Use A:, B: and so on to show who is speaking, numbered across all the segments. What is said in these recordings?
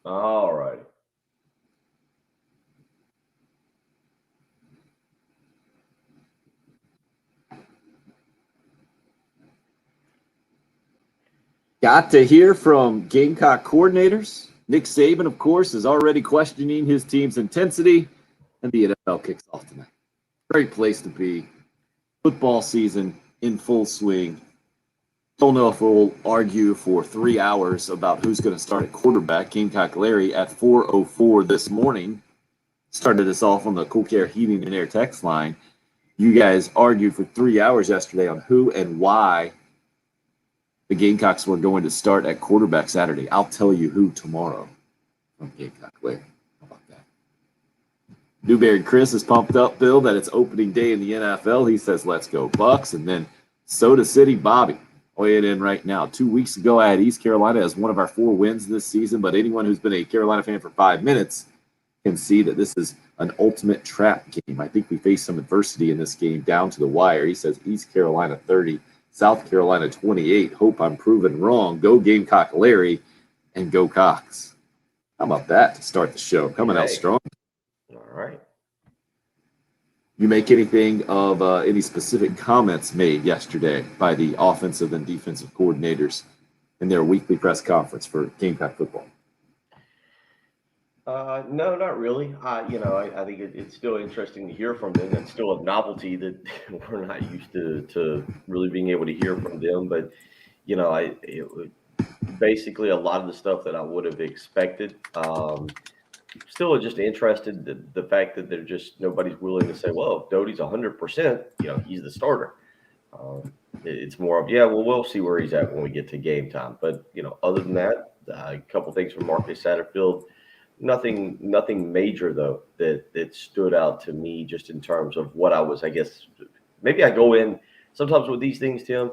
A: All right.
B: Got to hear from Gamecock coordinators. Nick Saban, of course, is already questioning his team's intensity, and the NFL kicks off tonight. Great place to be. Football season in full swing. Don't know if we'll argue for 3 hours about who's going to start at quarterback. Gamecock Larry at 4:04 this morning started us off on the Cool Care Heating and Air text line. You guys argued for 3 hours yesterday on who and why the Gamecocks were going to start at quarterback Saturday. I'll tell you who tomorrow from Gamecock Larry. How about that? Newberry Chris is pumped up, Bill, that it's opening day in the NFL. He says, let's go Bucks. And then Soda City Bobby, weighing in right now. 2 weeks ago, I had East Carolina as one of our 4 wins this season, but anyone who's been a Carolina fan for 5 minutes can see that this is an ultimate trap game. I think we faced some adversity in this game down to the wire. He says East Carolina 30, South Carolina 28. Hope I'm proven wrong. Go Gamecock Larry and go Cox. How about that to start the show? Coming out strong.
A: All right.
B: You make anything of any specific comments made yesterday by the offensive and defensive coordinators in their weekly press conference for Gamecock football?
A: No, not really. I think it's still interesting to hear from them. It's still a novelty that we're not used to really being able to hear from them. But, basically a lot of the stuff that I would have expected. Still just interested the fact that they're just nobody's willing to say, well, if Doty's 100%, he's the starter. It's more of, well, we'll see where he's at when we get to game time. But, other than that, a couple things from Marcus Satterfield. Nothing major, though, that stood out to me just in terms of what I was, I guess, maybe I go in sometimes with these things, Tim,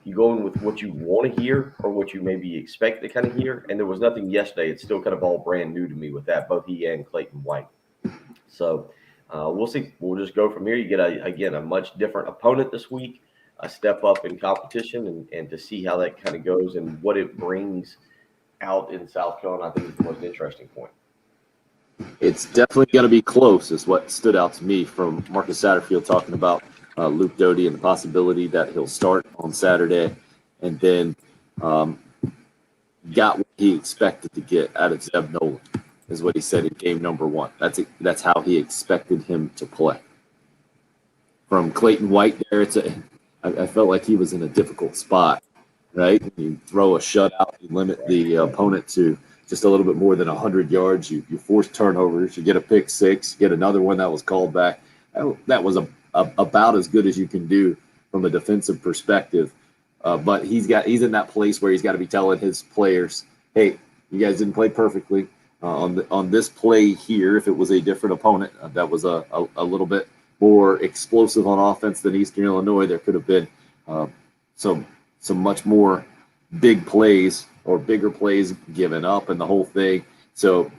A: you go in with what you want to hear or what you maybe expect to kind of hear. And there was nothing yesterday. It's still kind of all brand new to me with that, both he and Clayton White. So we'll see. We'll just go from here. You get, a much different opponent this week, a step up in competition, and to see how that kind of goes and what it brings out in South Carolina, I think is the most interesting point.
B: It's definitely going to be close is what stood out to me from Marcus Satterfield talking about Luke Doty and the possibility that he'll start on Saturday, and then got what he expected to get out of Zeb Nolan is what he said in game number 1. That's how he expected him to play. From Clayton White there, I felt like he was in a difficult spot, right? You throw a shutout, you limit the opponent to just a little bit more than 100 yards. You force turnovers. You get a pick six. You get another one that was called back. That was about as good as you can do from a defensive perspective. But he's in that place where he's got to be telling his players, "Hey, you guys didn't play perfectly on this play here. If it was a different opponent that was a little bit more explosive on offense than Eastern Illinois, there could have been some much more big plays or bigger plays given up and the whole thing." So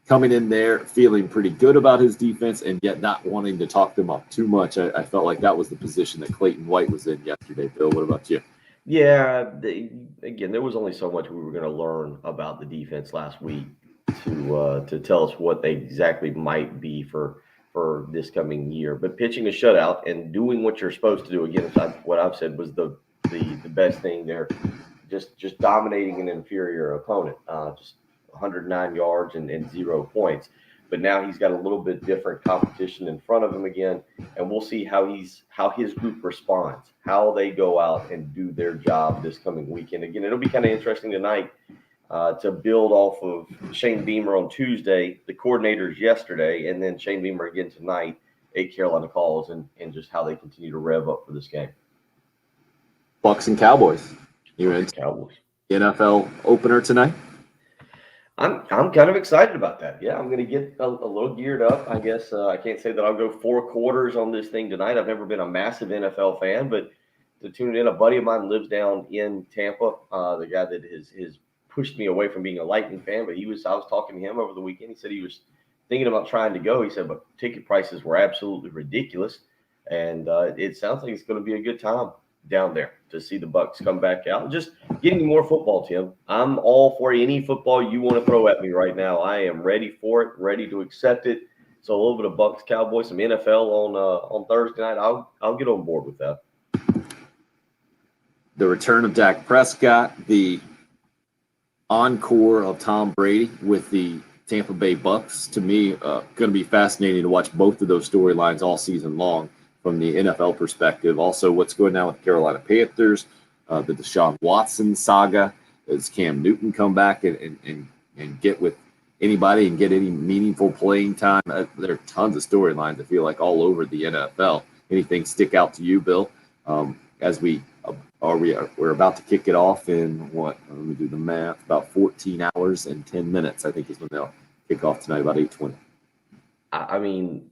B: coming in there, feeling pretty good about his defense and yet not wanting to talk them up too much. I felt like that was the position that Clayton White was in yesterday. Bill, what about you?
A: Yeah, again, there was only so much we were going to learn about the defense last week to tell us what they exactly might be for this coming year. But pitching a shutout and doing what you're supposed to do, again, what I've said was the best thing there. Just dominating an inferior opponent, just 109 yards and 0 points. But now he's got a little bit different competition in front of him again, and we'll see how his group responds, how they go out and do their job this coming weekend. Again, it'll be kind of interesting tonight to build off of Shane Beamer on Tuesday, the coordinators yesterday, and then Shane Beamer again tonight, 8 Carolina calls, and just how they continue to rev up for this game.
B: Bucks and Cowboys. You're in
A: Cowboys
B: NFL opener tonight?
A: I'm kind of excited about that. Yeah, I'm going to get a little geared up. I guess I can't say that I'll go 4 quarters on this thing tonight. I've never been a massive NFL fan, but to tune in, a buddy of mine lives down in Tampa, the guy that has pushed me away from being a Lightning fan, but I was talking to him over the weekend. He said he was thinking about trying to go. He said, but ticket prices were absolutely ridiculous, and it sounds like it's going to be a good time down there to see the Bucks come back out. Just getting more football, Tim. I'm all for any football you want to throw at me right now. I am ready for it, ready to accept it. So a little bit of Bucks, Cowboys, some NFL on Thursday night. I'll get on board with that.
B: The return of Dak Prescott, the encore of Tom Brady with the Tampa Bay Bucks. To me, going to be fascinating to watch both of those storylines all season long from the NFL perspective. Also, what's going on with the Carolina Panthers, the Deshaun Watson saga. Does Cam Newton come back and get with anybody and get any meaningful playing time? There are tons of storylines, I feel like, all over the NFL. Anything stick out to you, Bill? As we're about to kick it off in what? Let me do the math. About 14 hours and 10 minutes, I think, is when they'll kick off tonight, about 8:20.
A: I mean,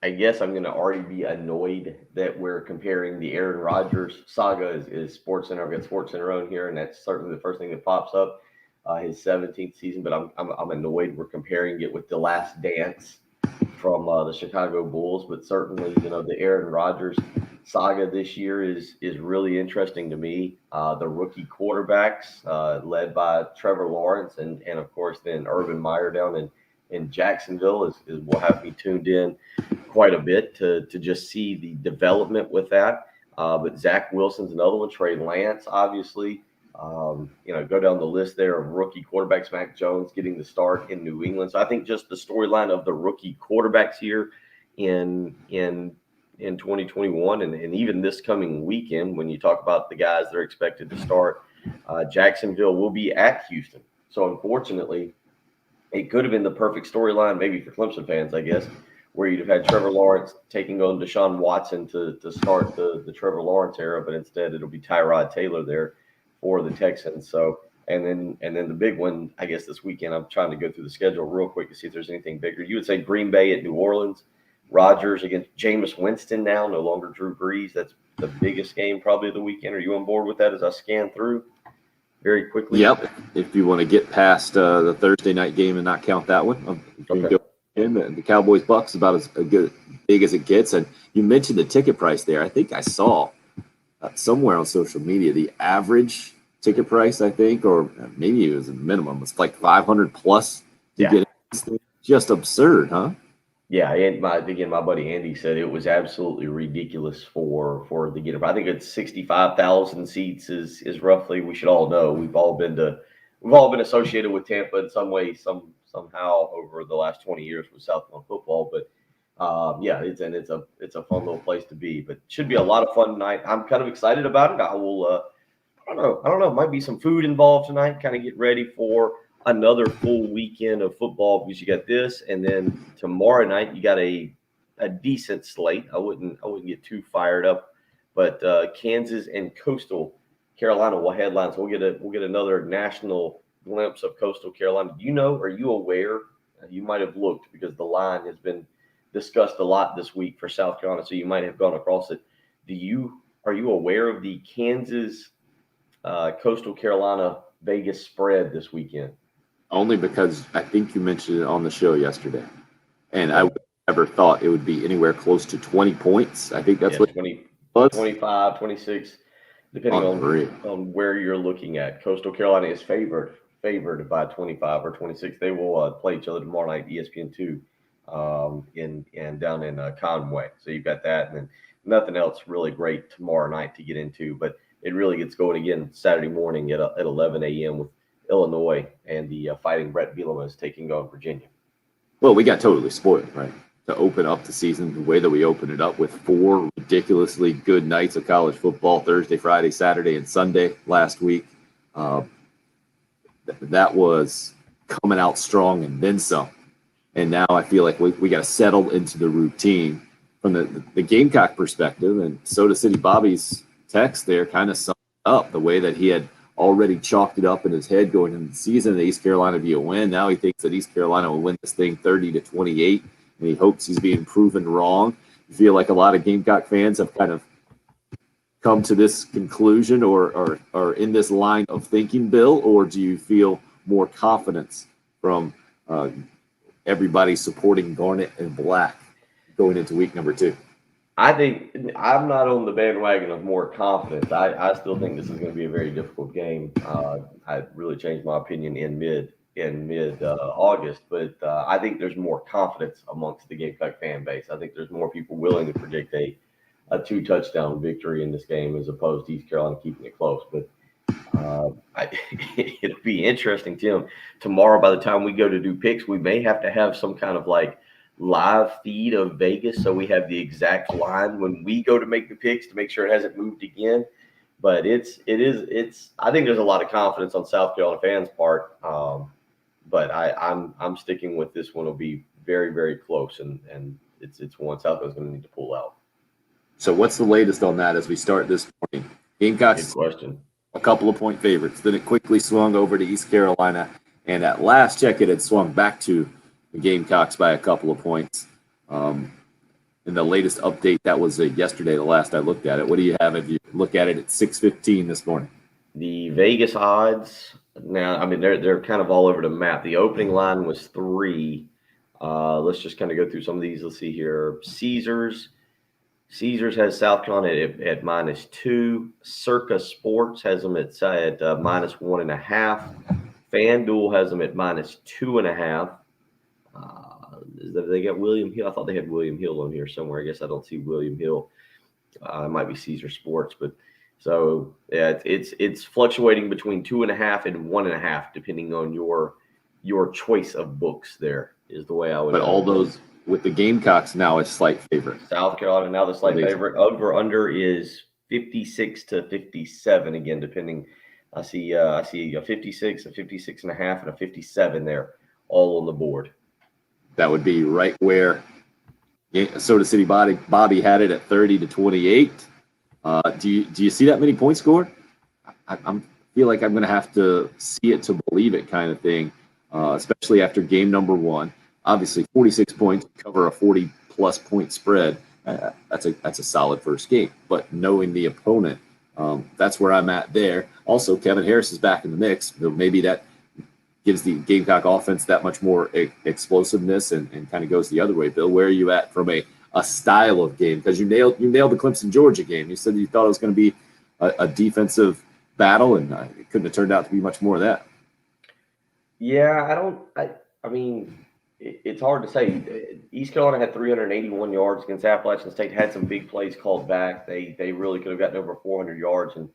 A: I guess I'm going to already be annoyed that we're comparing the Aaron Rodgers saga is SportsCenter. I've got SportsCenter on here, and that's certainly the first thing that pops up, his 17th season. But I'm annoyed we're comparing it with The Last Dance from the Chicago Bulls. But certainly, the Aaron Rodgers saga this year is really interesting to me. The rookie quarterbacks led by Trevor Lawrence and of course then Urban Meyer down in Jacksonville is will have me tuned in quite a bit to just see the development with that. But Zach Wilson's another one. Trey Lance, obviously. Go down the list there of rookie quarterbacks. Mac Jones getting the start in New England. So I think just the storyline of the rookie quarterbacks here in 2021 and even this coming weekend, when you talk about the guys that are expected to start, Jacksonville will be at Houston. So unfortunately, it could have been the perfect storyline, maybe for Clemson fans, I guess, where you'd have had Trevor Lawrence taking on Deshaun Watson to start the Trevor Lawrence era, but instead it'll be Tyrod Taylor there for the Texans. So and then the big one, I guess, this weekend, I'm trying to go through the schedule real quick to see if there's anything bigger. You would say Green Bay at New Orleans, Rodgers against Jameis Winston now, no longer Drew Brees. That's the biggest game probably of the weekend. Are you on board with that as I scan through very quickly?
B: Yep. If you want to get past the Thursday night game and not count that one,
A: Okay.
B: The Cowboys Bucks about as big as it gets. And you mentioned the ticket price there. I think I saw somewhere on social media the average ticket price, I think, or maybe it was a minimum. It's like 500 plus to get it. Just absurd, huh?
A: Yeah, and my buddy Andy said it was absolutely ridiculous for the get up. I think it's 65,000 seats is roughly. We should all know we've all been associated with Tampa in some way, somehow over the last 20 years with Southland football. But it's a fun little place to be. But should be a lot of fun tonight. I'm kind of excited about it. I will. I don't know. Might be some food involved tonight. Kind of get ready for another full weekend of football because you got this, and then tomorrow night you got a decent slate. I wouldn't get too fired up, but Kansas and Coastal Carolina will headline. So we'll get another national glimpse of Coastal Carolina. Are you aware? You might have looked because the line has been discussed a lot this week for South Carolina, so you might have gone across it. Are you aware of the Kansas Coastal Carolina Vegas spread this weekend?
B: Only because I think you mentioned it on the show yesterday. And I would never thought it would be anywhere close to 20 points. I think that's
A: 20, 25, 26, depending on where you're looking at. Coastal Carolina is favored by 25 or 26. They will play each other tomorrow night, ESPN2, down in Conway. So you've got that, and then nothing else really great tomorrow night to get into. But it really gets going again Saturday morning at 11 a.m. with Illinois and the Fighting Brett Bielema is taking on Virginia.
B: Well, we got totally spoiled, right? To open up the season the way that we opened it up with 4 ridiculously good nights of college football, Thursday, Friday, Saturday, and Sunday last week. That was coming out strong and then some. And now I feel like we got to settle into the routine from the Gamecock perspective. And Soda City Bobby's text there kind of summed up the way that he had already chalked it up in his head going into the season that East Carolina would be a win. Now he thinks that East Carolina will win this thing 30-28, and he hopes he's being proven wrong. You feel like a lot of Gamecock fans have kind of come to this conclusion or in this line of thinking, Bill, or do you feel more confidence from everybody supporting Garnet and Black going into week number 2?
A: I think I'm not on the bandwagon of more confidence. I still think this is going to be a very difficult game. I really changed my opinion in mid August, but I think there's more confidence amongst the Gamecock fan base. I think there's more people willing to predict a 2 touchdown victory in this game as opposed to East Carolina keeping it close. But it'll be interesting, Tim. Tomorrow, by the time we go to do picks, we may have to have some kind of like live feed of Vegas so we have the exact line when we go to make the picks to make sure it hasn't moved again. But it's. I think there's a lot of confidence on South Carolina fans' part. But I'm sticking with this one. Will be very, very close, and it's one South Carolina's going to need to pull out.
B: So what's the latest on that as we start this morning?
A: Good
B: Gamecocks
A: question.
B: a couple of point favorites. Then it quickly swung over to East Carolina, and at last check it had swung back to the Gamecocks by a couple of points. In the latest update, that was yesterday, the last I looked at it. What do you have if you look at it at 6:15 this morning?
A: The Vegas odds now, I mean, they're kind of all over the map. The opening line was 3. Let's just kind of go through some of these. Let's see here. Caesars has South Carolina at -2. Circa Sports has them at -1.5. FanDuel has them at -2.5. They got William Hill. I thought they had William Hill on here somewhere. I guess I don't see William Hill. It might be Caesar Sports, but so yeah, it's fluctuating between 2.5 and 1.5, depending on your choice of books. There is the way I would.
B: But all those with the Gamecocks now is slight favorite.
A: South Carolina now the slight favorite. Over under is 56 to 57 again, depending. I see a 56, a 56.5, and a 57 there, all on the board.
B: That would be right where Soda City Bobby had it at 30 to 28. Do you see that many points scored? I feel like I'm going to have to see it to believe it kind of thing, especially after game number 1. Obviously, 46 points cover a 40-plus point spread. That's a solid first game. But knowing the opponent, that's where I'm at there. Also, Kevin Harris is back in the mix. Maybe that gives the Gamecock offense that much more explosiveness and kind of goes the other way. Bill, where are you at from a style of game? Because you nailed the Clemson Georgia game. You said you thought it was going to be a defensive battle, and it couldn't have turned out to be much more of that.
A: Yeah, I mean, it's hard to say. East Carolina had 381 yards against Appalachian State. Had some big plays called back. They really could have gotten over 400 yards and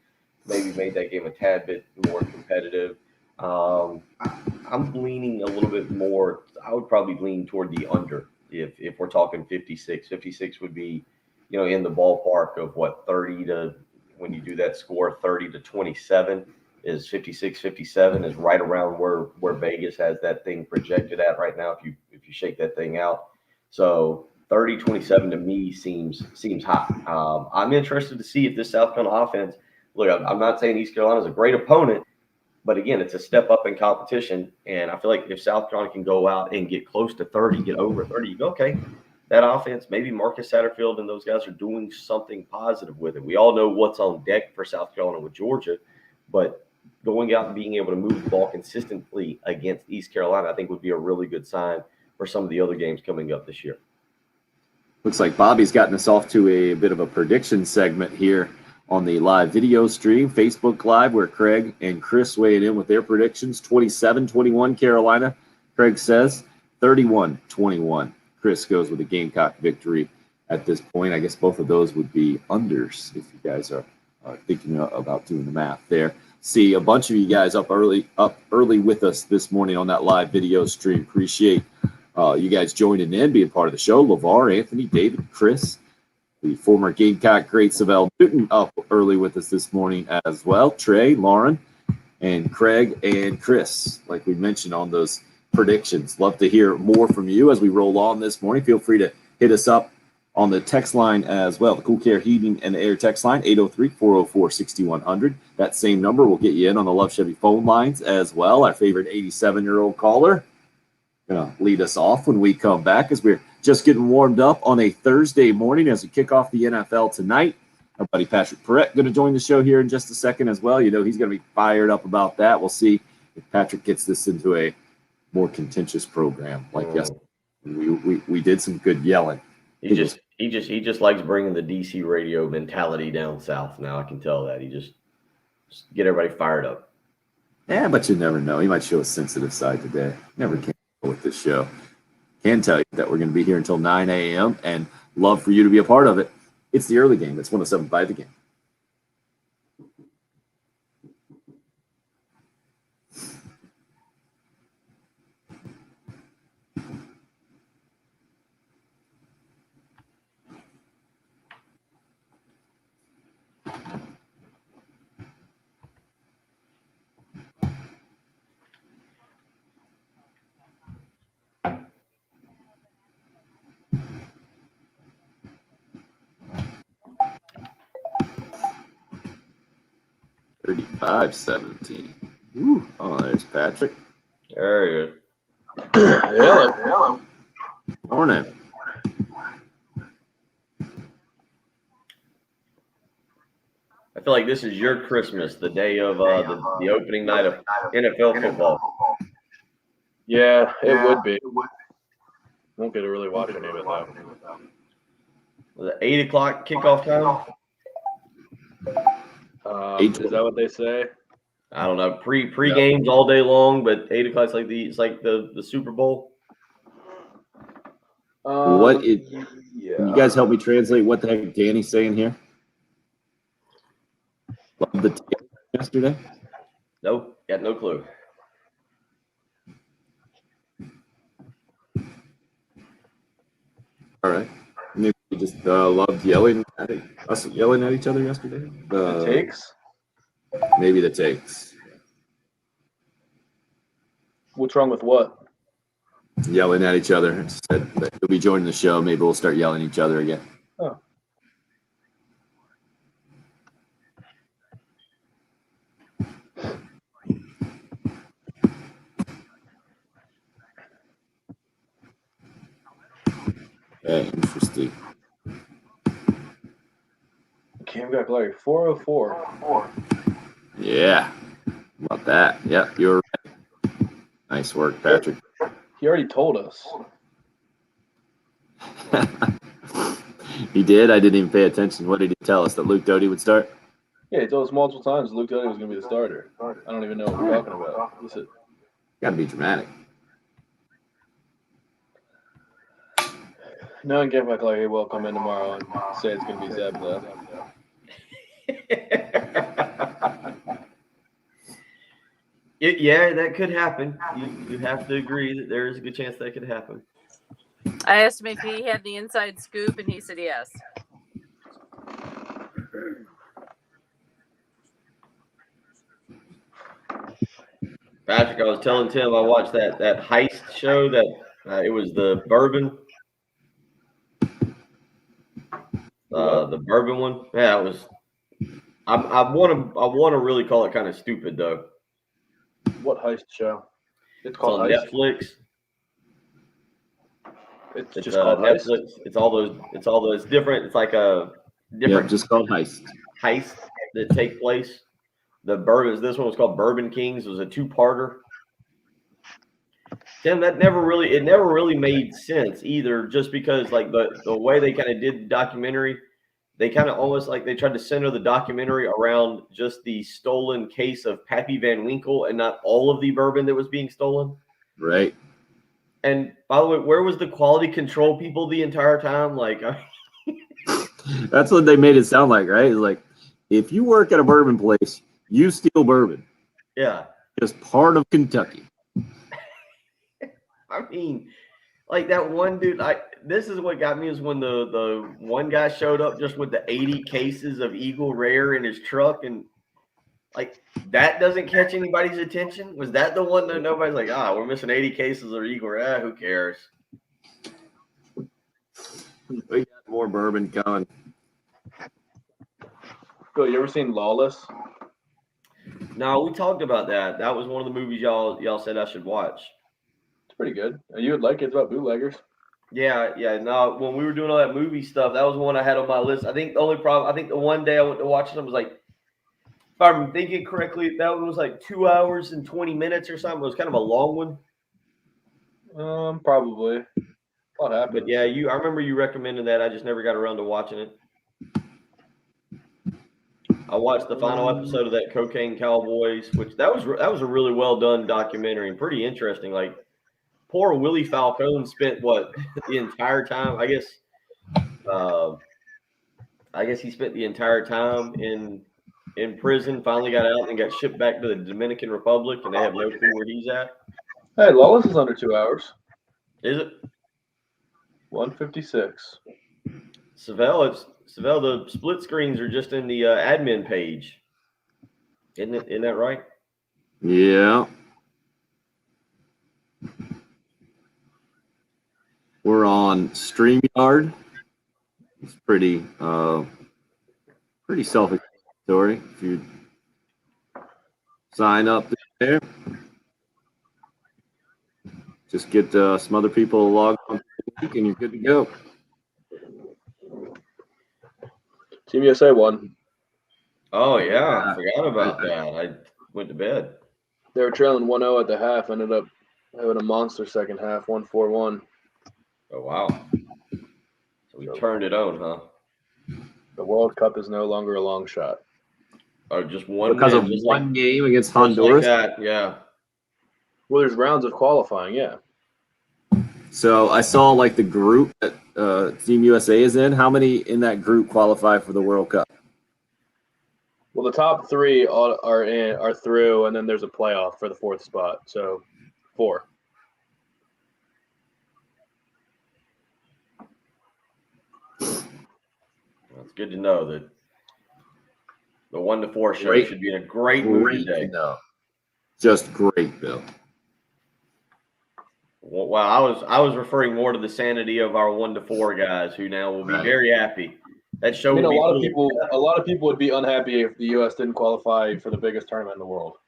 A: maybe made that game a tad bit more competitive. I'm leaning a little bit more. I would probably lean toward the under if we're talking 56. 56 would be, in the ballpark of what 30 to when you do that score 30 to 27 is 56. 57 is right around where Vegas has that thing projected at right now. If you shake that thing out, so 30-27 to me seems high. I'm interested to see if this South Carolina offense. Look, I'm not saying East Carolina is a great opponent. But again, it's a step up in competition, and I feel like if South Carolina can go out and get close to 30, get over 30, you go, okay, that offense, maybe Marcus Satterfield and those guys are doing something positive with it. We all know what's on deck for South Carolina with Georgia, but going out and being able to move the ball consistently against East Carolina, I think would be a really good sign for some of the other games coming up this year.
B: Looks like Bobby's gotten us off to a bit of a prediction segment here on the live video stream, Facebook Live, where Craig and Chris weighed in with their predictions. 27-21 Carolina, Craig says. 31-21. Chris goes with a Gamecock victory at this point. I guess both of those would be unders if you guys are thinking about doing the math there. See a bunch of you guys up early with us this morning on that live video stream. Appreciate you guys joining in, being part of the show. LeVar, Anthony, David, Chris, the former Gamecock great Savell Newton up early with us this morning as well. Trey, Lauren, and Craig and Chris, like we mentioned on those predictions. Love to hear more from you as we roll on this morning. Feel free to hit us up on the text line as well. The Cool Care Heating and Air text line, 803-404-6100. That same number will get you in on the Love Chevy phone lines as well. Our favorite 87-year-old caller going to lead us off when we come back as we're just getting warmed up on a Thursday morning as we kick off the NFL tonight. Our buddy Patrick Perrette going to join the show here in just a second as well. He's going to be fired up about that. We'll see if Patrick gets this into a more contentious program like yesterday. We did some good yelling.
A: He He just likes bringing the DC radio mentality down south. Now I can tell that he just get everybody fired up.
B: Yeah, but you never know. He might show a sensitive side today. Never can with this show. Can tell you that we're going to be here until 9 a.m. and love for you to be a part of it. It's the early game. It's 107.5 The Game. $35.17. Ooh, oh, there's Patrick.
A: There he is.
C: Hello.
B: Morning.
A: I feel like this is your Christmas, the day of the opening night of NFL football.
C: Yeah, it would be. Won't get to really watch any of it though.
A: Was it 8 o'clock kickoff time?
C: Is that what they say?
A: I don't know. Pre games all day long, but 8 o'clock's like the Super Bowl.
B: Can you guys help me translate what the heck Danny's saying here? Love the take yesterday.
A: Nope, got no clue.
B: All right. Maybe we just loved yelling at each other yesterday.
C: The takes?
B: Maybe the takes.
C: What's wrong with what?
B: Yelling at each other. Said that he'll be joining the show. Maybe we'll start yelling at each other again.
C: Oh.
B: Interesting.
C: Cam got Larry 404.
B: Yeah. How about that? Yep, you're right. Nice work, Patrick.
C: He already told us.
B: He did? I didn't even pay attention. What did he tell us? That Luke Doty would start?
C: Yeah, he told us multiple times Luke Doty was going to be the starter. I don't even know what we're talking about. He said,
B: Got to be dramatic.
C: knowing Cam McClary will come in tomorrow and say it's going to be Zeb, though.
A: Yeah, that could happen. You have to agree that there is a good chance that could happen.
D: I asked him if he had the inside scoop, and he said yes.
A: Patrick, I was telling Tim I watched that heist show that it was the bourbon. The bourbon one. Yeah, it was. I want to really call it kind of stupid though.
C: What heist show? It's
A: It's
C: called
A: on
C: Heist.
A: Netflix.
C: It's
A: It's
C: just called
A: Netflix.
C: Heist.
A: It's all those different. It's like a different
B: Yep, just called heist.
A: heists that take place. The bourbon. This one was called Bourbon Kings. It was a two-parter. Tim, it never really made sense either. Just because like the way they kind of did the documentary, they kind of almost like they tried to center the documentary around just the stolen case of Pappy Van Winkle and not all of the bourbon that was being stolen.
B: Right.
A: And by the way, where was the quality control people the entire time? Like,
B: That's what they made it sound like, right? It's like, if you work at a bourbon place, you steal bourbon.
A: yeah.
B: Just part of Kentucky.
A: I mean, like that one dude. This is what got me is when the one guy showed up just with the 80 cases of Eagle Rare in his truck, and like that doesn't catch anybody's attention. Was that the one that nobody's like, we're missing 80 cases of Eagle Rare? Who cares?
B: We got more bourbon coming.
C: Bill, you ever seen Lawless?
A: No, we talked about that. That was one of the movies y'all said I should watch.
C: It's pretty good. You would like it. It's about bootleggers.
A: Yeah. No, when we were doing all that movie stuff, that was one I had on my list. I think the one day I went to watch it, I was like, if I'm thinking correctly, that one was like 2 hours and 20 minutes or something. It was kind of a long one.
C: Probably. What happened?
A: But yeah, I remember you recommended that. I just never got around to watching it. I watched the final episode of that Cocaine Cowboys, which that was a really well done documentary and pretty interesting. Like poor Willie Falcone spent what the entire time. Uh, I guess he spent the entire time in prison. Finally got out and got shipped back to the Dominican Republic, and they have no clue where he's at.
C: Hey, Lawless is under 2 hours.
A: Is it
C: 156.
A: Savell? The split screens are just in the admin page, isn't it? Isn't that right?
B: Yeah. We're on StreamYard. It's pretty self-explanatory. If you sign up there, just get some other people logged on and you're good to go.
C: Team USA won.
A: Oh yeah, I forgot about that. I went to bed.
C: They were trailing 1-0 at the half. Ended up having a monster second half, 1-4-1.
A: Oh wow! So we turned it on, huh?
C: The World Cup is no longer a long shot.
A: Oh, just one
B: Because
A: win,
B: of
A: just
B: one game against
A: just like
B: Honduras.
A: that, yeah.
C: Well, there's rounds of qualifying, yeah.
B: So I saw like the group that Team USA is in. How many in that group qualify for the World Cup?
C: Well, the top 3 are through, and then there's a playoff for the 4th spot. So 4.
A: It's good to know that the 1-4 show
B: Great.
A: should be in a great mood today.
B: No. Just great, Bill.
A: Well, I was referring more to the sanity of our 1-4 guys, who now will be very happy. That show.
C: I mean,
A: will be
C: a lot of people would be unhappy if the U.S. didn't qualify for the biggest tournament in the world.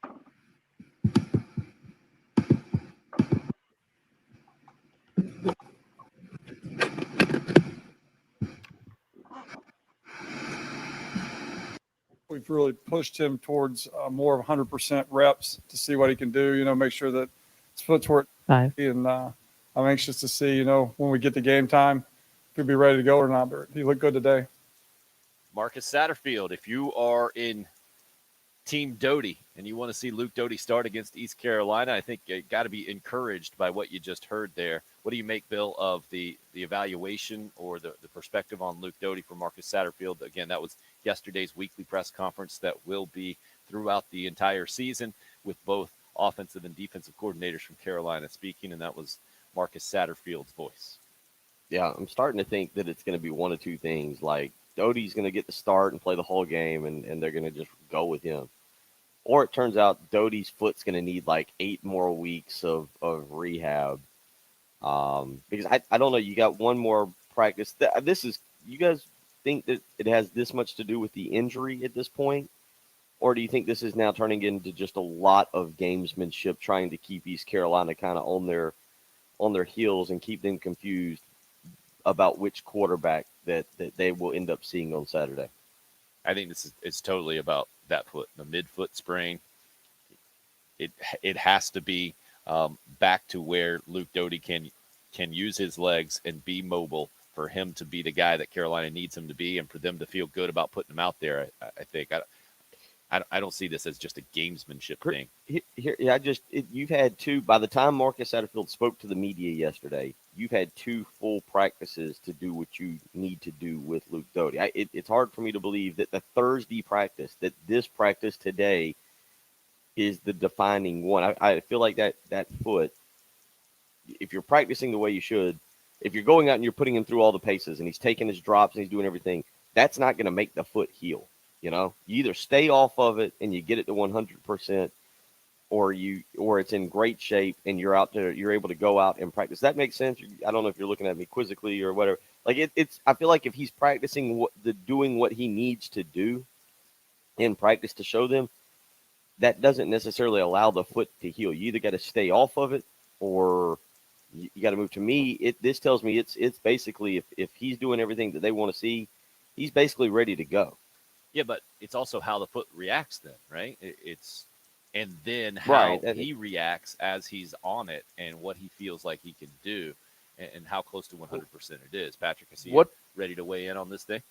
E: We've really pushed him towards more of 100% reps to see what he can do, make sure that his foot's where it is. And I'm anxious to see, when we get to game time, if he'll be ready to go or not. But he looked good today.
F: Marcus Satterfield, if you are in Team Doty and you want to see Luke Doty start against East Carolina, I think you got to be encouraged by what you just heard there. What do you make, Bill, of the evaluation or the perspective on Luke Doty for Marcus Satterfield? Again, that was yesterday's weekly press conference that will be throughout the entire season with both offensive and defensive coordinators from Carolina speaking, and that was Marcus Satterfield's voice.
A: Yeah, I'm starting to think that it's going to be one of two things. Like Doty's going to get the start and play the whole game, and they're going to just go with him. Or it turns out Doty's foot's going to need like 8 more weeks of rehab. Because I don't know, you got one more practice. You guys think that it has this much to do with the injury at this point? Or do you think this is now turning into just a lot of gamesmanship, trying to keep East Carolina kind of on their heels and keep them confused about which quarterback that they will end up seeing on Saturday?
F: I think it's totally about that foot, the midfoot sprain. It has to be back to where Luke Doty can use his legs and be mobile for him to be the guy that Carolina needs him to be, and for them to feel good about putting him out there. I think I don't see this as just a gamesmanship thing.
A: You've had 2. By the time Marcus Satterfield spoke to the media yesterday, you've had 2 full practices to do what you need to do with Luke Doty. It's hard for me to believe that the Thursday practice, that this practice today, is the defining one. I feel like that foot, if you're practicing the way you should, if you're going out and you're putting him through all the paces and he's taking his drops and he's doing everything, that's not going to make the foot heal. You either stay off of it and you get it to 100%, or it's in great shape and you're able to go out and practice. That makes sense. I don't know if you're looking at me quizzically or whatever. Like I feel like if he's practicing doing what he needs to do in practice to show them, that doesn't necessarily allow the foot to heal. You either got to stay off of it or you got to move. To me, this tells me it's basically if he's doing everything that they want to see, he's basically ready to go.
F: Yeah, but it's also how the foot reacts then, right? And then how he reacts as he's on it and what he feels like he can do. and how close to 100% it is. Patrick, I see
G: What-
F: you ready to weigh in on this thing.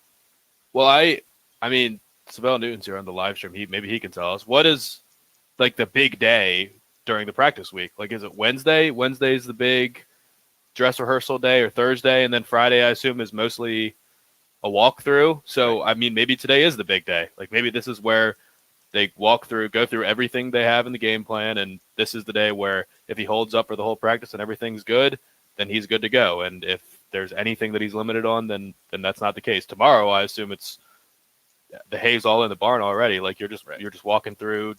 G: Well, I mean, Savell Newton's here on the live stream. Maybe he can tell us what is like the big day during the practice week. Like, is it Wednesday? Wednesday's the big dress rehearsal day, or Thursday, and then Friday, I assume, is mostly a walkthrough. So, I mean, maybe today is the big day. Like, maybe this is where they go through everything they have in the game plan, and this is the day where if he holds up for the whole practice and everything's good, then he's good to go. And if there's anything that he's limited on, then that's not the case. Tomorrow, I assume it's the hay's all in the barn already. Like, you're just walking through,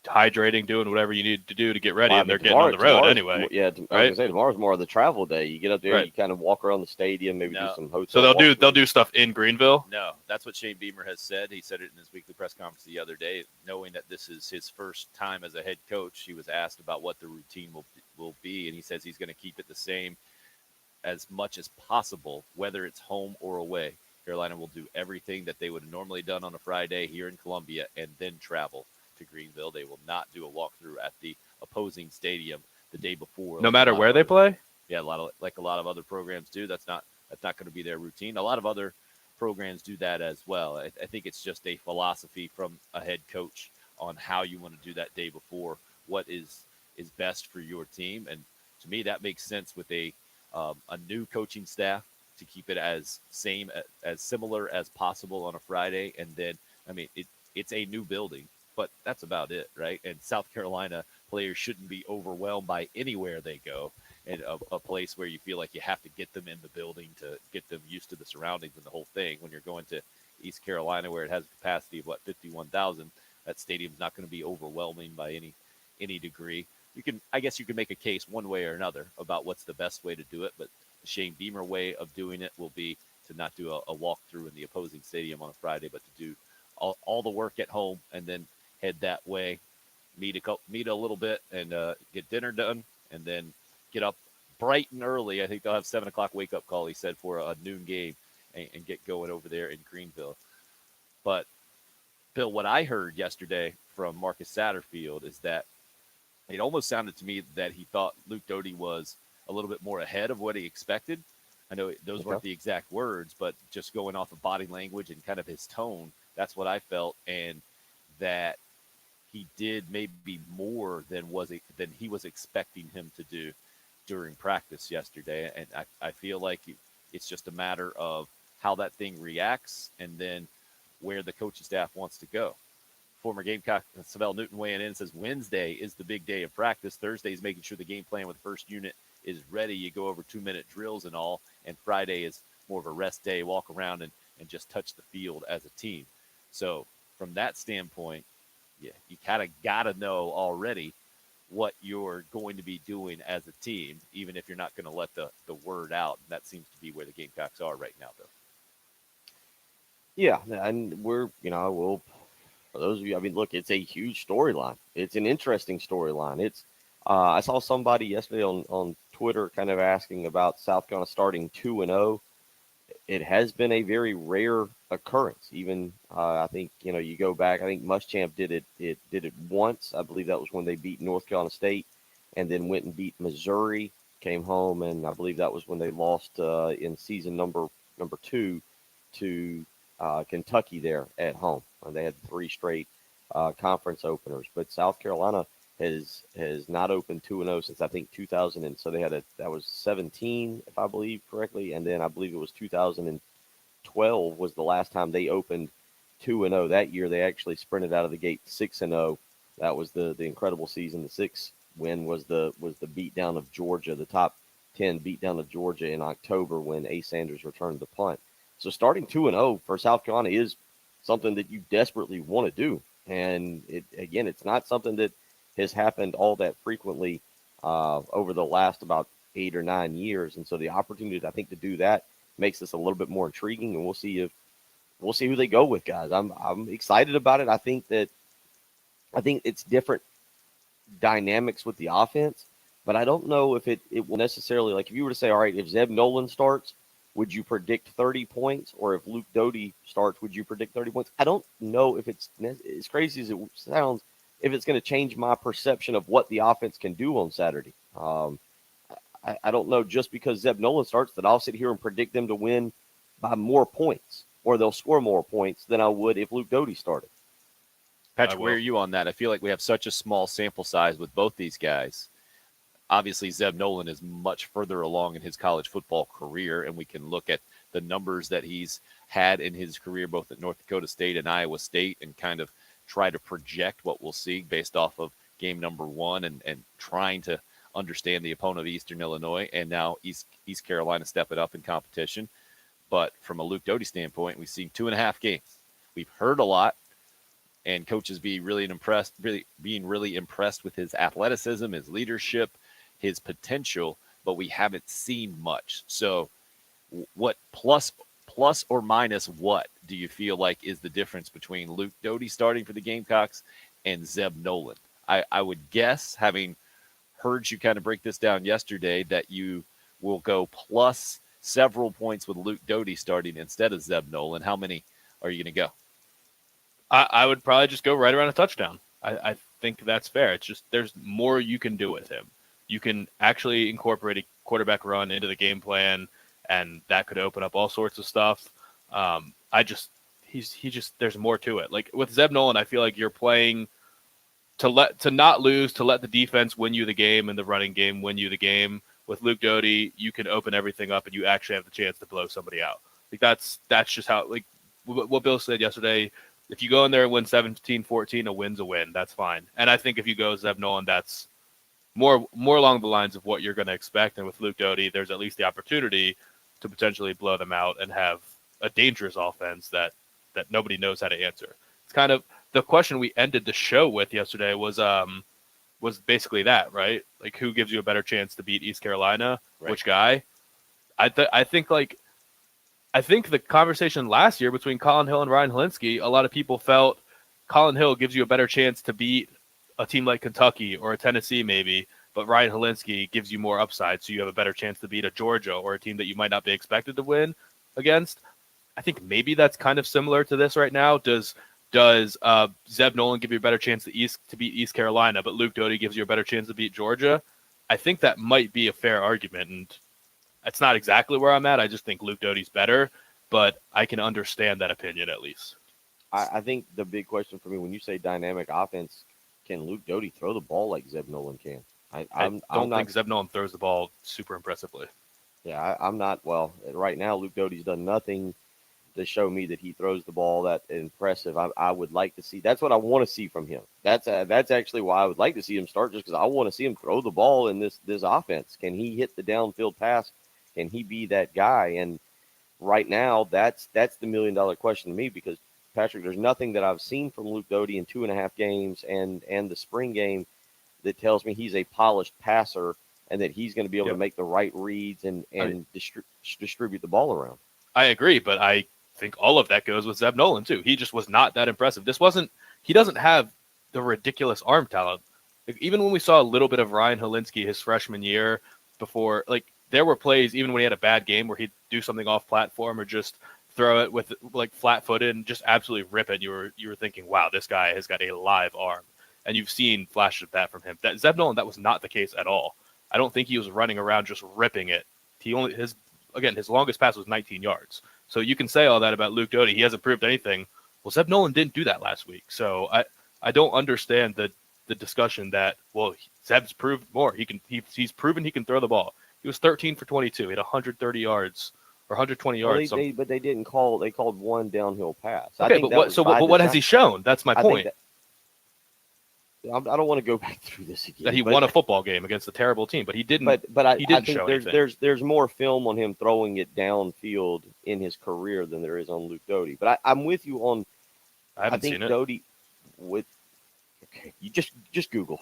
G: hydrating, doing whatever you need to do to get ready, and they're getting on the road anyway.
A: Yeah, I was
G: right?
A: gonna say tomorrow's more of the travel day. You get up there,
G: Right.
A: you kind of walk around the stadium, maybe do some hotel.
G: So they'll
A: walkthroughs.
G: do stuff in Greenville.
F: No, that's what Shane Beamer has said. He said it in his weekly press conference the other day, knowing that this is his first time as a head coach. He was asked about what the routine will be, and he says he's going to keep it the same as much as possible, whether it's home or away. Carolina will do everything that they would have normally done on a Friday here in Columbia and then travel to Greenville. They will not do a walkthrough at the opposing stadium the day before.
G: No matter where they play?
F: Yeah, a lot of other programs do. That's not going to be their routine. A lot of other programs do that as well. I think it's just a philosophy from a head coach on how you want to do that day before, what is best for your team. And to me, that makes sense with a new coaching staff to keep it as similar as possible on a Friday. And then, I mean, it's a new building, but that's about it, right? And South Carolina players shouldn't be overwhelmed by anywhere they go, and a place where you feel like you have to get them in the building to get them used to the surroundings and the whole thing. When you're going to East Carolina, where it has a capacity of 51,000, that stadium's not going to be overwhelming by any degree. I guess you can make a case one way or another about what's the best way to do it, but the Shane Beamer way of doing it will be to not do a walkthrough in the opposing stadium on a Friday, but to do all the work at home and then head that way, meet a little bit and get dinner done, and then get up bright and early. I think they'll have 7 o'clock wake up call, he said, for a noon game and get going over there in Greenville. But Bill, what I heard yesterday from Marcus Satterfield is that it almost sounded to me that he thought Luke Doty was a little bit more ahead of what he expected. I know those weren't the exact words, but just going off of body language and kind of his tone, that's what I felt. And that he did maybe more than he was expecting him to do during practice yesterday. And I feel like it's just a matter of how that thing reacts and then where the coaching staff wants to go. Former Gamecock Savell Newton weighing in says Wednesday is the big day of practice. Thursday is making sure the game plan with the first unit is ready. You go over 2-minute drills and all. And Friday is more of a rest day, walk around and just touch the field as a team. So from that standpoint, yeah, you kind of got to know already what you're going to be doing as a team, even if you're not going to let the word out. And that seems to be where the Gamecocks are right now, though.
A: Yeah, and we'll, for those of you, I mean, look, it's a huge storyline. It's an interesting storyline. It's, I saw somebody yesterday on Twitter kind of asking about South Carolina starting 2-0. It has been a very rare occurrence. Even I think you go back. I think Muschamp did it once. I believe that was when they beat North Carolina State, and then went and beat Missouri. Came home, and I believe that was when they lost in season number 2 to Kentucky there at home. They had 3 straight conference openers. But South Carolina has not opened 2-0 since I think 2000, and so that was 17, if I believe correctly, and then I believe it was 2012 was the last time they opened 2-0. That year they actually sprinted out of the gate 6-0. That was the incredible season. The 6th win was the beatdown of Georgia, the top 10 beatdown of Georgia in October when A. Sanders returned the punt. So starting 2-0 for South Carolina is something that you desperately want to do, and it's not something that has happened all that frequently over the last about 8 or 9 years. And so the opportunity, I think, to do that makes this a little bit more intriguing, and we'll see who they go with, guys. I'm excited about it. I think it's different dynamics with the offense, but I don't know if it will necessarily, like if you were to say, all right, if Zeb Nolan starts, would you predict 30 points? Or if Luke Doty starts, would you predict 30 points? I don't know if it's as crazy as it sounds, if it's going to change my perception of what the offense can do on Saturday. I don't know, just because Zeb Nolan starts, that I'll sit here and predict them to win by more points, or they'll score more points than I would if Luke Doty started.
F: Patrick, where are you on that? I feel like we have such a small sample size with both these guys. Obviously, Zeb Nolan is much further along in his college football career, and we can look at the numbers that he's had in his career, both at North Dakota State and Iowa State, and kind of try to project what we'll see based off of game number 1 and trying to understand the opponent of Eastern Illinois, and now East Carolina step it up in competition. But from a Luke Doty standpoint, we've seen 2.5 games. We've heard a lot, and coaches being really impressed with his athleticism, his leadership, his potential, but we haven't seen much. So what plus or minus what do you feel like is the difference between Luke Doty starting for the Gamecocks and Zeb Nolan? I would guess, having heard you kind of break this down yesterday, that you will go plus several points with Luke Doty starting instead of Zeb Nolan. How many are you going to go?
G: I would probably just go right around a touchdown. I think that's fair. It's just there's more you can do with him. You can actually incorporate a quarterback run into the game plan, and that could open up all sorts of stuff. There's more to it. Like with Zeb Nolan, I feel like you're playing to not lose, to let the defense win you the game and the running game win you the game. With Luke Doty, you can open everything up and you actually have the chance to blow somebody out. Like that's just how, like what Bill said yesterday. If you go in there and win 17-14, a win's a win. That's fine. And I think if you go Zeb Nolan, that's more along the lines of what you're going to expect. And with Luke Doty, there's at least the opportunity to potentially blow them out and have a dangerous offense that nobody knows how to answer. It's kind of the question we ended the show with yesterday was basically that, right? Like, who gives you a better chance to beat East Carolina? Right. Which guy? I think the conversation last year between Colin Hill and Ryan Helinski, a lot of people felt Colin Hill gives you a better chance to beat a team like Kentucky or a Tennessee maybe, but Ryan Helinski gives you more upside, so you have a better chance to beat a Georgia or a team that you might not be expected to win against. I think maybe that's kind of similar to this right now. Does Zeb Nolan give you a better chance to beat East Carolina, but Luke Doty gives you a better chance to beat Georgia? I think that might be a fair argument, and that's not exactly where I'm at. I just think Luke Doty's better, but I can understand that opinion at least.
A: I think the big question for me, when you say dynamic offense, can Luke Doty throw the ball like Zeb Nolan can? I don't think
G: Zeb Nolan throws the ball super impressively.
A: Yeah, I'm not. Well, right now, Luke Doty's done nothing to show me that he throws the ball that impressive. I would like to see. That's what I want to see from him. That's actually why I would like to see him start, just because I want to see him throw the ball in this offense. Can he hit the downfield pass? Can he be that guy? And right now, that's the $1 million question to me, because Patrick, there's nothing that I've seen from Luke Doty in 2.5 games and the spring game that tells me he's a polished passer and that he's going to be able to make the right reads and distribute the ball around.
G: I agree, but I think all of that goes with Zeb Nolan too. He just was not that impressive. He doesn't have the ridiculous arm talent. Like, even when we saw a little bit of Ryan Helinski his freshman year before, like, there were plays even when he had a bad game where he'd do something off platform or just throw it with like flat footed and just absolutely rip it. You were thinking, wow, this guy has got a live arm. And you've seen flashes of that from him. That Zeb Nolan, that was not the case at all. I don't think he was running around just ripping it. His longest pass was 19 yards. So you can say all that about Luke Doty. He hasn't proved anything. Well, Zeb Nolan didn't do that last week. So I don't understand the discussion that, well, Zeb's proved more. He's proven he can throw the ball. He was 13 for 22. He had 130 yards or 120 yards.
A: But they didn't call. They called one downhill pass.
G: Okay, but what has he shown? That's my point.
A: I don't want to go back through this again.
G: That he won a football game against a terrible team, but he didn't.
A: I
G: think
A: show there's more film on him throwing it downfield in his career than there is on Luke Doty. But I'm with you on.
G: I haven't seen it.
A: Doty with. Okay, you just Google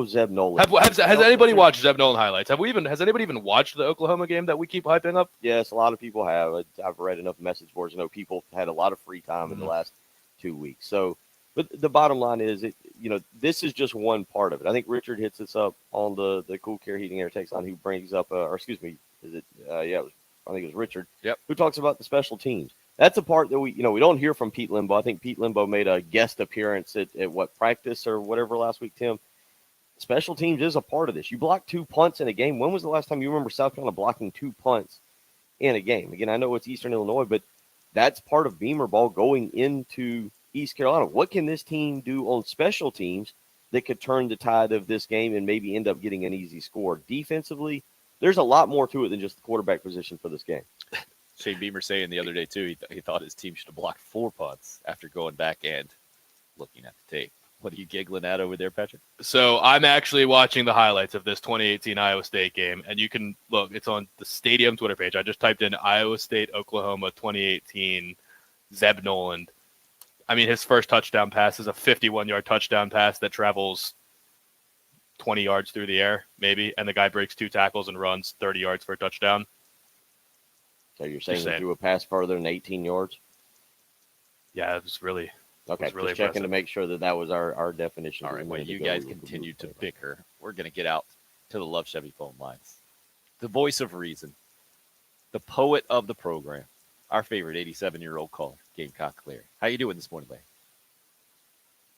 A: Zeb Nolan.
G: Has anybody watched Zeb Nolan highlights? Has anybody even watched the Oklahoma game that we keep hyping up?
A: Yes, a lot of people have. I've read enough message boards to know people had a lot of free time in the last 2 weeks. So. But the bottom line is, this is just one part of it. I think Richard hits us up on the Cool Care Heating Air text line, who brings up, I think it was Richard, who talks about the special teams. That's a part that we don't hear from Pete Limbo. I think Pete Limbo made a guest appearance at what, practice or whatever last week, Tim. special teams is a part of this. You block 2 punts in a game. When was the last time you remember South Carolina blocking 2 punts in a game? Again, I know it's Eastern Illinois, but that's part of Beamer ball going into East Carolina. What can this team do on special teams that could turn the tide of this game and maybe end up getting an easy score? Defensively, there's a lot more to it than just the quarterback position for this game.
F: Shane Beamer saying the other day, too, he thought his team should have blocked 4 punts after going back and looking at the tape. What are you giggling at over there, Patrick?
G: So I'm actually watching the highlights of this 2018 Iowa State game, and you can look. It's on the Stadium Twitter page. I just typed in Iowa State, Oklahoma 2018, Zeb Noland. I mean, his first touchdown pass is a 51-yard touchdown pass that travels 20 yards through the air, maybe, and the guy breaks 2 tackles and runs 30 yards for a touchdown.
A: So you're saying he threw a pass further than 18 yards?
G: Yeah, it was really
A: okay.
G: was really
A: just checking
G: impressive.
A: to make sure that was our definition.
F: All right, well, you guys continue to bicker. We're going to get out to the Love Chevy phone lines. The voice of reason, the poet of the program, our favorite 87-year-old caller, Gamecock Larry. How you doing this morning, Larry?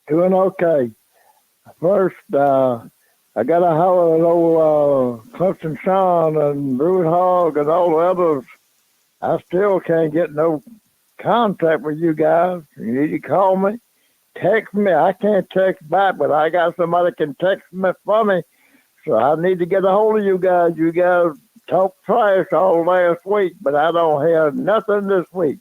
H: Doing okay. First, I got a holler at old Clemson Sean and Bruce Hogg and all the others. I still can't get no contact with you guys. You need to call me, text me. I can't text back, but I got somebody can text me for me. So I need to get a hold of you guys. You guys talked trash all last week, but I don't hear nothing this week.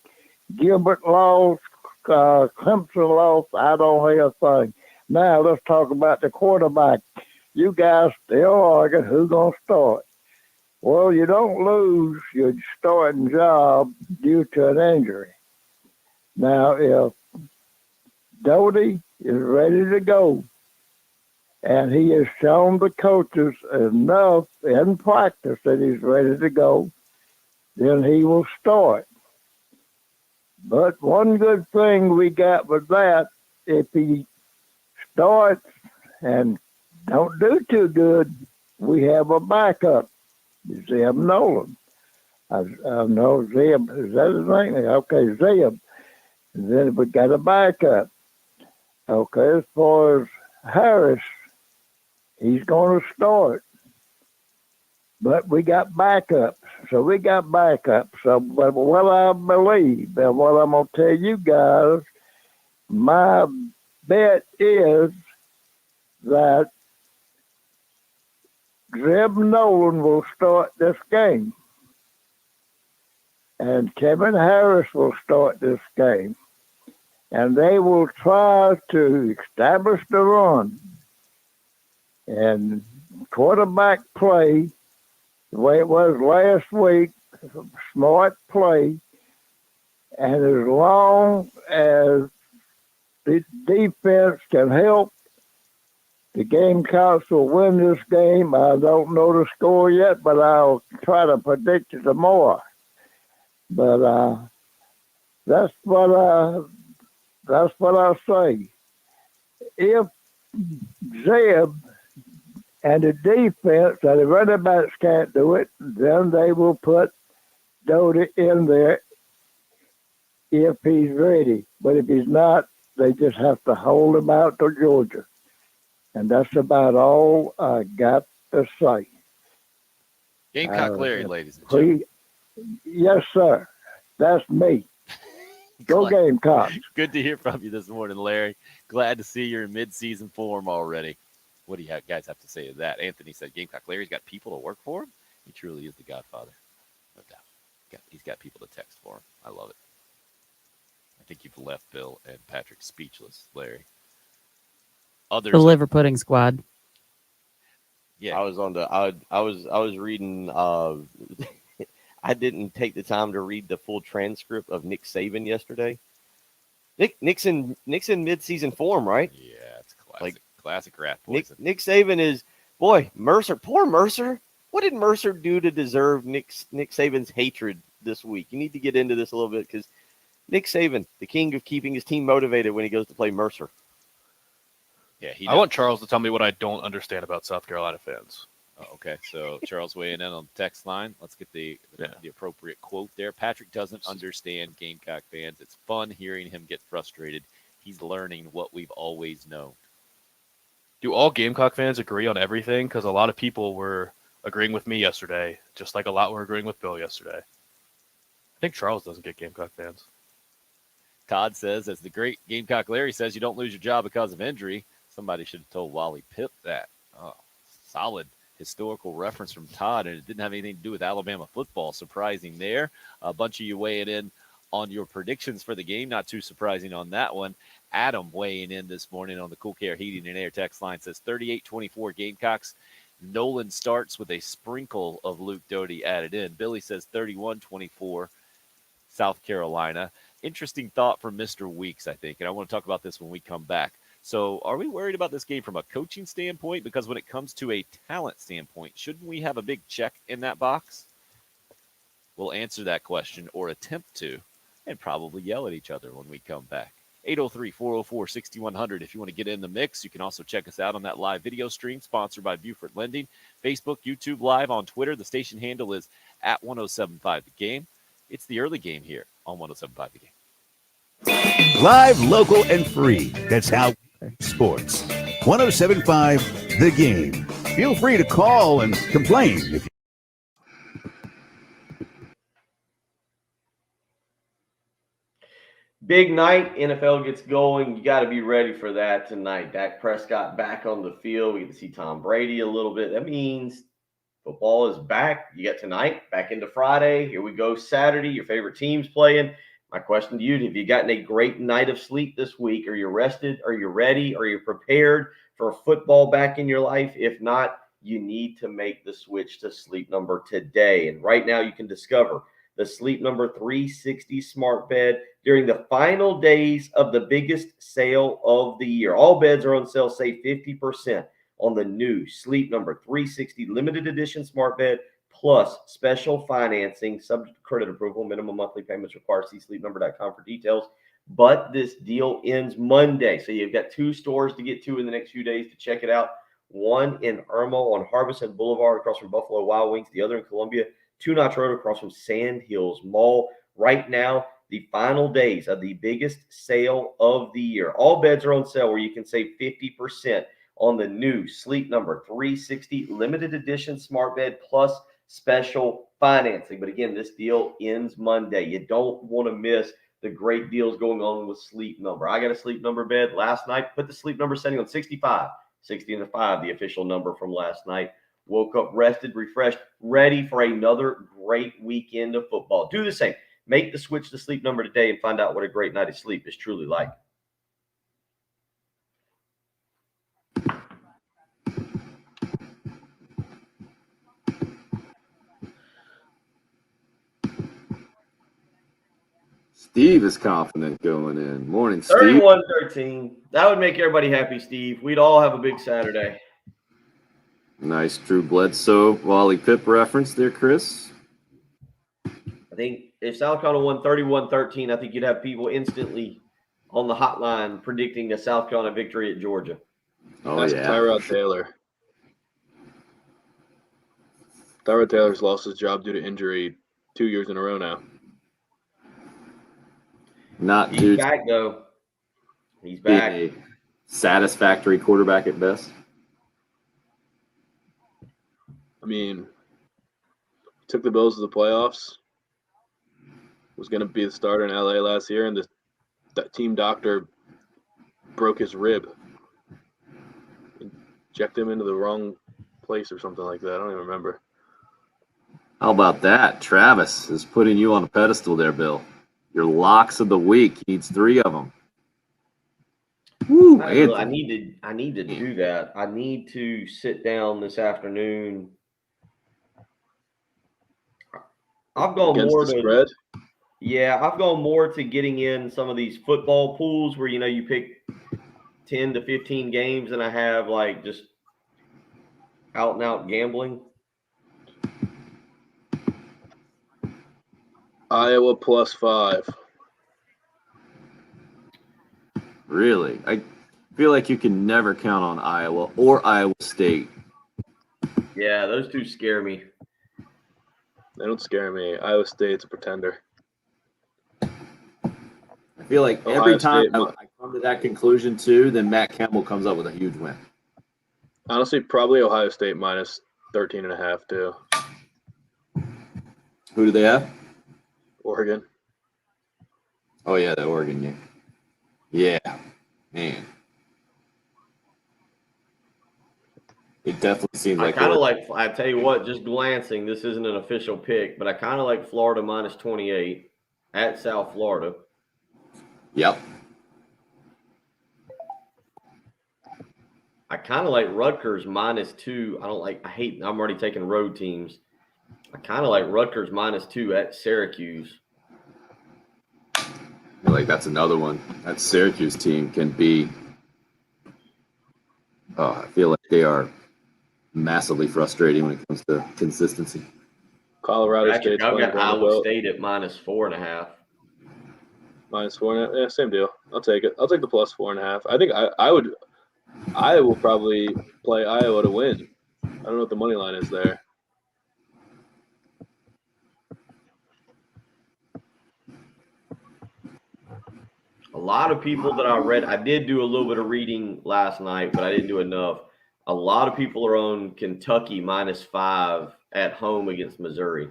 H: Gilbert lost, Clemson lost. I don't hear a thing. Now let's talk about the quarterback. You guys still arguing who's going to start. Well, you don't lose your starting job due to an injury. Now, if Doty is ready to go, and he has shown the coaches enough in practice that he's ready to go, then he will start. But one good thing we got with that, if he starts and don't do too good, we have a backup, Zeb Nolan. I know Zeb, is that his name? Okay, Zeb. And then we got a backup. Okay, as far as Harris, he's going to start. But we got backups. So we got backups. So, but what I believe, and what I'm going to tell you guys, my bet is that Zeb Nolan will start this game. And Kevin Harris will start this game. And they will try to establish the run. And quarterback play, the way it was last week, smart play. And as long as the defense can help, the Gamecocks will win this game. I don't know the score yet, but I'll try to predict it tomorrow. But that's what I say. If Zeb and the defense and the running backs can't do it, then they will put Doty in there if he's ready. But if he's not, they just have to hold him out to Georgia. And that's about all I got to say.
F: Gamecock Larry, ladies and gentlemen.
H: Yes, sir. That's me. Go Gamecocks.
F: Good to hear from you this morning, Larry. Glad to see you're in mid-season form already. What do you guys have to say to that? Anthony said Gamecock Larry's got people to work for him. He truly is the godfather. No doubt. He's got people to text for him. I love it. I think you've left Bill and Patrick speechless, Larry. Others,
I: the liver pudding squad.
A: Yeah, I was on the. I was reading. I didn't take the time to read the full transcript of Nick Saban yesterday. Nick's in mid-season form, right?
F: Yeah, it's classic rat poison.
A: Nick Saban is Mercer. Poor Mercer. What did Mercer do to deserve Nick Saban's hatred this week? You need to get into this a little bit because Nick Saban, the king of keeping his team motivated when he goes to play Mercer.
F: Yeah,
G: I want Charles to tell me what I don't understand about South Carolina fans.
F: Oh, okay, so Charles weighing in on the text line. Let's get the appropriate quote there. Patrick doesn't understand Gamecock fans. It's fun hearing him get frustrated. He's learning what we've always known.
G: do all Gamecock fans agree on everything? Because a lot of people were agreeing with me yesterday, just like a lot were agreeing with Bill yesterday. I think Charles doesn't get Gamecock fans.
F: Todd says, as the great Gamecock Larry says, you don't lose your job because of injury. Somebody should have told Wally Pipp that. Oh, solid historical reference from Todd, and it didn't have anything to do with Alabama football. Surprising there. A bunch of you weighing in on your predictions for the game. Not too surprising on that one. Adam weighing in this morning on the Cool Care Heating and Air text line says 38-24 Gamecocks. Nolan starts with a sprinkle of Luke Doty added in. Billy says 31-24 South Carolina. Interesting thought from Mr. Weeks, I think, and I want to talk about this when we come back. So are we worried about this game from a coaching standpoint? Because when it comes to a talent standpoint, shouldn't we have a big check in that box? We'll answer that question, or attempt to, and probably yell at each other when we come back. 803-404-6100 if you want to get in the mix. You can also check us out on that live video stream sponsored by Buford Lending. Facebook, YouTube Live, on Twitter. The station handle is at 1075 The Game. It's the early game here on 1075 The Game.
I: Live, local, and free. That's how sports. 1075 The Game. Feel free to call and complain if you.
A: Big night, NFL gets going. You got to be ready for that tonight. Dak Prescott back on the field. We get to see Tom Brady a little bit. That means football is back. You got tonight, back into Friday. Here we go Saturday. Your favorite team's playing. My question to you, have you gotten a great night of sleep this week? Are you rested? Are you ready? Are you prepared for football back in your life? If not, you need to make the switch to Sleep Number today. And right now you can discover the Sleep Number 360 smart bed during the final days of the biggest sale of the year. All beds are on sale. Save 50% on the new Sleep Number 360 limited edition smart bed, plus special financing, subject to credit approval. Minimum monthly payments required. See sleepnumber.com for details. But this deal ends Monday. So you've got 2 stores to get to in the next few days to check it out. One in Irmo on Harbison Boulevard across from Buffalo Wild Wings. The other in Columbia, 2 Notch Road across from Sand Hills Mall. Right now, the final days of the biggest sale of the year. All beds are on sale where you can save 50% on the new Sleep Number 360 limited edition smart bed, plus special financing. But again, this deal ends Monday. You don't want to miss the great deals going on with Sleep Number. I got a Sleep Number bed last night. Put the Sleep Number setting on 65. 60 and the 5, the official number from last night. Woke up rested, refreshed, ready for another great weekend of football. Do the same. Make the switch to Sleep Number today and find out what a great night of sleep is truly like.
B: Steve is confident going in. Morning, Steve.
A: 31-13. That would make everybody happy, Steve. We'd all have a big Saturday.
B: Nice Drew Bledsoe, Wally Pipp reference there, Chris.
A: I think if South Carolina won 31-13, I think you'd have people instantly on the hotline predicting a South Carolina victory at Georgia.
B: Oh,
C: That's
B: yeah.
C: Tyrod Taylor. Tyrod Taylor's lost his job due to injury 2 years in a row now.
B: Not
A: He's
B: due
A: back, though. He's
B: to being
A: back.
B: a satisfactory quarterback at best.
C: I mean, took the Bills to the playoffs. Was going to be the starter in LA last year, and the team doctor broke his rib. Injected him into the wrong place or something like that. I don't even remember.
B: How about that? Travis is putting you on a pedestal there, Bill. Your locks of the week. He needs 3 of them. Woo,
A: I need to do that. I need to sit down this afternoon. I've gone
C: Against
A: more
C: the
A: to
C: spread?
A: Yeah, I've gone more to getting in some of these football pools where you pick 10 to 15 games, and I have like just out and out gambling.
C: Iowa +5.
B: Really? I feel like you can never count on Iowa or Iowa State.
A: Yeah, those 2 scare me.
C: They don't scare me. Iowa State's a pretender.
B: I feel like
C: Ohio
B: every time
C: State,
B: I come to that conclusion too, then Matt Campbell comes up with a huge win.
C: Honestly, probably Ohio State minus 13.5 too.
B: Who do they have?
C: Oregon.
B: Oh, yeah, the Oregon game. Yeah, man. It definitely seems
A: I
B: like
A: kind of
B: Oregon.
A: like, I tell you what, just glancing, this isn't an official pick, but I kind of like Florida minus 28 at South Florida.
B: Yep.
A: I kind of like Rutgers minus 2. I'm already taking road teams. I kind of like Rutgers minus 2 at Syracuse.
B: I feel like that's another one. That Syracuse team can be. Oh, I feel like they are massively frustrating when it comes to consistency.
C: Colorado
A: Patrick,
C: State's
A: I've
C: playing
A: got Iowa
C: Vanderbilt.
A: State at minus 4.5.
C: Minus 4.5. Yeah, same deal. I'll take it. I'll take the plus 4.5. I think I will probably play Iowa to win. I don't know what the money line is there.
A: A lot of people that I read, I did do a little bit of reading last night, but I didn't do enough. A lot of people are on Kentucky minus 5 at home against Missouri.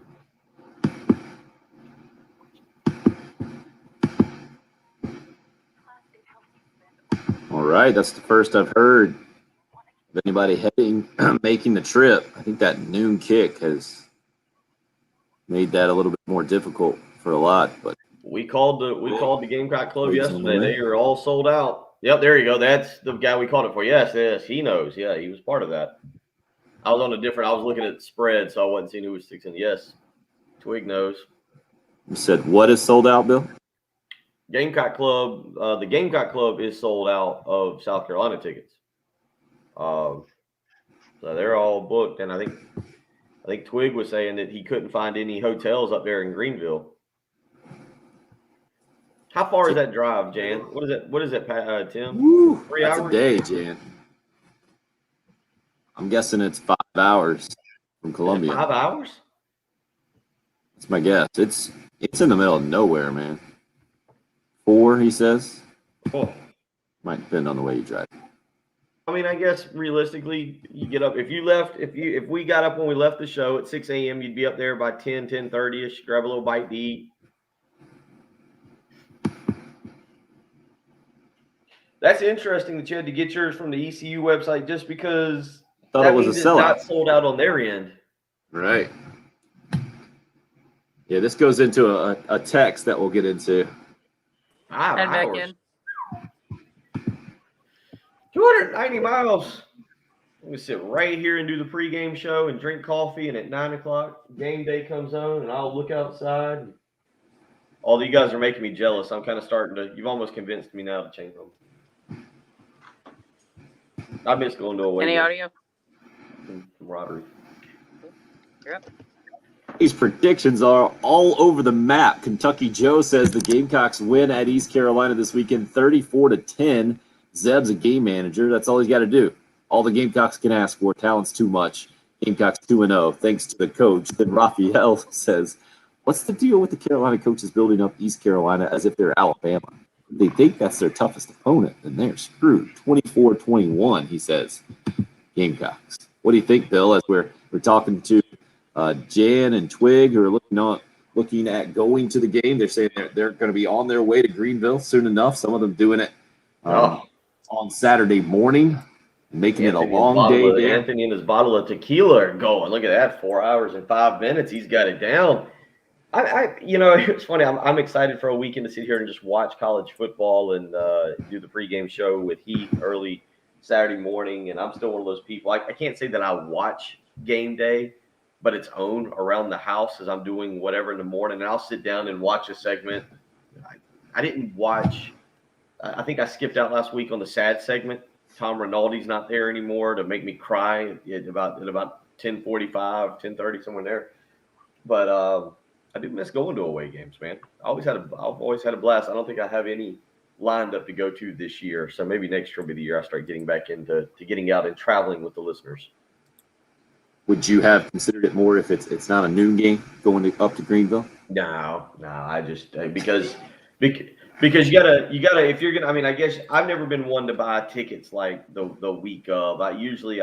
B: All right, that's the first I've heard of anybody making the trip. I think that noon kick has made that a little bit more difficult for a lot. But
A: We called the Gamecock Club
B: Twig's on the
A: yesterday.
B: way.
A: They are all sold out. Yep, there you go. That's the guy we called it for. Yes, he knows. Yeah, he was part of that. I was looking at the spread, so I wasn't seeing who was sticking. Yes, Twig knows.
B: You said what is sold out, Bill?
A: Gamecock Club. The Gamecock Club is sold out of South Carolina tickets. So they're all booked, and I think Twig was saying that he couldn't find any hotels up there in Greenville. How far is that drive, Jan? What is that, Tim?
B: Woo,
A: 3
B: that's
A: hours?
B: a day, Jan. I'm guessing it's 5 hours from Columbia.
A: 5 hours?
B: That's my guess. It's in the middle of nowhere, man. 4, he says.
A: Oh.
B: Might depend on the way you drive.
A: I mean, I guess realistically, you get up. If we got up when we left the show at 6 a.m., you'd be up there by 10:30ish. Grab a little bite to eat. That's interesting that you had to get yours from the ECU website just because
B: Thought
A: that
B: it was
A: means
B: a
A: it's
B: sellout.
A: not sold out on their end.
B: Right. Yeah, this goes into a text that we'll get into.
A: 5
D: Head back
A: hours.
D: in.
A: 290 miles. I'm gonna sit right here and do the pregame show and drink coffee, and at 9 o'clock, game day comes on, and I'll look outside. All you guys are making me jealous. I'm kind of starting to. You've almost convinced me now to change them. I miss going to away.
D: Any
A: games.
D: audio?
A: Camaraderie.
D: Yep.
B: These predictions are all over the map. Kentucky Joe says the Gamecocks win at East Carolina this weekend, 34-10. Zeb's a game manager. That's all he's got to do. All the Gamecocks can ask for. Talent's too much. Gamecocks 2-0, thanks to the coach. Then Raphael says, what's the deal with the Carolina coaches building up East Carolina as if they're Alabama? If they think that's their toughest opponent, then they're screwed. 24-21, he says. Gamecocks. What do you think, Bill, as we're talking to Jan and Twig, who are looking at going to the game? They're saying they're going to be on their way to Greenville soon enough. Some of them doing it on Saturday morning, making it a long day there.
A: Anthony and his bottle of tequila are going. Look at that, 4 hours and 5 minutes. He's got it down. It's funny. I'm excited for a weekend to sit here and just watch college football and do the pregame show with Heath early Saturday morning. And I'm still one of those people. I can't say that I watch game day, but it's on around the house as I'm doing whatever in the morning. And I'll sit down and watch a segment. I didn't watch. I think I skipped out last week on the sad segment. Tom Rinaldi's not there anymore to make me cry at about 10:45, 10:30, somewhere there. But I do miss going to away games, man. I've always had a blast. I don't think I have any lined up to go to this year. So maybe next year will be the year I start getting back into getting out and traveling with the listeners.
B: Would you have considered it more if it's not a noon game going up to Greenville?
A: No, I just because Because you gotta if you're gonna, I mean, I guess I've never been one to buy tickets like the week of. I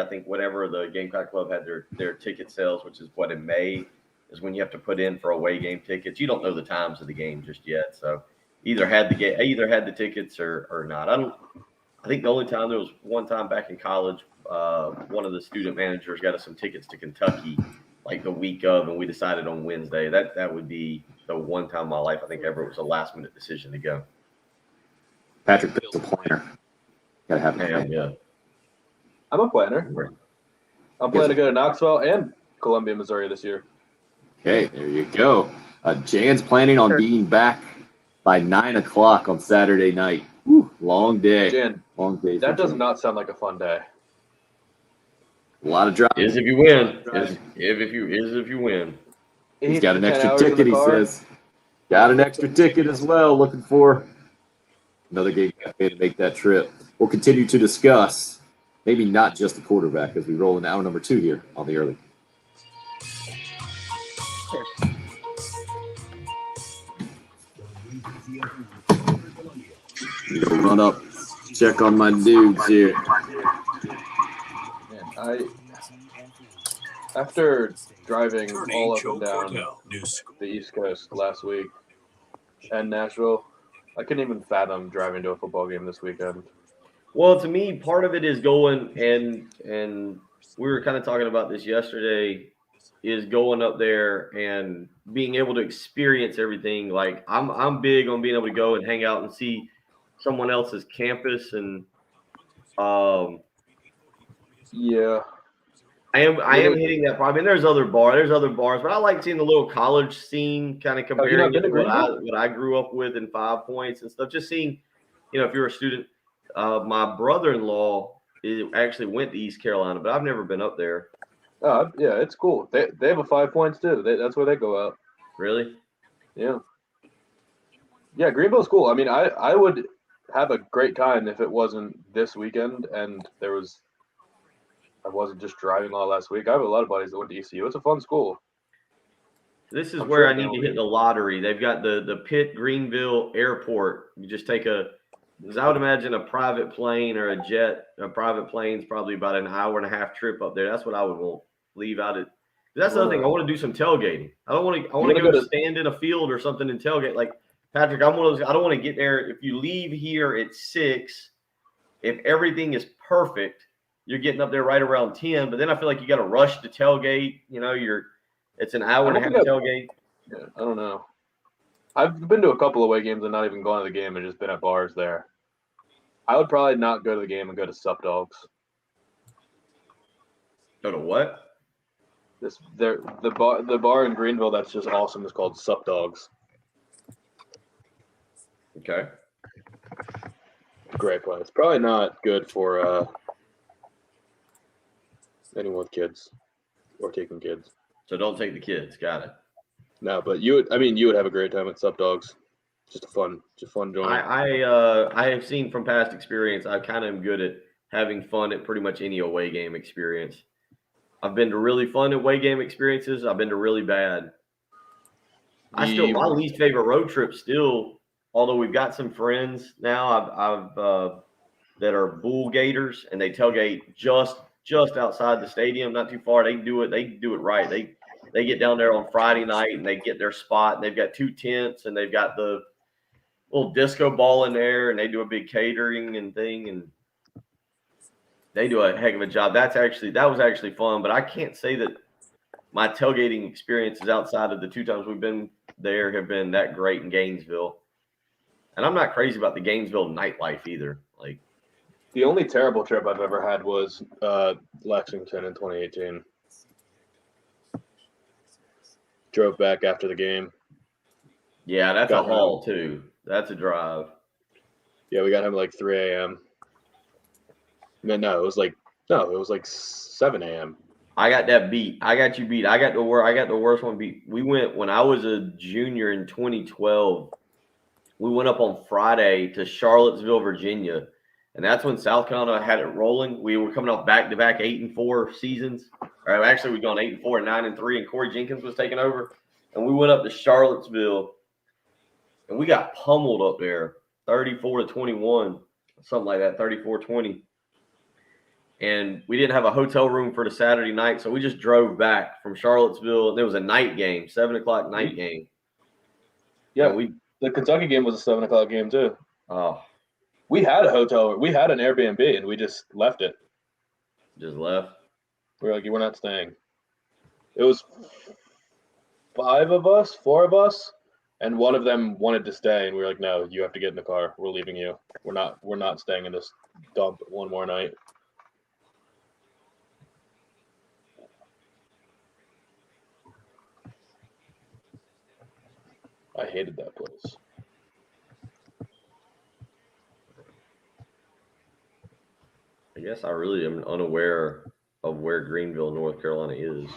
A: think whenever the Gamecock Club had their ticket sales, which is what, in May, is when you have to put in for away game tickets. You don't know the times of the game just yet, so either had the tickets or not. I think the only time, there was one time back in college, one of the student managers got us some tickets to Kentucky like the week of, and we decided on Wednesday. That would be the one time in my life I think ever it was a last minute decision to go.
B: Patrick Bill's a planner. Gotta have him.
A: Yeah.
C: I'm a planner. I'm planning to go to Knoxville and Columbia, Missouri this year.
B: Okay, there you go. Jan's planning on being back by 9 o'clock on Saturday night. Whew, long day.
C: Jan,
B: long day.
C: That does not sound like a fun day.
B: A lot of driving.
A: Is if you win. If you win.
B: He's got an extra ticket, he says. Got an extra ticket as well. Looking for another game cafe to make that trip. We'll continue to discuss, maybe not just the quarterback, as we roll into hour number 2 here on the early. You go run up, check on my dudes here.
C: Man, after driving all up and down the East Coast last week and Nashville, I couldn't even fathom driving to a football game this weekend.
A: Well, to me, part of it is going, and we were kind of talking about this yesterday, is going up there and being able to experience everything. Like I'm big on being able to go and hang out and see someone else's campus, and
C: yeah,
A: I am hitting that. I mean, there's other bars, but I like seeing the little college scene, kind of comparing it to what I grew up with in 5 Points and stuff. Just seeing, if you're a student. My brother-in-law actually went to East Carolina, but I've never been up there.
C: Yeah, it's cool. They have a 5 Points too. That's where they go out.
A: Really?
C: Yeah. Yeah, Greenville's cool. I mean, I would have a great time if it wasn't this weekend and I wasn't just driving all last week. I have a lot of buddies that went to ECU. It's a fun school.
A: This is where I need to hit the lottery. They've got the Pitt Greenville Airport. You just take because I would imagine a private plane or a private plane's probably about an hour and a half trip up there. That's what I would want. Leave out at. That's the other thing. I want to do some tailgating. I want to go to stand in a field or something and tailgate. Like Patrick, I'm one of those. I don't want to get there. If you leave here at 6, if everything is perfect, you're getting up there right around 10. But then I feel like you got to rush to tailgate. It's an hour and a half tailgate.
C: Yeah, I don't know. I've been to a couple away games and not even gone to the game and just been at bars there. I would probably not go to the game and go to Sup Dogs.
A: Go to what?
C: The bar in Greenville that's just awesome is called Sup Dogs.
A: Okay.
C: Great place. Probably not good for anyone with kids or taking kids.
A: So don't take the kids. Got it.
C: No, but you would have a great time at Sup Dogs. Just a fun joint.
A: I have seen from past experience, I kind of am good at having fun at pretty much any away game experience. I've been to really fun away game experiences. I've been to really bad. My least favorite road trip still, although we've got some friends now, I've that are Bull Gators, and they tailgate just outside the stadium, not too far. They do it right. They get down there on Friday night and they get their spot, and they've got 2 tents and they've got the little disco ball in there, and they do a big catering and thing, and they do a heck of a job. That was actually fun, but I can't say that my tailgating experiences outside of the 2 times we've been there have been that great in Gainesville. And I'm not crazy about the Gainesville nightlife either. Like,
C: the only terrible trip I've ever had was Lexington in 2018. Drove back after the game.
A: Yeah, that's a haul too. That's a drive.
C: Yeah, we got home at like 3 a.m. No, it was like 7 a.m.
A: I got that beat. I got you beat. I got the worst one beat. We went when I was a junior in 2012. We went up on Friday to Charlottesville, Virginia, and that's when South Carolina had it rolling. We were coming off back-to-back 8-4 seasons. Or actually, we'd gone 8-4 and 9-3, and Corey Jenkins was taking over. And we went up to Charlottesville, and we got pummeled up there. 34-21, something like that, 34-20. And we didn't have a hotel room for the Saturday night, so we just drove back from Charlottesville. And it was a night game, 7 o'clock night game.
C: Yeah,
A: And
C: the Kentucky game was a 7 o'clock game too.
A: Oh,
C: We had a hotel. We had an Airbnb, and we just left it.
A: just left.
C: We were like, we're not staying. It was 4 of us, and one of them wanted to stay, and we were like, no, you have to get in the car. We're leaving you. We're not staying in this dump one more night. I hated that place.
A: I guess I really am unaware of where Greenville, North Carolina is.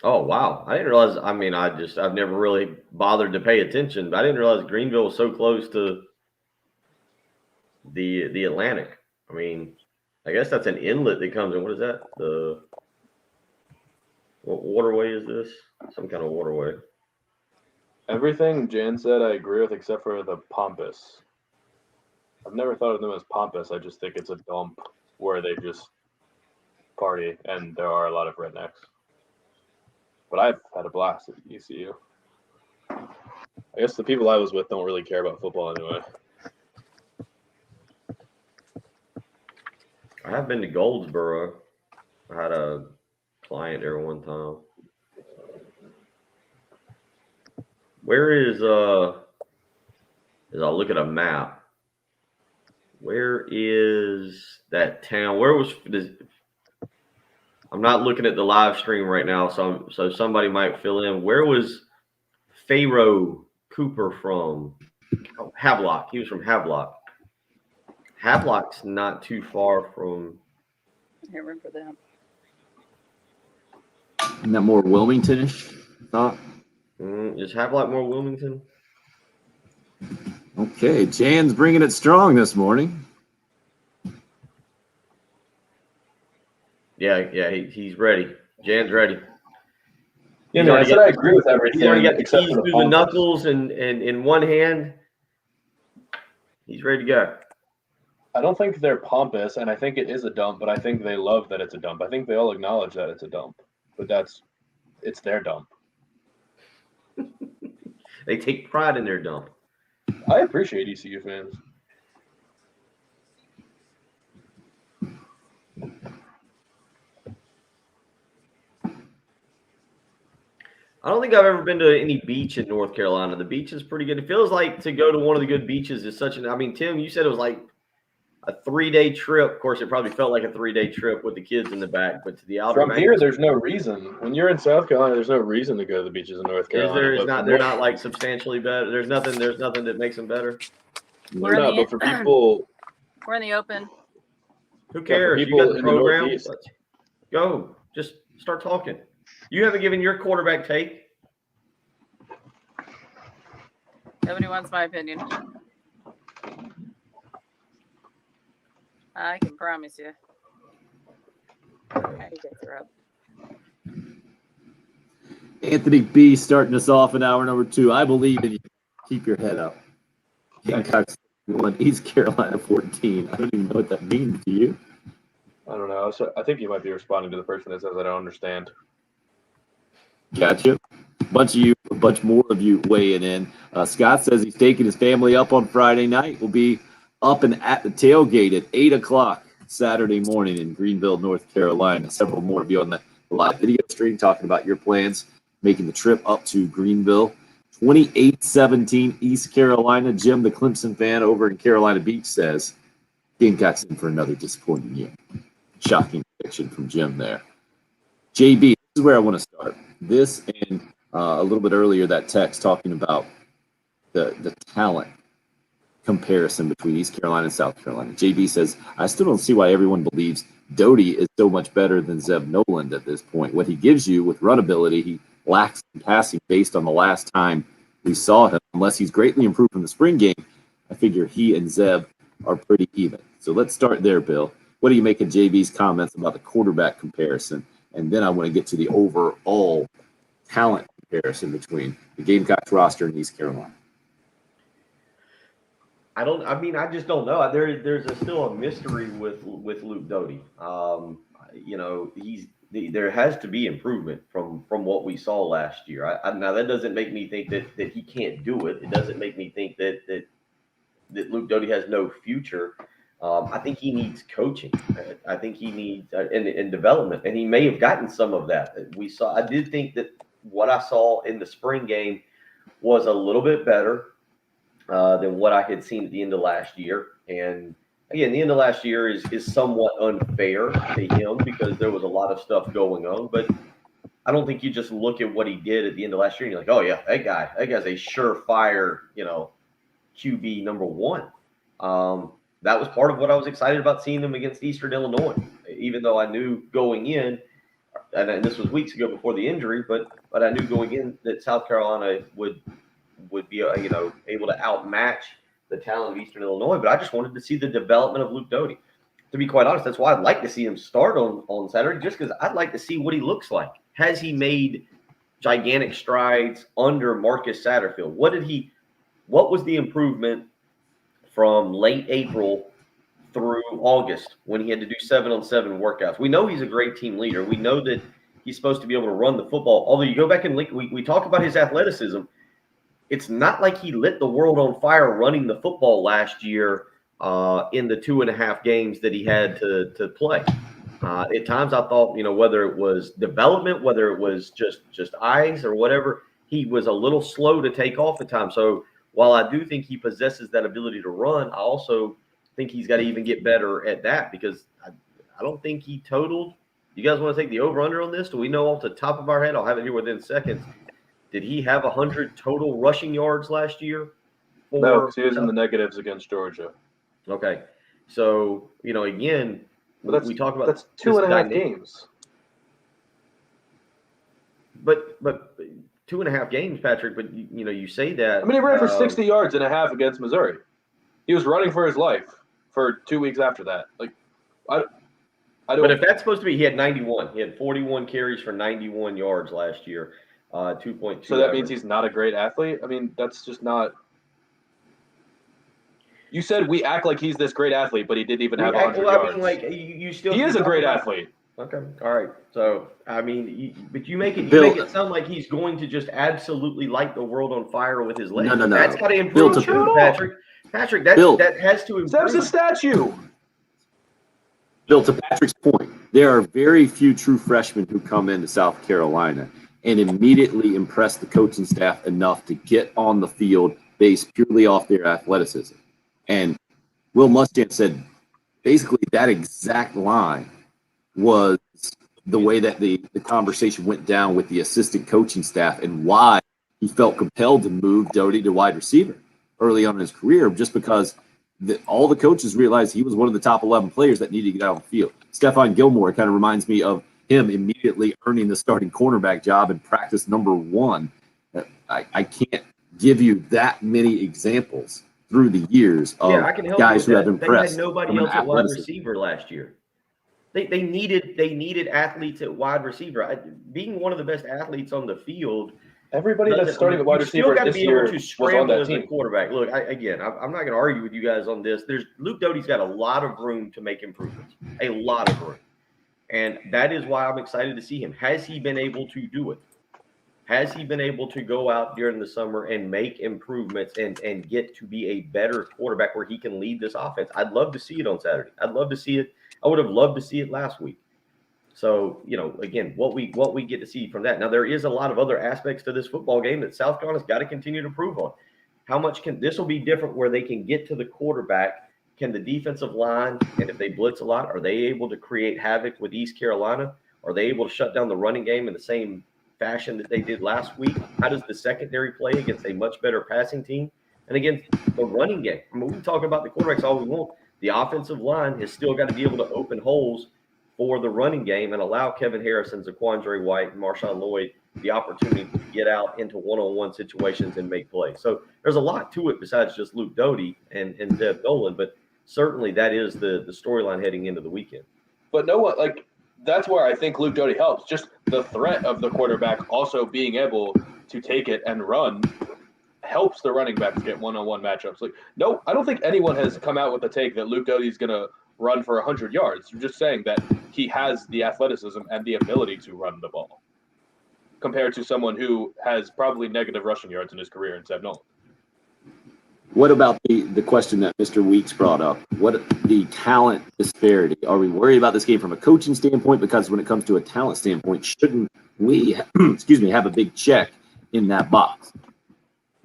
A: Oh, wow. I didn't realize. I mean, I've never really bothered to pay attention, but I didn't realize Greenville was so close to the Atlantic. I mean, I guess that's an inlet that comes in. What is that? What waterway is this? Some kind of waterway.
C: Everything Jan said I agree with except for the Pompous. I've never thought of them as pompous. I just think it's a dump where they just party, and there are a lot of rednecks. But I've had a blast at ECU. I guess the people I was with don't really care about football anyway.
A: I have been to Goldsboro. I had a client there one time. Where is as I look at a map, where is that town? Where was this? I'm not looking at the live stream right now, so somebody might fill in. Where was Pharaoh Cooper from? Oh, Havelock. He was from Havelock. Havelock's not too far from.
D: I can't remember that.
B: Isn't that more Wilmington-ish thought?
A: Is Havelock more Wilmington?
B: Okay, Jan's bringing it strong this morning.
A: Yeah, he's ready. Jan's ready.
C: Yeah, man, I said I agree with everything.
A: He's already got the
C: except
A: keys
C: for
A: through the
C: Pompous.
A: knuckles and in one hand. He's ready to go.
C: I don't think they're pompous, and I think it is a dump, but I think they love that it's a dump. I think they all acknowledge that it's a dump, but it's their dump.
A: They take pride in their dump.
C: I appreciate ECU fans.
A: I don't think I've ever been to any beach in North Carolina. The beach is pretty good. It feels like to go to one of the good beaches is such an. I mean, Tim, you said it was like a 3-day trip. Of course, it probably felt like a 3-day trip with the kids in the back. But to the outer
C: From here, there's no reason. When you're in South Carolina, there's no reason to go to the beaches in North Carolina.
A: They're not like substantially better. There's nothing that makes them better.
C: They're not, but for people,
D: We're in the open.
A: Who cares? You
C: people
A: got the
C: in the
A: program.
C: Northeast.
A: Let's go. Just start talking. You haven't given your quarterback take.
D: Nobody wants my opinion. I can promise you. I get her up.
B: Anthony B starting us off in hour number 2. I believe in you. Keep your head up. Gamecocks 1, East Carolina 14. I don't even know what that means to you.
C: I don't know. So I think you might be responding to the person that says I don't understand.
B: Gotcha. A bunch more of you weighing in. Scott says he's taking his family up on Friday night. We'll be up and at the tailgate at 8 o'clock Saturday morning in Greenville, North Carolina. Several more of you on the live video stream talking about your plans, making the trip up to Greenville. 28-17 East Carolina. Jim, the Clemson fan over in Carolina Beach, says Gamecocks in for another disappointing year. Shocking prediction from Jim there. JB, this is where I want to start. This and a little bit earlier, that text talking about the talent comparison between East Carolina and South Carolina. JB says, I still don't see why everyone believes Doty is so much better than Zeb Noland at this point. What he gives you with run ability, he lacks in passing based on the last time we saw him. Unless he's greatly improved from the spring game, I figure he and Zeb are pretty even. So let's start there, Bill. What do you make of JB's comments about the quarterback comparison? And then I want to get to the overall talent comparison between the Gamecocks roster and East Carolina.
A: I just don't know. There's still a mystery with Luke Doty. There has to be improvement from what we saw last year. Now that doesn't make me think that he can't do it. It doesn't make me think that Luke Doty has no future. I think he needs coaching. I think he needs and development, and he may have gotten some of that. I did think that what I saw in the spring game was a little bit better than what I had seen at the end of last year. And again, the end of last year is somewhat unfair to him because there was a lot of stuff going on. But I don't think you just look at what he did at the end of last year and you're like, oh yeah, that guy's a surefire, QB number one. That was part of what I was excited about seeing them against Eastern Illinois, even though I knew going in, and this was weeks ago before the injury, but I knew going in that South Carolina would be able to outmatch the talent of Eastern Illinois. But I just wanted to see the development of Luke Doty. To be quite honest, that's why I'd like to see him start on Saturday, just because I'd like to see what he looks like. Has he made gigantic strides under Marcus Satterfield? What was the improvement from late April through August when he had to do 7-on-7 workouts? We know he's a great team leader. We know that he's supposed to be able to run the football. Although you go back and we talk about his athleticism, it's not like he lit the world on fire running the football last year in the 2.5 games that he had to play. At times I thought, whether it was development, whether it was just eyes or whatever, he was a little slow to take off at times. So while I do think he possesses that ability to run, I also think he's got to even get better at that because I don't think he totaled. You guys want to take the over-under on this? Do we know off the top of our head? I'll have it here within seconds. Did he have 100 total rushing yards last year?
C: No, because he was in the negatives against Georgia.
A: Okay. So, again, we talk about
C: that's 2.5 games.
A: But 2.5 games, Patrick, but you say that.
C: I mean, he ran for 60 yards and a half against Missouri. He was running for his life for 2 weeks after that. I don't.
A: But if that's supposed to be, he had 91. He had 41 carries for 91 yards last year, 2.2.
C: So that means he's not a great athlete? I mean, that's just not. You said we act like he's this great athlete, but he didn't even have 100 yards.
A: You still.
C: He is a great athlete.
A: Okay. All right. So, but you make it sound like he's going to just absolutely light the world on fire with his legs.
B: No.
A: That's got to improve, Patrick. Patrick, that has to improve.
C: Sam's a statue.
B: Bill, to Patrick's point, there are very few true freshmen who come into South Carolina and immediately impress the coaching staff enough to get on the field based purely off their athleticism. And Will Muschamp said basically that exact line was the way that the conversation went down with the assistant coaching staff and why he felt compelled to move Doty to wide receiver early on in his career, just because all the coaches realized he was one of the top 11 players that needed to get out on the field. Stephon Gilmore kind of reminds me of him immediately earning the starting cornerback job in practice number 1. I can't give you that many examples through the years of guys who have impressed.
A: They had nobody else at wide receiver last year. They needed athletes at wide receiver. Being one of the best athletes on the field.
C: Everybody that's starting at wide receiver this year was on that team.
A: Quarterback. Look, I'm not going to argue with you guys on this. Luke Doty's got a lot of room to make improvements, a lot of room, and that is why I'm excited to see him. Has he been able to do it? Has he been able to go out during the summer and make improvements and get to be a better quarterback where he can lead this offense? I'd love to see it on Saturday. I'd love to see it. I would have loved to see it last week. So, again, what we get to see from that. Now, there is a lot of other aspects to this football game that South Carolina's got to continue to improve on. How much this will be different where they can get to the quarterback? Can the defensive line, and if they blitz a lot, are they able to create havoc with East Carolina? Are they able to shut down the running game in the same fashion that they did last week? How does the secondary play against a much better passing team? And again, the running game. I mean, we can talk about the quarterbacks all we want. The offensive line has still got to be able to open holes for the running game and allow Kevin Harrison, Zaquandre White, and Marshawn Lloyd the opportunity to get out into one-on-one situations and make plays. So there's a lot to it besides just Luke Doty and Deb Dolan, but certainly that is the storyline heading into the weekend.
C: But that's where I think Luke Doty helps. Just the threat of the quarterback also being able to take it and run helps the running backs get one-on-one matchups. Like, no, I don't think anyone has come out with a take that Luke Doty's going to run for 100 yards. You're just saying that he has the athleticism and the ability to run the ball compared to someone who has probably negative rushing yards in his career in Seb Nolan.
B: What about the question that Mr. Weeks brought up? What the talent disparity? Are we worried about this game from a coaching standpoint? Because when it comes to a talent standpoint, shouldn't we, have a big check in that box?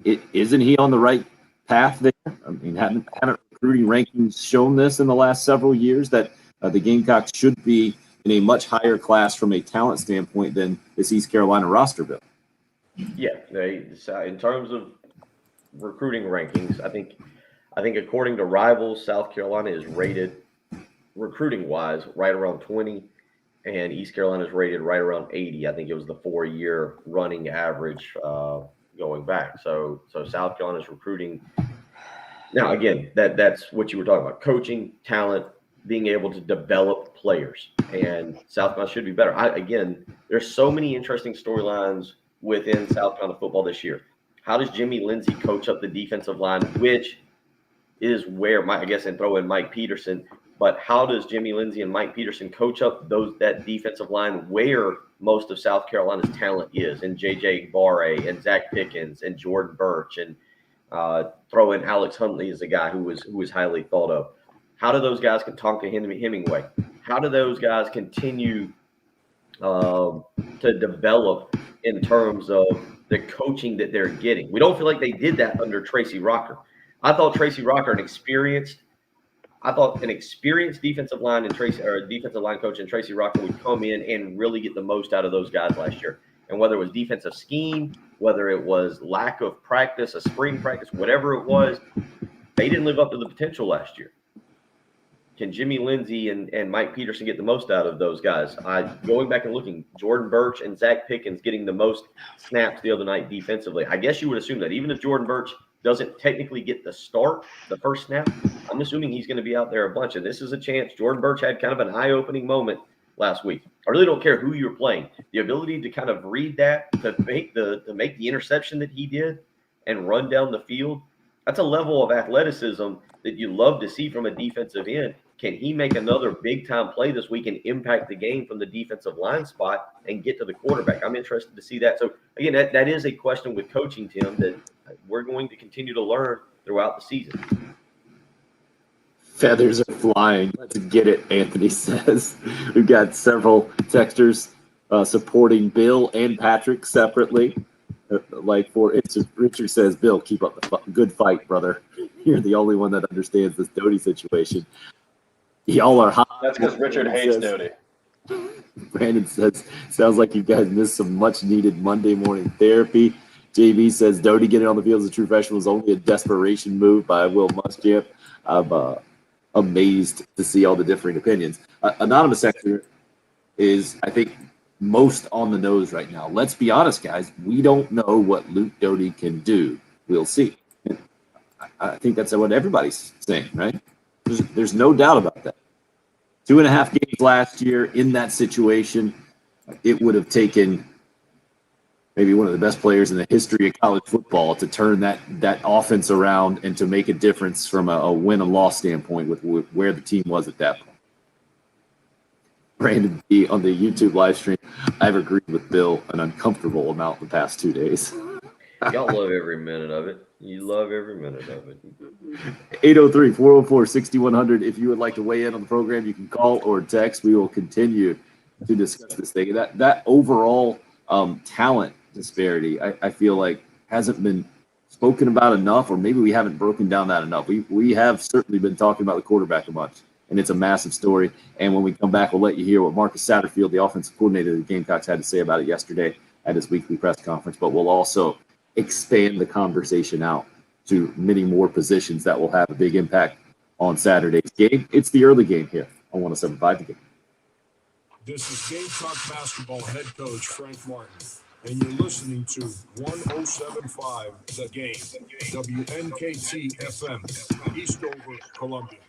B: Isn't he on the right path there? I mean, haven't recruiting rankings shown this in the last several years that the Gamecocks should be in a much higher class from a talent standpoint than this East Carolina roster bill?
A: Yeah, in terms of recruiting rankings, I think according to Rivals, South Carolina is rated recruiting wise right around 20, and East Carolina is rated right around 80. I think it was the 4-year running average going back. So South Carolina's recruiting. Now again, that's what you were talking about: coaching, talent, being able to develop players, and South Carolina should be better. There's so many interesting storylines within South Carolina football this year. How does Jimmy Lindsey coach up the defensive line, which is where and throw in Mike Peterson, but how does Jimmy Lindsey and Mike Peterson coach up that defensive line where most of South Carolina's talent is, and J.J. Barre and Zach Pickens and Jordan Birch, and throw in Alex Huntley as a guy who was highly thought of. How do those guys talk to Hemingway? How do those guys continue to develop in terms of the coaching that they're getting? We don't feel like they did that under Tracy Rocker. I thought Tracy Rocker, an experienced defensive line defensive line coach, and Tracy Rocker would come in and really get the most out of those guys last year. And whether it was defensive scheme, whether it was lack of practice, a spring practice, whatever it was, they didn't live up to the potential last year. Can Jimmy Lindsey and Mike Peterson get the most out of those guys? Going back and looking, Jordan Birch and Zach Pickens getting the most snaps the other night defensively. I guess you would assume that even if Jordan Birch doesn't technically get the first snap, I'm assuming he's going to be out there a bunch. And this is a chance. Jordan Birch had kind of an eye-opening moment last week. I really don't care who you're playing. The ability to kind of read that, to make the interception that he did and run down the field, that's a level of athleticism that you love to see from a defensive end. Can he make another big-time play this week and impact the game from the defensive line spot and get to the quarterback? I'm interested to see that. So, again, that is a question with coaching, Tim, that we're going to continue to learn throughout the season.
B: Feathers are flying. Let's get it, Anthony says. We've got several texters supporting Bill and Patrick separately. Like for instance, Richard says, Bill, keep up the good fight, brother. You're the only one that understands this Doty situation. Y'all are hot.
C: That's because Richard hates Doty.
B: Brandon says, sounds like you guys missed some much-needed Monday morning therapy. JB says, Doty getting on the field as a true freshman was only a desperation move by Will Muschamp. I'm amazed to see all the differing opinions. Anonymous sector is, I think, most on the nose right now. Let's be honest, guys. We don't know what Luke Doty can do. We'll see. And I think that's what everybody's saying, right? There's no doubt about that. 2.5 games last year in that situation, it would have taken maybe one of the best players in the history of college football to turn that offense around and to make a difference from a win and loss standpoint with where the team was at that point. Brandon B on the YouTube live stream, I've agreed with Bill an uncomfortable amount the past 2 days.
A: Y'all love every minute of it. You love every minute of it.
B: 803-404-6100. If you would like to weigh in on the program, you can call or text. We will continue to discuss this thing. That overall talent disparity, I feel like hasn't been spoken about enough, or maybe we haven't broken down that enough. We have certainly been talking about the quarterback a bunch, and it's a massive story. And when we come back, we'll let you hear what Marcus Satterfield, the offensive coordinator of the Gamecocks, had to say about it yesterday at his weekly press conference. But we'll also expand the conversation out to many more positions that will have a big impact on Saturday's game. It's the early game here on 107.5 The Game.
J: This is Gamecock basketball head coach Frank Martin, and you're listening to 107.5 The Game, WNKT FM, Eastover, Columbia.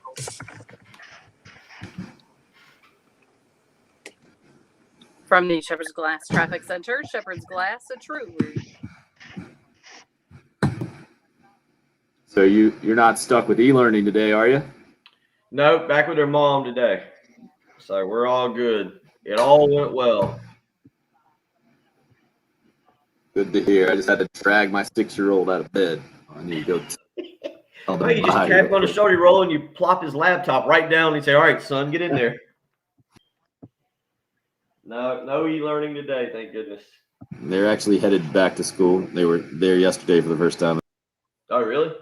D: From the Shepherd's Glass Traffic Center, Shepherd's Glass, a true
B: So you're not stuck with e-learning today, are you?
A: Nope, back with her mom today. So we're all good. It all went well.
B: Good to hear. I just had to drag my 6-year-old out of bed. I need to go.
A: Oh, you just tap him on the shoulder, roll, and you plop his laptop right down, and you say, "All right, son, get in there." No e-learning today, thank goodness.
B: They're actually headed back to school. They were there yesterday for the first time.
A: Oh, really?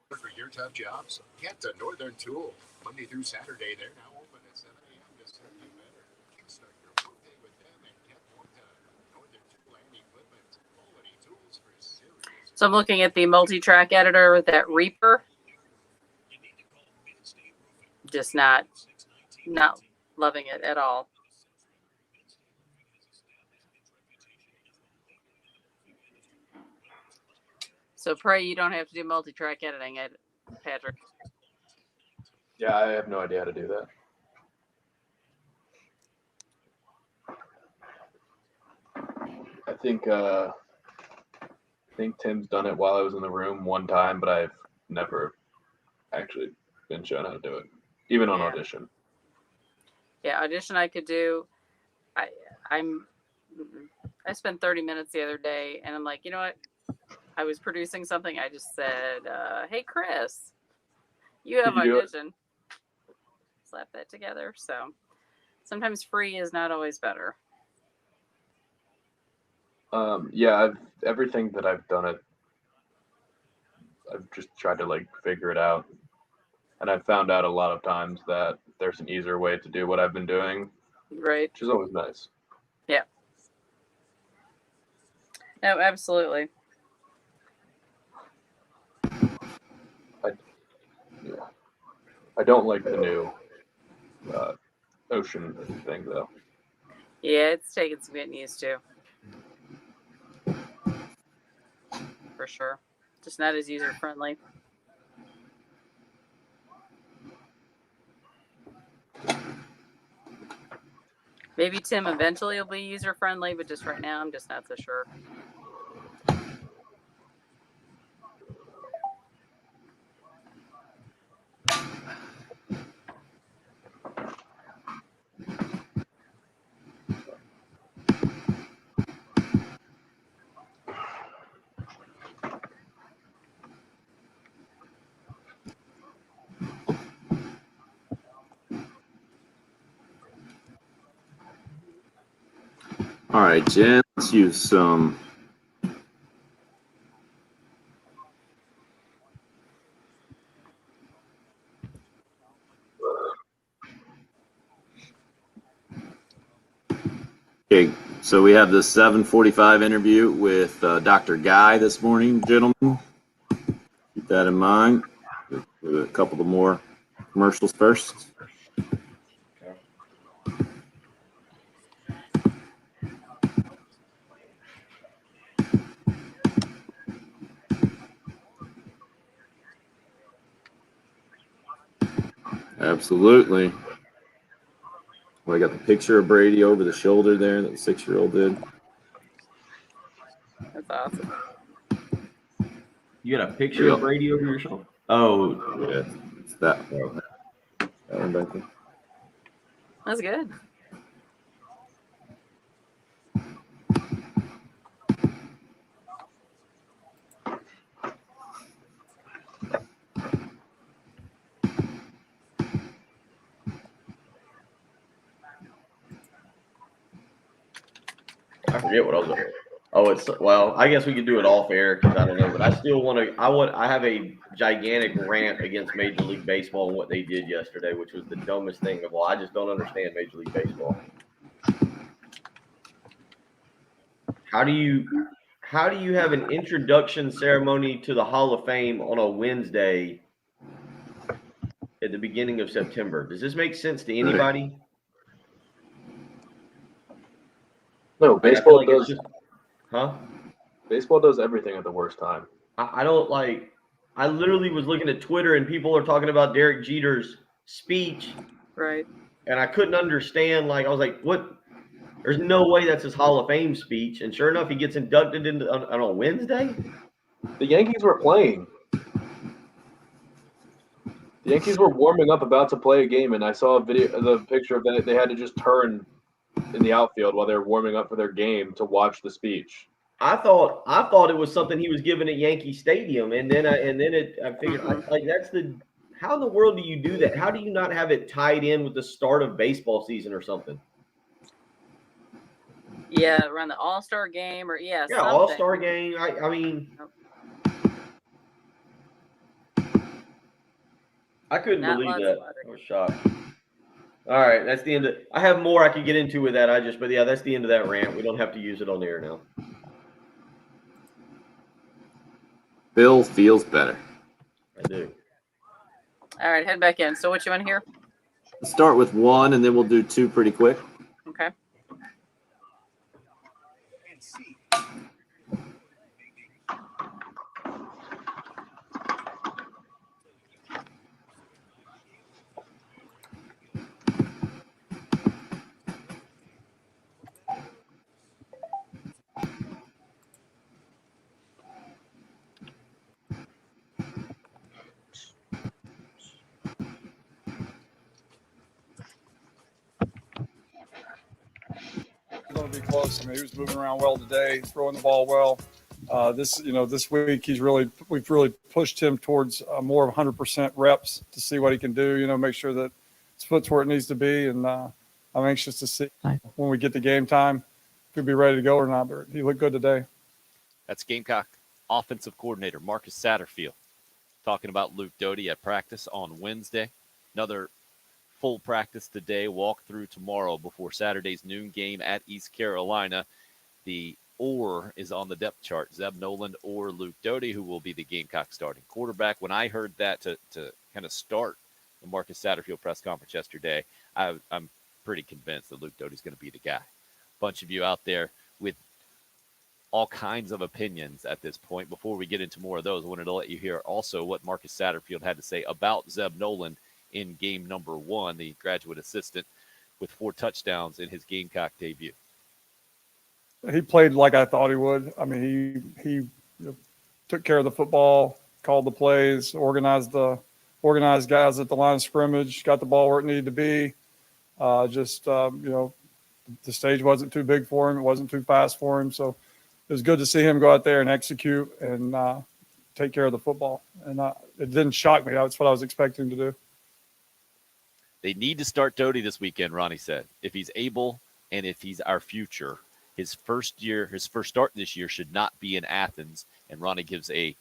J: For your tough jobs, get to Northern Tool. Monday through Saturday, they're now open at 7 a.m. to serve you better. Start your workday with them and get more done. Northern Tool and Equipment, quality tools for serious.
D: So I'm looking at the multi-track editor, that Reaper. Just not loving it at all. So pray you don't have to do multi-track editing, Patrick.
C: Yeah, I have no idea how to do that. I think Tim's done it while I was in the room one time, but I've never actually been shown how to do it, even on audition.
D: Yeah, audition I could do. I spent 30 minutes the other day, and I'm like, you know what? I was producing something. I just said, "Hey, Chris, you have audition." Slap that together. So sometimes free is not always better.
C: Yeah, everything that I've done I've just tried to figure it out, and I've found out a lot of times that there's an easier way to do what I've been doing,
D: right?
C: Which is always nice.
D: Yeah. No, absolutely.
C: I don't like the new Ocean thing though.
D: Yeah, it's taken some getting used to. For sure. Just not as user friendly. Maybe Tim eventually will be user friendly, but just right now I'm just not so sure.
B: All right, Jen, let's use some. Okay, so we have the 7:45 interview with Dr. Guy this morning, gentlemen. Keep that in mind. With a couple of more commercials first. Absolutely. Well, I got the picture of Brady over the shoulder there that the 6-year-old did.
D: That's awesome.
A: You got a picture of Brady over your shoulder? Oh,
B: yeah. It's that one back there.
D: That's good.
A: I forget what I was doing. Oh, I guess we could do it off air because I don't know, but I still want to. I have a gigantic rant against Major League Baseball and what they did yesterday, which was the dumbest thing of all. I just don't understand Major League Baseball. How do you have an introduction ceremony to the Hall of Fame on a Wednesday at the beginning of September? Does this make sense to anybody?
C: No, baseball does.
A: Huh?
C: Baseball does everything at the worst time.
A: I don't like. I literally was looking at Twitter and people are talking about Derek Jeter's speech,
D: right?
A: And I couldn't understand. Like I was like, what? There's no way that's his Hall of Fame speech. And sure enough, he gets inducted into on a Wednesday.
C: The Yankees were playing. The Yankees were warming up, about to play a game, and I saw the picture of that. They had to just turn in the outfield while they were warming up for their game to watch the speech.
A: I thought it was something he was given at Yankee Stadium, and then I figured like that's the how in the world do you do that? How do you not have it tied in with the start of baseball season or something?
D: Yeah, around the All-Star game or something.
A: All-Star game. I mean, I couldn't believe that. I was shocked. All right, that's the end of. I have more I could get into with that. But yeah, that's the end of that rant. We don't have to use it on the air now.
B: Bill feels better.
A: I do.
D: All right, head back in. So what you want to hear?
B: Let's start with one, and then we'll do two pretty quick.
D: Okay.
E: Going to be close. I mean, he was moving around well today, throwing the ball well. This week we've really pushed him towards more of 100% reps to see what he can do. Make sure that his foot's where it needs to be, and I'm anxious to see when we get to game time if he'll be ready to go or not. But he looked good today.
F: That's Gamecock offensive coordinator Marcus Satterfield talking about Luke Doty at practice on Wednesday. Another full practice today, walk through tomorrow before Saturday's noon game at East Carolina. The or is on the depth chart, Zeb Noland or Luke Doty, who will be the Gamecock starting quarterback. When I heard that to kind of start the Marcus Satterfield press conference yesterday, I'm pretty convinced that Luke Doty's going to be the guy. A bunch of you out there with all kinds of opinions at this point. Before we get into more of those, I wanted to let you hear also what Marcus Satterfield had to say about Zeb Noland in game number 1, the graduate assistant with 4 touchdowns in his Gamecock debut.
E: He played like I thought he would. I mean, he took care of the football, called the plays, organized guys at the line of scrimmage, got the ball where it needed to be. The stage wasn't too big for him. It wasn't too fast for him. So it was good to see him go out there and execute and take care of the football. And it didn't shock me. That's what I was expecting to do.
F: They need to start Doty this weekend, Ronnie said. If he's able and if he's our future, his first start this year should not be in Athens. And Ronnie gives a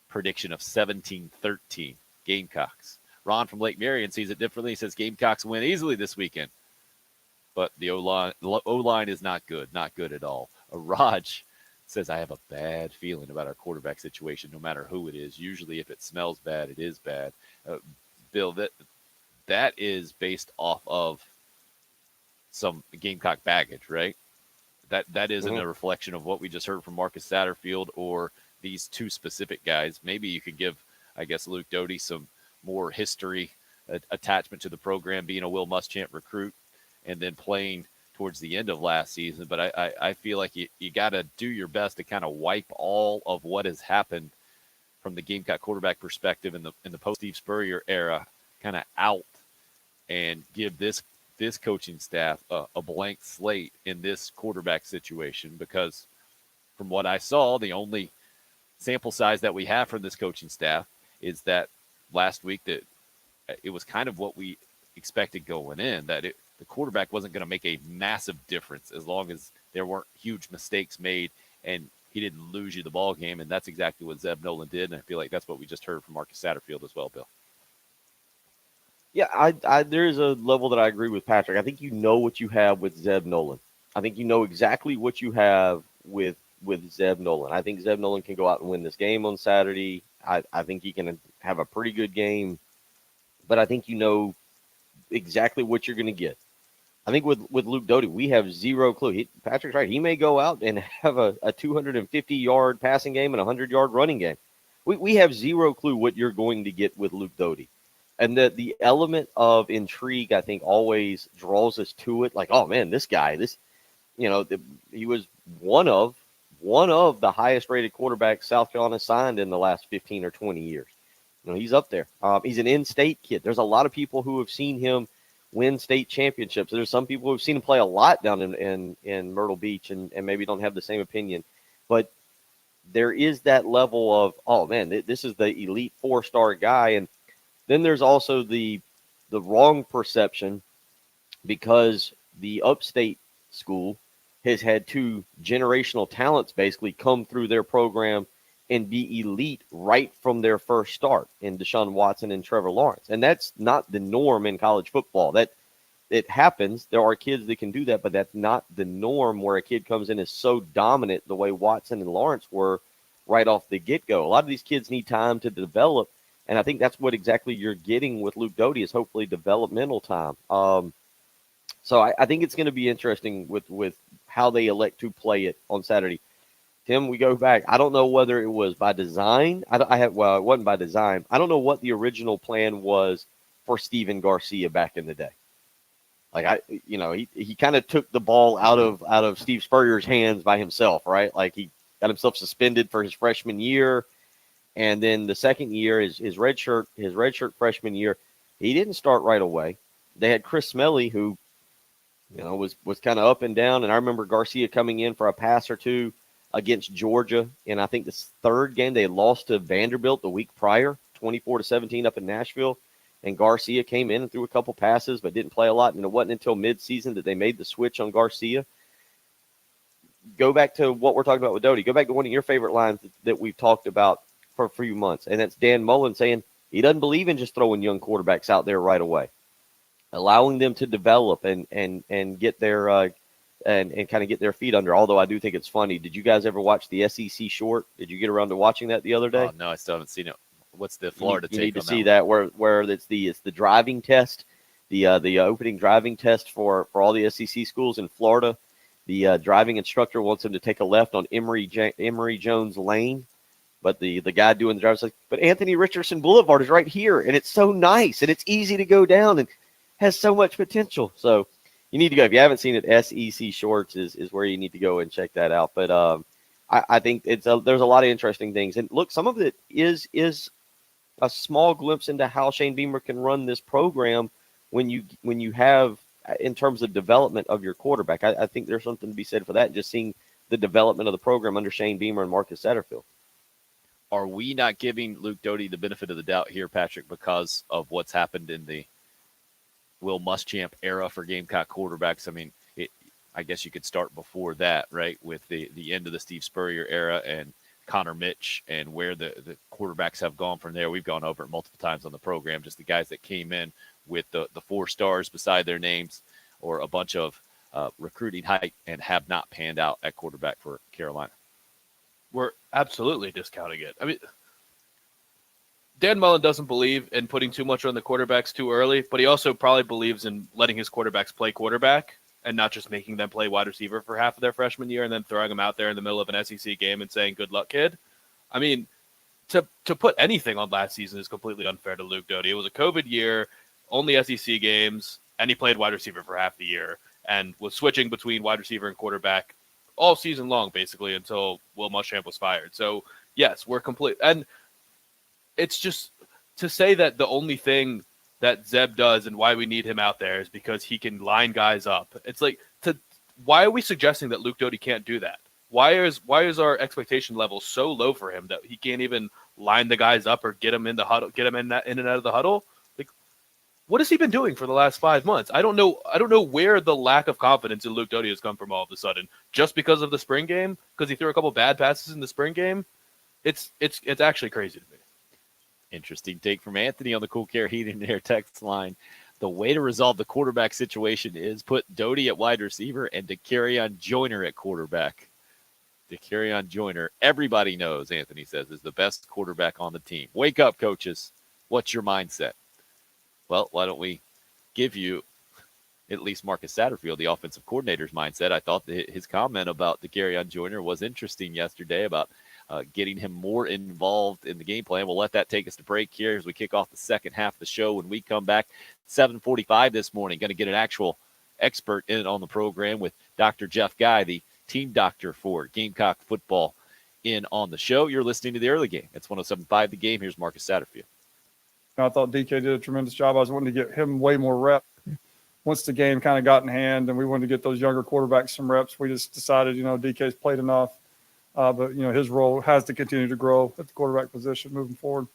F: prediction of 17-13 Gamecocks. Ron from Lake Marion sees it differently. He says Gamecocks win easily this weekend. But the O-line is not good at all. Raj says, I have a bad feeling about our quarterback situation, no matter who it is. Usually if it smells bad, it is bad. Bill, that is based off of some Gamecock baggage, right? That isn't a reflection of what we just heard from Marcus Satterfield or these two specific guys. Maybe you could give, I guess, Luke Doty some more history attachment to the program, being a Will Muschamp recruit and then playing towards the end of last season. But I feel like you got to do your best to kind of wipe all of what has happened from the Gamecock quarterback perspective in the post-Steve Spurrier era kind of out and give this coaching staff a blank slate in this quarterback situation, because from what I saw, the only sample size that we have from this coaching staff is that last week that it was kind of what we expected going in, that the quarterback wasn't going to make a massive difference as long as there weren't huge mistakes made and he didn't lose you the ball game. And that's exactly what Zeb Noland did. And I feel like that's what we just heard from Marcus Satterfield as well, Bill.
A: Yeah, there's a level that I agree with Patrick. I think you know what you have with Zeb Noland. I think you know exactly what you have with Zeb Noland. I think Zeb Noland can go out and win this game on Saturday. I think he can have a pretty good game, but I think you know exactly what you're going to get. I think with Luke Doty, we have zero clue. Patrick's right. He may go out and have a 250-yard passing game and a 100-yard running game. We have zero clue what you're going to get with Luke Doty. And the element of intrigue, I think, always draws us to it. Like, oh, man, this guy, he was one of the highest rated quarterbacks South Carolina signed in the last 15 or 20 years. He's up there. He's an in-state kid. There's a lot of people who have seen him win state championships. There's some people who've seen him play a lot down in Myrtle Beach and maybe don't have the same opinion. But there is that level of, oh, man, this is the elite 4-star guy. And then there's also the wrong perception because the upstate school has had 2 generational talents basically come through their program and be elite right from their first start in Deshaun Watson and Trevor Lawrence. And that's not the norm in college football. That it happens. There are kids that can do that, but that's not the norm where a kid comes in as so dominant the way Watson and Lawrence were right off the get-go. A lot of these kids need time to develop, and I think that's what exactly you're getting with Luke Doty is hopefully developmental time. So I think it's going to be interesting with how they elect to play it on Saturday. Tim, we go back. I don't know whether it was by design. It wasn't by design. I don't know what the original plan was for Steven Garcia back in the day. Like he kind of took the ball out of Steve Spurrier's hands by himself, right? Like he got himself suspended for his freshman year, and then the second year, his redshirt freshman year, he didn't start right away. They had Chris Smelly, who was kind of up and down, and I remember Garcia coming in for a pass or two against Georgia, and I think this third game they lost to Vanderbilt the week prior, 24-17 up in Nashville, and Garcia came in and threw a couple passes but didn't play a lot, and it wasn't until midseason that they made the switch on Garcia. Go back to what we're talking about with Doty. Go back to one of your favorite lines that we've talked about for a few months, and that's Dan Mullen saying he doesn't believe in just throwing young quarterbacks out there right away, allowing them to develop and get their and kind of get their feet under. Although I do think it's funny. Did you guys ever watch the SEC short? Did you get around to watching that the other day?
F: Oh, no, I still haven't seen it. What's the Florida take?
A: You need to see that where it's the driving test, the opening driving test for all the SEC schools in Florida. The driving instructor wants them to take a left on Emory Jones Lane, but the guy doing the driver's like, but Anthony Richardson Boulevard is right here, and it's so nice and it's easy to go down and has so much potential. So you need to go. If you haven't seen it, SEC Shorts is where you need to go and check that out. But I think there's a lot of interesting things. And look, some of it is a small glimpse into how Shane Beamer can run this program when you have, in terms of development of your quarterback. I think there's something to be said for that, just seeing the development of the program under Shane Beamer and Marcus Satterfield.
F: Are we not giving Luke Doty the benefit of the doubt here, Patrick, because of what's happened in the Will Muschamp era for Gamecock quarterbacks? I mean, I guess you could start before that, right, with the end of the Steve Spurrier era and Connor Mitch and where the quarterbacks have gone from there. We've gone over it multiple times on the program, just the guys that came in with the 4 stars beside their names or a bunch of recruiting hype and have not panned out at quarterback for Carolina.
G: We're absolutely discounting it. I mean, Dan Mullen doesn't believe in putting too much on the quarterbacks too early, but he also probably believes in letting his quarterbacks play quarterback and not just making them play wide receiver for half of their freshman year and then throwing them out there in the middle of an SEC game and saying, good luck, kid. I mean, to put anything on last season is completely unfair to Luke Doty. It was a COVID year, only SEC games, and he played wide receiver for half the year and was switching between wide receiver and quarterback all season long, basically, until Will Muschamp was fired. So, yes, we're complete. And it's just to say that the only thing that Zeb does and why we need him out there is because he can line guys up. It's like, why are we suggesting that Luke Doty can't do that? Why is our expectation level so low for him that he can't even line the guys up or get them in the huddle, get them in and out of the huddle? Like, what has he been doing for the last 5 months? I don't know where the lack of confidence in Luke Doty has come from all of a sudden. Just because of the spring game, because he threw a couple bad passes in the spring game. It's actually crazy to me.
F: Interesting take from Anthony on the Cool Care Heat and Air text line. The way to resolve the quarterback situation is put Doty at wide receiver and Dakereon Joyner at quarterback. Dakereon Joyner, everybody knows, Anthony says, is the best quarterback on the team. Wake up, coaches. What's your mindset? Well, why don't we give you at least Marcus Satterfield, the offensive coordinator's mindset? I thought that his comment about Dakereon Joyner was interesting yesterday about getting him more involved in the game plan. We'll let that take us to break here as we kick off the second half of the show. When we come back, 7:45 this morning, going to get an actual expert in and on the program with Dr. Jeff Guy, the team doctor for Gamecock football, in on the show. You're listening to The Early Game. It's 107.5 The Game. Here's Marcus Satterfield.
E: I thought DK did a tremendous job. I was wanting to get him way more reps. Once the game kind of got in hand and we wanted to get those younger quarterbacks some reps, we just decided, DK's played enough. But, his role has to continue to grow at the quarterback position moving forward.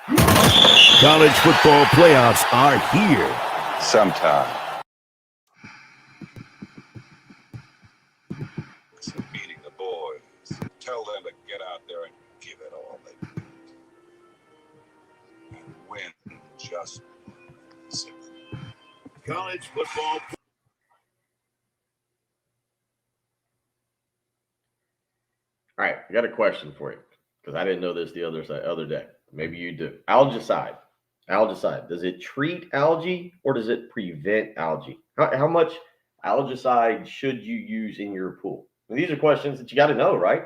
I: College football playoffs are here.
K: Sometime. Meeting the boys. Tell them to get out there and give it all they got. And win just simple.
J: College football.
A: All right, I got a question for you because I didn't know this the other day. Maybe you do. Algicide. Does it treat algae or does it prevent algae? How much algicide should you use in your pool? And these are questions that you got to know, right?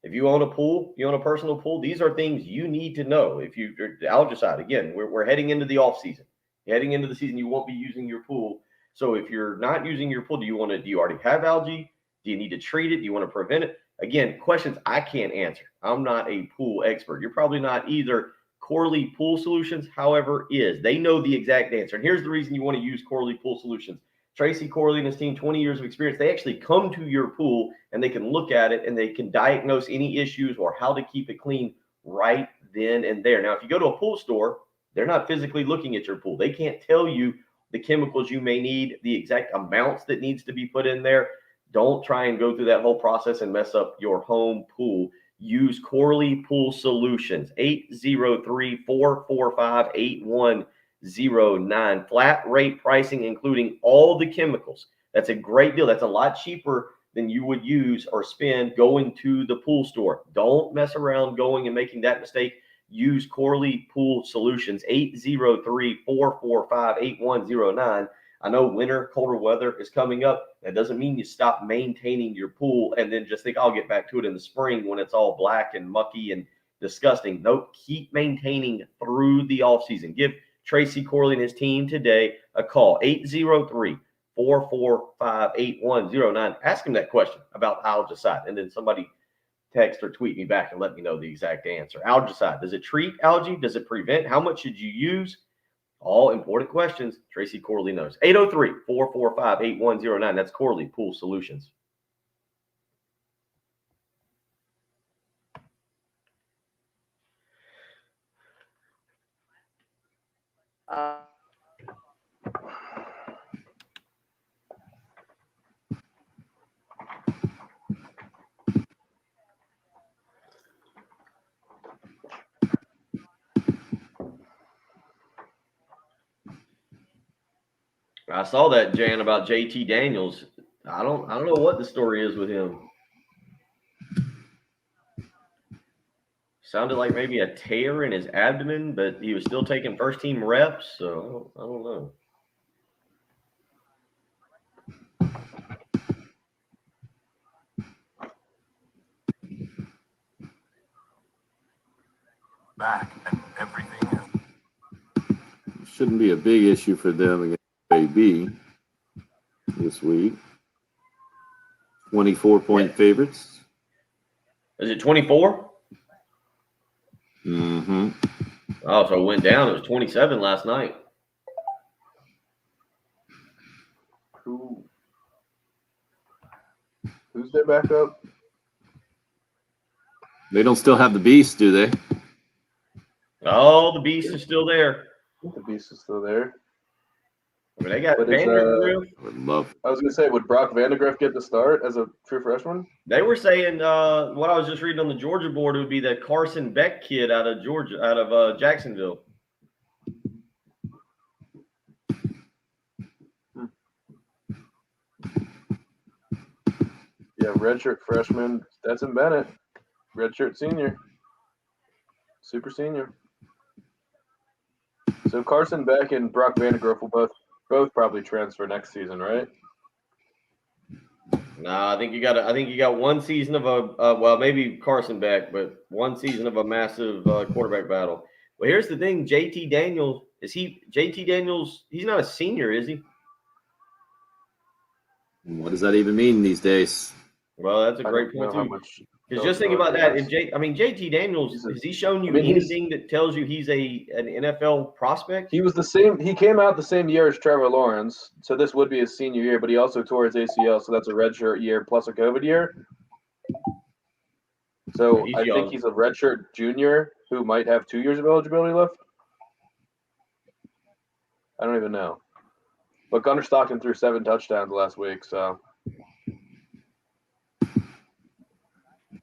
A: If you own a pool, you own a personal pool, these are things you need to know. If you're algicide, again, we're heading into the off season. Heading into the season, you won't be using your pool. So if you're not using your pool, do you already have algae? Do you need to treat it? Do you want to prevent it? Again, questions I can't answer. I'm not a pool expert. You're probably not either. Corley Pool Solutions, however, is. They know the exact answer. And here's the reason you want to use Corley Pool Solutions. Tracy Corley and his team, 20 years of experience, they actually come to your pool and they can look at it and they can diagnose any issues or how to keep it clean right then and there. Now, if you go to a pool store, they're not physically looking at your pool. They can't tell you the chemicals you may need, the exact amounts that needs to be put in there. Don't try and go through that whole process and mess up your home pool. Use Corley Pool Solutions, 803-445-8109. Flat rate pricing, including all the chemicals. That's a great deal. That's a lot cheaper than you would use or spend going to the pool store. Don't mess around going and making that mistake. Use Corley Pool Solutions, 803-445-8109. I know winter, colder weather is coming up. That doesn't mean you stop maintaining your pool and then just think I'll get back to it in the spring when it's all black and mucky and disgusting. Nope, keep maintaining through the offseason. Give Tracy Corley and his team today a call, 803-445-8109. Ask him that question about algicide, and then somebody text or tweet me back and let me know the exact answer. Algicide, does it treat algae? Does it prevent? How much should you use? All important questions. Tracy Corley knows. 803-445-8109. That's Corley Pool Solutions. I saw that, Jan, about JT Daniels. I don't know what the story is with him. Sounded like maybe a tear in his abdomen, but he was still taking first team reps, so I don't know.
J: Back and everything.
B: Shouldn't be a big issue for them against AB this week. 24-point favorites.
A: Is it 24?
B: Mm-hmm.
A: Oh, so it went down. It was 27 last night.
C: Who's their backup?
B: They don't still have the beast, do they?
A: Oh, the beast is still there.
C: I think the beast is still there.
A: I mean, they got
C: But is,
A: Vandergriff.
B: I would love.
C: I was gonna say, would Brock Vandegrift get the start as a true freshman?
A: They were saying what I was just reading on the Georgia board would be that Carson Beck kid out of Georgia, out of Jacksonville.
C: Yeah, redshirt freshman Stetson Bennett, redshirt senior, super senior. So Carson Beck and Brock Vandegrift will both probably transfer next season, right?
A: No, I think you got one season of well, maybe Carson Beck, but one season of a massive quarterback battle. Well, here's the thing: JT Daniels, he's not a senior, is he?
B: What does that even mean these days?
A: Well, that's a
C: I
A: great
C: don't know
A: point
C: how
A: too.
C: much.
A: Because just think about that. And JT Daniels,
C: He's a-
A: has he shown you
C: I mean, he's-
A: anything that tells you he's an NFL prospect?
C: He was the same. He came out the same year as Trevor Lawrence, so this would be his senior year. But he also tore his ACL, so that's a redshirt year plus a COVID year. So
A: He's
C: I
A: young.
C: think he's a redshirt junior who might have 2 years of eligibility left. I don't even know. But Gunnar Stockton threw 7 touchdowns last week, so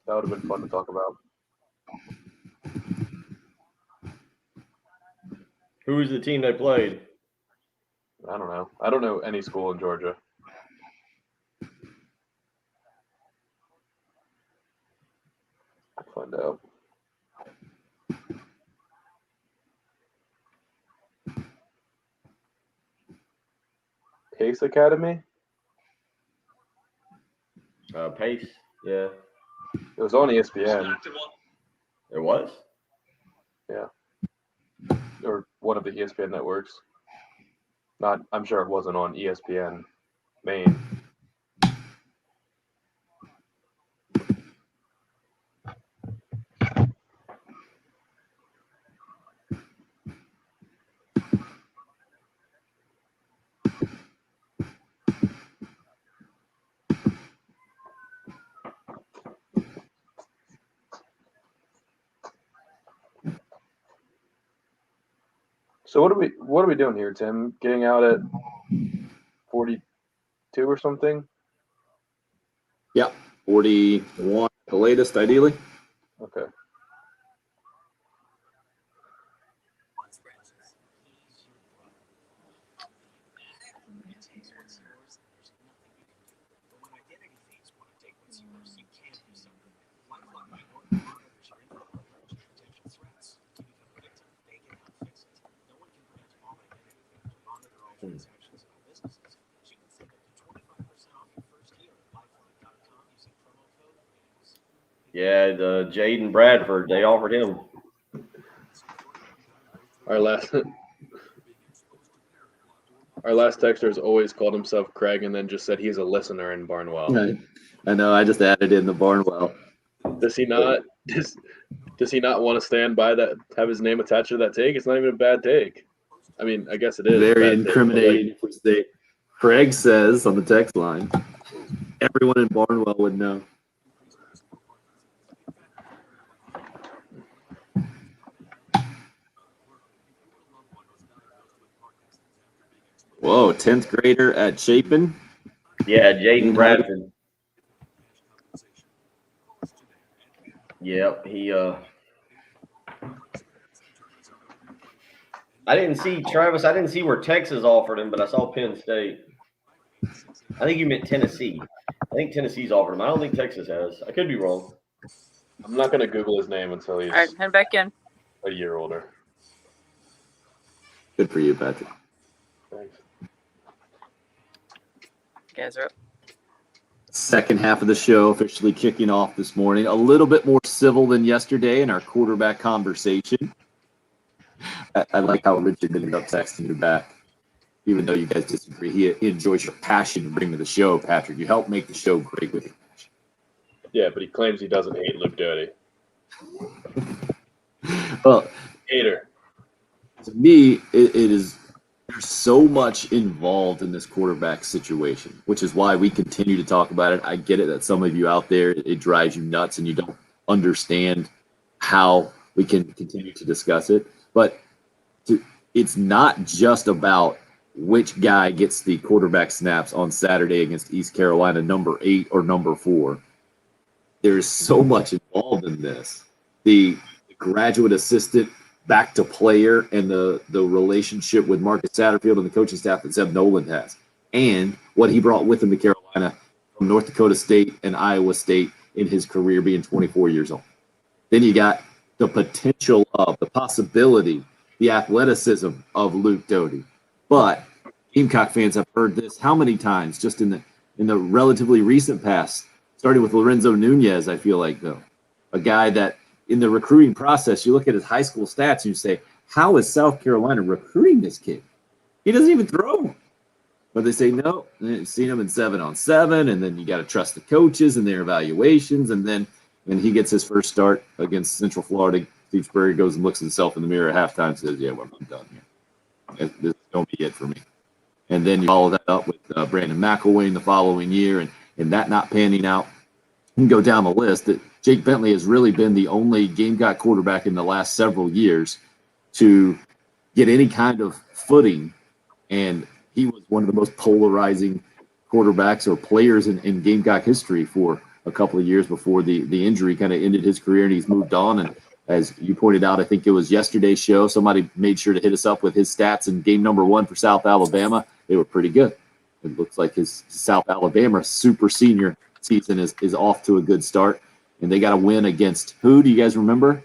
C: that would have been fun to talk about.
A: Who was the team they played?
C: I don't know. I don't know any school in Georgia. I'll find out. Pace Academy?
A: Pace. Yeah,
C: It was on ESPN.
A: it was.
C: Or one of the ESPN networks. I'm sure it wasn't on ESPN main. So what are we doing here, Tim? Getting out at 42 or something?
B: Yep, 41 the latest, ideally.
C: Okay.
A: Yeah, the Jaden Bradford, they offered him.
C: Our last texter has always called himself Craig and then just said he's a listener in Barnwell.
B: Right. I know. I just added in the Barnwell.
C: Does he not? Does he not want to stand by that? Have his name attached to that take? It's not even a bad take. I mean, I guess it is.
B: Very incriminating. If we say, Craig says on the text line, everyone in Barnwell would know. Whoa, 10th grader at Chapin.
A: Yeah, Jaden Bradford. Yep, he I didn't see Travis. I didn't see where Texas offered him, but I saw Penn State. I think you meant Tennessee. I think Tennessee's offered him. I don't think Texas has. I could be wrong.
C: I'm not going to Google his name until he's
D: All right, head back in.
C: a year older.
B: Good for you, Patrick.
C: Thanks.
D: You guys are up.
B: Second half of the show officially kicking off this morning. A little bit more civil than yesterday in our quarterback conversation. I like how Richard ended up texting you back, even though you guys disagree. He enjoys your passion to bring to the show, Patrick. You help make the show great with your passion.
C: Yeah, but he claims he doesn't hate Luke Doty.
B: Well,
C: Hater.
B: To me, it is there's so much involved in this quarterback situation, which is why we continue to talk about it. I get it that some of you out there, it drives you nuts and you don't understand how we can continue to discuss it. But it's not just about which guy gets the quarterback snaps on Saturday against East Carolina, number 8 or number 4. There's so much involved in this. The graduate assistant back to player and the relationship with Marcus Satterfield and the coaching staff that Zeb Noland has, and what he brought with him to Carolina from North Dakota State and Iowa State in his career being 24 years old. Then you got the potential of, the possibility, the athleticism of Luke Doty. But Gamecock fans have heard this how many times just in the relatively recent past, starting with Lorenzo Nunez, I feel like, though. A guy that in the recruiting process, you look at his high school stats and you say, how is South Carolina recruiting this kid? He doesn't even throw. But they say no. Seen him in 7-on-7, and then you got to trust the coaches and their evaluations. And then when he gets his first start against Central Florida, Steve Spurrier goes and looks himself in the mirror at halftime and says, "Yeah, well, I'm done here. This is going to be it for me." And then you follow that up with Brandon McElwain the following year, and that not panning out. You can go down the list. That Jake Bentley has really been the only Gamecock quarterback in the last several years to get any kind of footing, and he was one of the most polarizing quarterbacks or players in Gamecock history for a couple of years before the injury kind of ended his career, and he's moved on. And as you pointed out, I think it was yesterday's show, somebody made sure to hit us up with his stats in game number 1 for South Alabama. They were pretty good. It looks like his South Alabama super senior season is off to a good start. And they got a win against who? Do you guys remember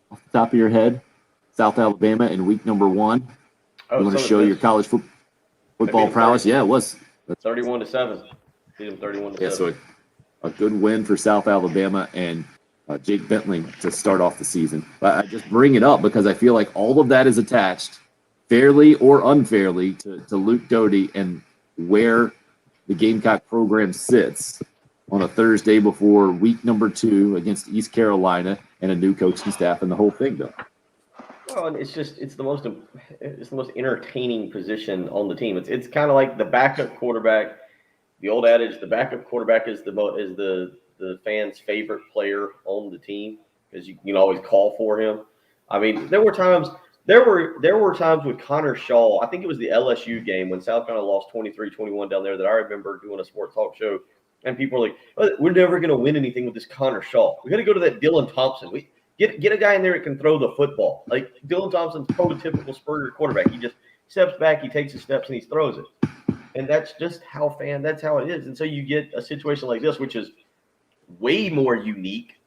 B: off the top of your head? South Alabama in week number 1. You want to show your college football prowess? Yeah, it was
A: 31-7. Beat them 31-7.
B: Yeah, so a good win for South Alabama and Jake Bentley to start off the season. But I just bring it up because I feel like all of that is attached, fairly or unfairly, to Luke Doty and where the Gamecock program sits on a Thursday before week number 2 against East Carolina and a new coaching staff and the whole thing, though.
A: Well, and it's the most entertaining position on the team. It's kind of like the backup quarterback. The old adage: the backup quarterback is the fans' favorite player on the team because you can always call for him. I mean, there were times with Connor Shaw. I think it was the LSU game when South Carolina lost 23-21 down there that I remember doing a sports talk show, and people were like, "Oh, we're never going to win anything with this Connor Shaw. We got to go to that Dylan Thompson. We get a guy in there that can throw the football. Like Dylan Thompson's prototypical Spurrier quarterback. He just steps back, he takes his steps, and he throws it. And that's just that's how it is. And so you get a situation like this, which is way more unique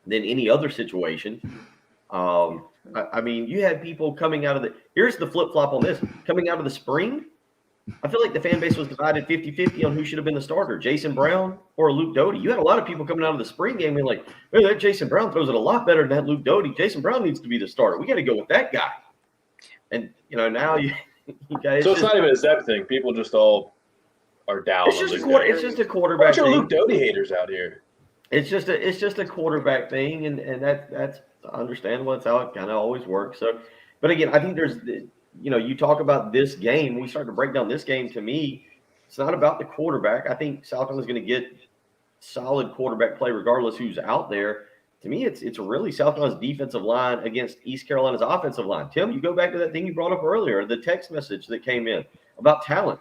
A: than any other situation. I mean, you had people coming out of here's the flip-flop on this. Coming out of the spring, I feel like the fan base was divided 50-50 on who should have been the starter, Jason Brown or Luke Doty. You had a lot of people coming out of the spring game being like, hey, that Jason Brown throws it a lot better than that Luke Doty. Jason Brown needs to be the starter. We got to go with that guy. And, now you guys.
C: So it's not even a Zeb thing. People just all are down.
A: It's just a quarterback thing.
C: Bunch of Luke Doty haters out here.
A: It's just a quarterback thing, and that's understandable. That's how it kind of always works. So, but again, I think there's you talk about this game. We start to break down this game. To me, it's not about the quarterback. I think South Carolina's going to get solid quarterback play regardless who's out there. To me, it's really South Carolina's defensive line against East Carolina's offensive line. Tim, you go back to that thing you brought up earlier, the text message that came in about talent.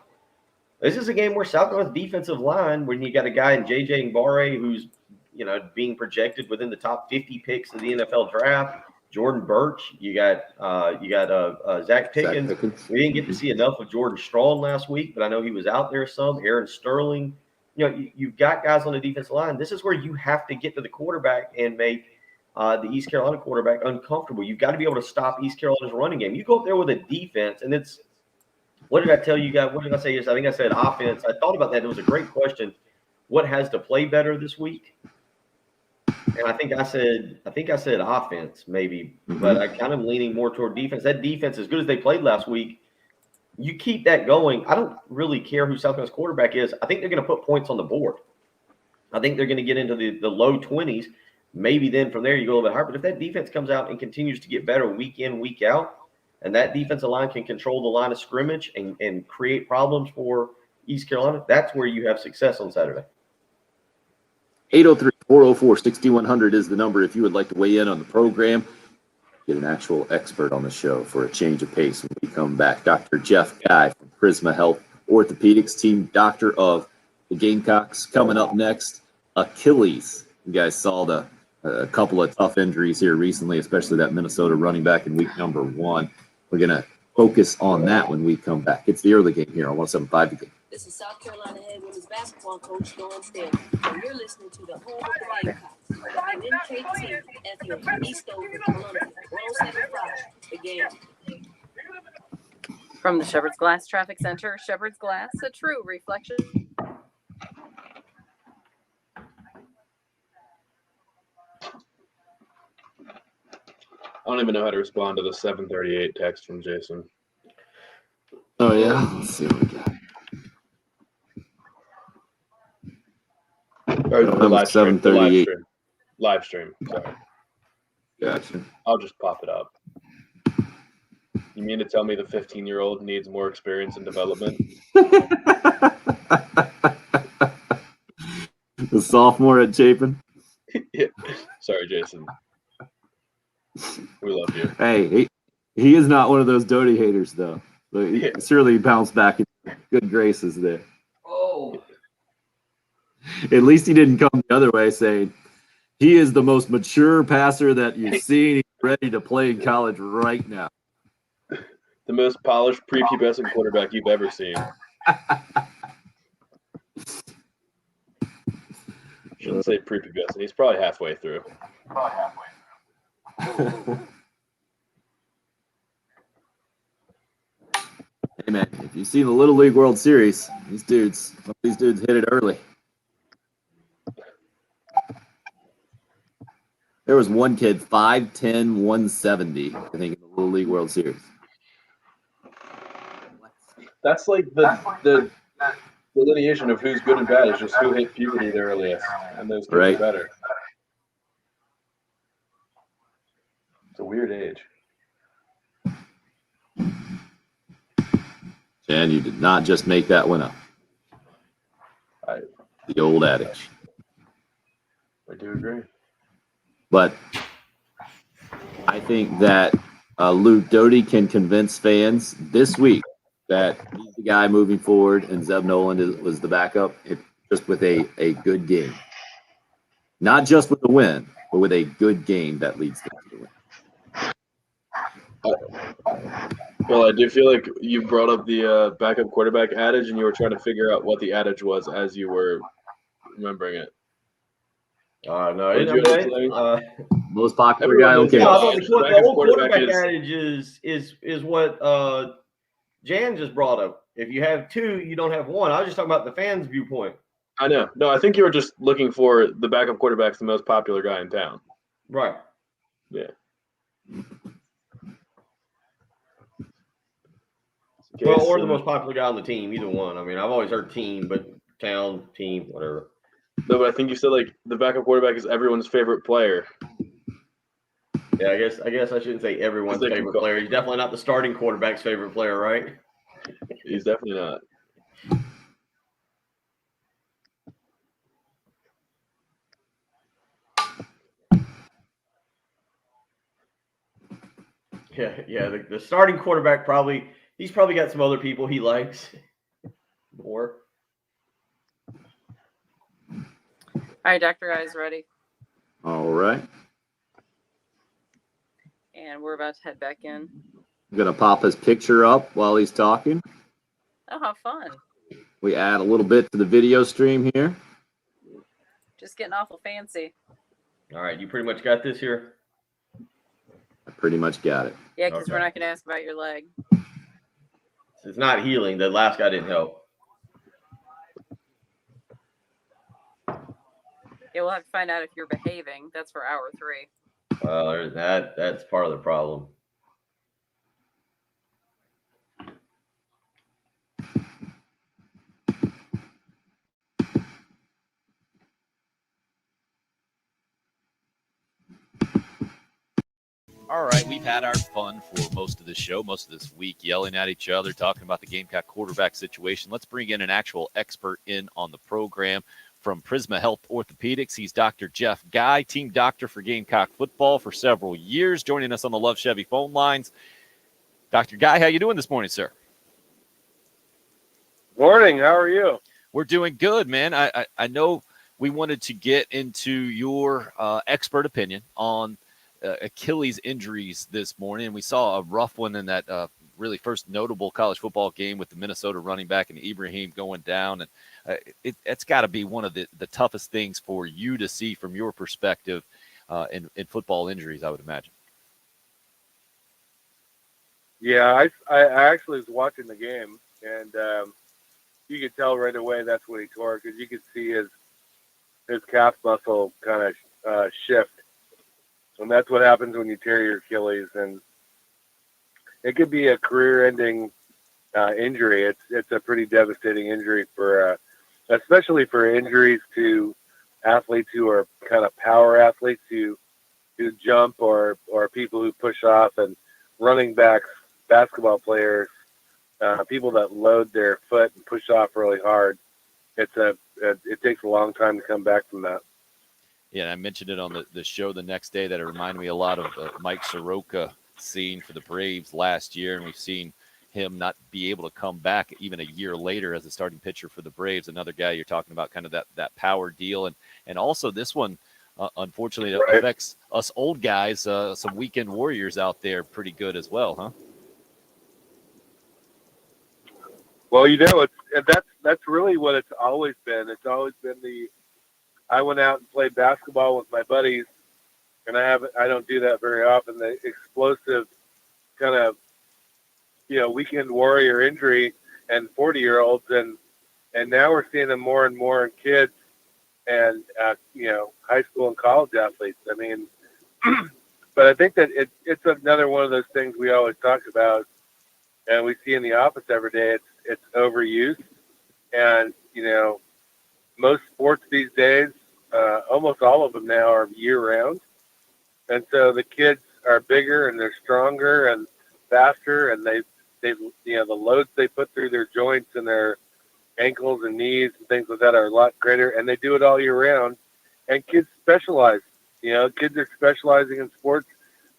A: This is a game where South Carolina's defensive line, when you got a guy in J.J. Ngare who's being projected within the top 50 picks of the NFL draft. Jordan Birch, you got Zach Pickens. We didn't get to see enough of Jordan Strong last week, but I know he was out there some. Aaron Sterling. You've got guys on the defensive line. This is where you have to get to the quarterback and make the East Carolina quarterback uncomfortable. You've got to be able to stop East Carolina's running game. You go up there with a defense, and it's – what did I tell you guys? What did I say yesterday? I think I said offense. I thought about that. It was a great question. What has to play better this week? And I think I said offense maybe, but I kind of leaning more toward defense. That defense, as good as they played last week, you keep that going. I don't really care who South Carolina's quarterback is. I think they're going to put points on the board. I think they're going to get into the low 20s. Maybe then from there you go a little bit higher. But if that defense comes out and continues to get better week in, week out, and that defensive line can control the line of scrimmage and create problems for East Carolina, that's where you have success on Saturday.
B: 803-404-6100 is the number if you would like to weigh in on the program. Get an actual expert on the show for a change of pace when we come back. Dr. Jeff Guy from Prisma Health Orthopedics, team doctor of the Gamecocks. Coming up next, Achilles. You guys saw a couple of tough injuries here recently, especially that Minnesota running back in week number 1. We're going to focus on that when we come back. It's the early game here on 107.5 The Game.
L: This is South Carolina head women's basketball coach Lorenzo Nunez, and you're listening to the home of the Gamecocks, WNKT FM, Eastover, Columbia, 107.5 The Game.
D: From the Shepherd's Glass Traffic Center, Shepherd's Glass, a true reflection.
C: I don't even know how to respond to the 738 text from Jason.
B: Oh, yeah? Let's see what we got.
C: Or
B: don't
C: the
B: have a
C: live stream. The live
B: 7:38.
C: stream. Live stream. Sorry.
B: Gotcha.
C: I'll just pop it up. You mean to tell me the 15-year-old needs more experience and development?
B: The sophomore at Chapin.
C: Yeah. Sorry, Jason. We love you.
B: Hey, he is not one of those Doty haters, though. But he surely bounced back in good graces there.
A: Oh.
B: At least he didn't come the other way saying, he is the most mature passer that you've seen. He's ready to play in college right now.
C: The most polished prepubescent quarterback you've ever seen. Shouldn't say prepubescent. He's probably halfway through.
B: Hey, man, if you've seen the Little League World Series, some of these dudes hit it early. There was one kid, 5'10", 170, I think, in the Little League World Series.
C: That's like the delineation of who's good and bad is just who hit puberty the earliest, and those kids
B: Right.
C: are better. It's a weird age.
B: And you did not just make that one up. The old adage.
C: I do agree.
B: But I think that Luke Doty can convince fans this week that he's the guy moving forward and Zeb Noland was the backup, just with a good game. Not just with the win, but with a good game that leads them to the win.
C: Well, I do feel like you brought up the backup quarterback adage, and you were trying to figure out what the adage was as you were remembering it.
A: No,
B: most popular
C: Everyone
B: guy on
C: knows
B: campus.
A: No, I thought the old quarterback
C: is-
A: adage is what Jan just brought up. If you have two, you don't have one. I was just talking about the fans' viewpoint.
C: I know. No, I think you were just looking for the backup quarterback's the most popular guy in town.
A: Right.
C: Yeah.
A: Well, or the most popular guy on the team, either one. I mean, I've always heard team, but town, team, whatever.
C: No, but I think you said like the backup quarterback is everyone's favorite player.
A: Yeah, I guess I shouldn't say everyone's favorite player. He's definitely not the starting quarterback's favorite player, right?
C: He's definitely not.
A: Yeah. The starting quarterback he's probably got some other people he likes more.
D: All right, Dr. Guy's ready.
B: All right.
D: And we're about to head back in.
B: I'm going to pop his picture up while he's talking.
D: Oh, how fun.
B: We add a little bit to the video stream here.
D: Just getting awful fancy.
A: All right, you pretty much got this here?
B: I pretty much got it.
D: Yeah, because we're not going to ask about your leg.
A: It's not healing. The last guy didn't help.
D: Yeah, we'll have to find out if you're behaving. That's for hour 3.
A: Well, that's part of the problem.
F: All right, we've had our fun for most of the show, most of this week, yelling at each other, talking about the Gamecock quarterback situation. Let's bring in an actual expert in on the program from Prisma Health Orthopedics. He's Dr. Jeff Guy, team doctor for Gamecock football for several years, joining us on the Love Chevy phone lines. Dr. Guy, how you doing this morning, sir?
M: Morning. How are you?
F: We're doing good, man. I know we wanted to get into your expert opinion on Achilles injuries this morning, and we saw a rough one in that really first notable college football game with the Minnesota running back and Ibrahim going down, and it's got to be one of the toughest things for you to see from your perspective in football injuries, I would imagine.
M: Yeah, I actually was watching the game, and you could tell right away that's what he tore, because you could see his calf muscle kind of shift. And that's what happens when you tear your Achilles, and it could be a career-ending injury. It's a pretty devastating injury for, especially for injuries to athletes who are kind of power athletes who jump or people who push off, and running backs, basketball players, people that load their foot and push off really hard. It takes a long time to come back from that.
F: Yeah, and I mentioned it on the show the next day that it reminded me a lot of Mike Soroka scene for the Braves last year, and we've seen him not be able to come back even a year later as a starting pitcher for the Braves. Another guy you're talking about, kind of that power deal, and also this one, unfortunately, it affects us old guys. Some weekend warriors out there, pretty good as well, huh?
M: Well, that's really what it's always been. It's always been I went out and played basketball with my buddies, and I don't do that very often. The explosive kind of, weekend warrior injury and 40-year-olds, and now we're seeing them more and more in kids and high school and college athletes. I mean, but I think that it's another one of those things we always talk about, and we see in the office every day. It's overuse, and most sports these days, almost all of them now are year-round, and so the kids are bigger and they're stronger and faster, and they the loads they put through their joints and their ankles and knees and things like that are a lot greater, and they do it all year round. And kids specialize. Kids are specializing in sports.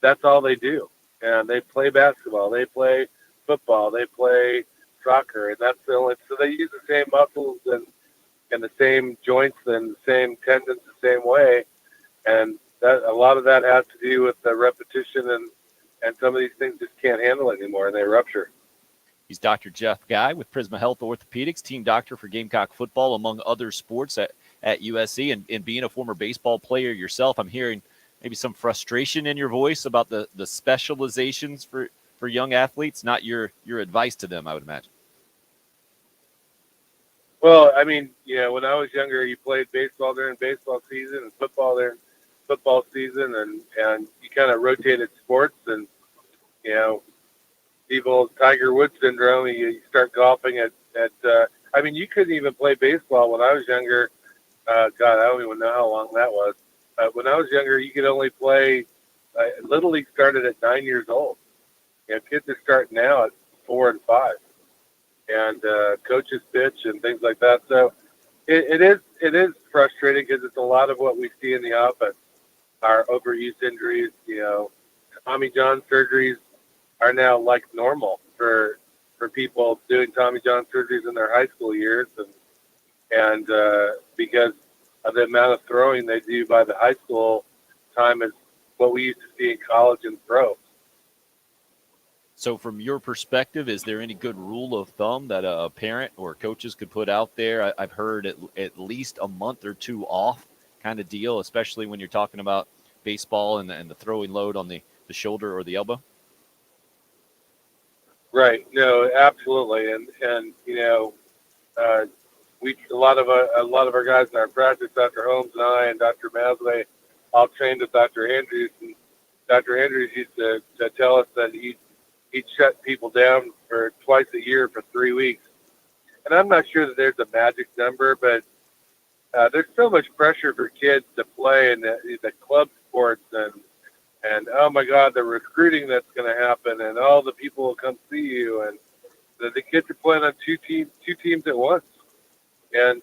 M: That's all they do, and they play basketball, they play football, they play soccer, and that's the only. So they use the same muscles and the same joints and the same tendons the same way, and that a lot of that has to do with the repetition, and some of these things just can't handle it anymore, and they rupture.
F: He's Dr. Jeff Guy with Prisma Health Orthopedics, team doctor for Gamecock football, among other sports at USC. And being a former baseball player yourself, I'm hearing maybe some frustration in your voice about the specializations for young athletes, not your advice to them, I would imagine.
M: Well, I mean, when I was younger, you played baseball during baseball season and football during football season, and you kind of rotated sports, and people Tiger Woods syndrome. You start golfing at I mean, you couldn't even play baseball when I was younger. God, I don't even know how long that was. When I was younger, you could only play. Little League started at 9 years old. Kids are starting now at 4 and 5, and coaches pitch and things like that. So it is frustrating because it's a lot of what we see in the office are overuse injuries. Tommy John surgeries are now like normal for people doing Tommy John surgeries in their high school years, and because of the amount of throwing they do by the high school time is what we used to see in college and pro.
F: So from your perspective, is there any good rule of thumb that a parent or coaches could put out there? I've heard at least a month or two off kind of deal, especially when you're talking about baseball and the throwing load on the shoulder or the elbow.
M: Right. No, absolutely. And we a lot of our guys in our practice, Dr. Holmes and I and Dr. Masley, all trained with Dr. Andrews. And Dr. Andrews used to tell us that he'd shut people down for twice a year for 3 weeks. And I'm not sure that there's a magic number, but there's so much pressure for kids to play in the club sports, and oh my God, the recruiting that's going to happen, and all the people will come see you, and the kids are playing on two teams at once, and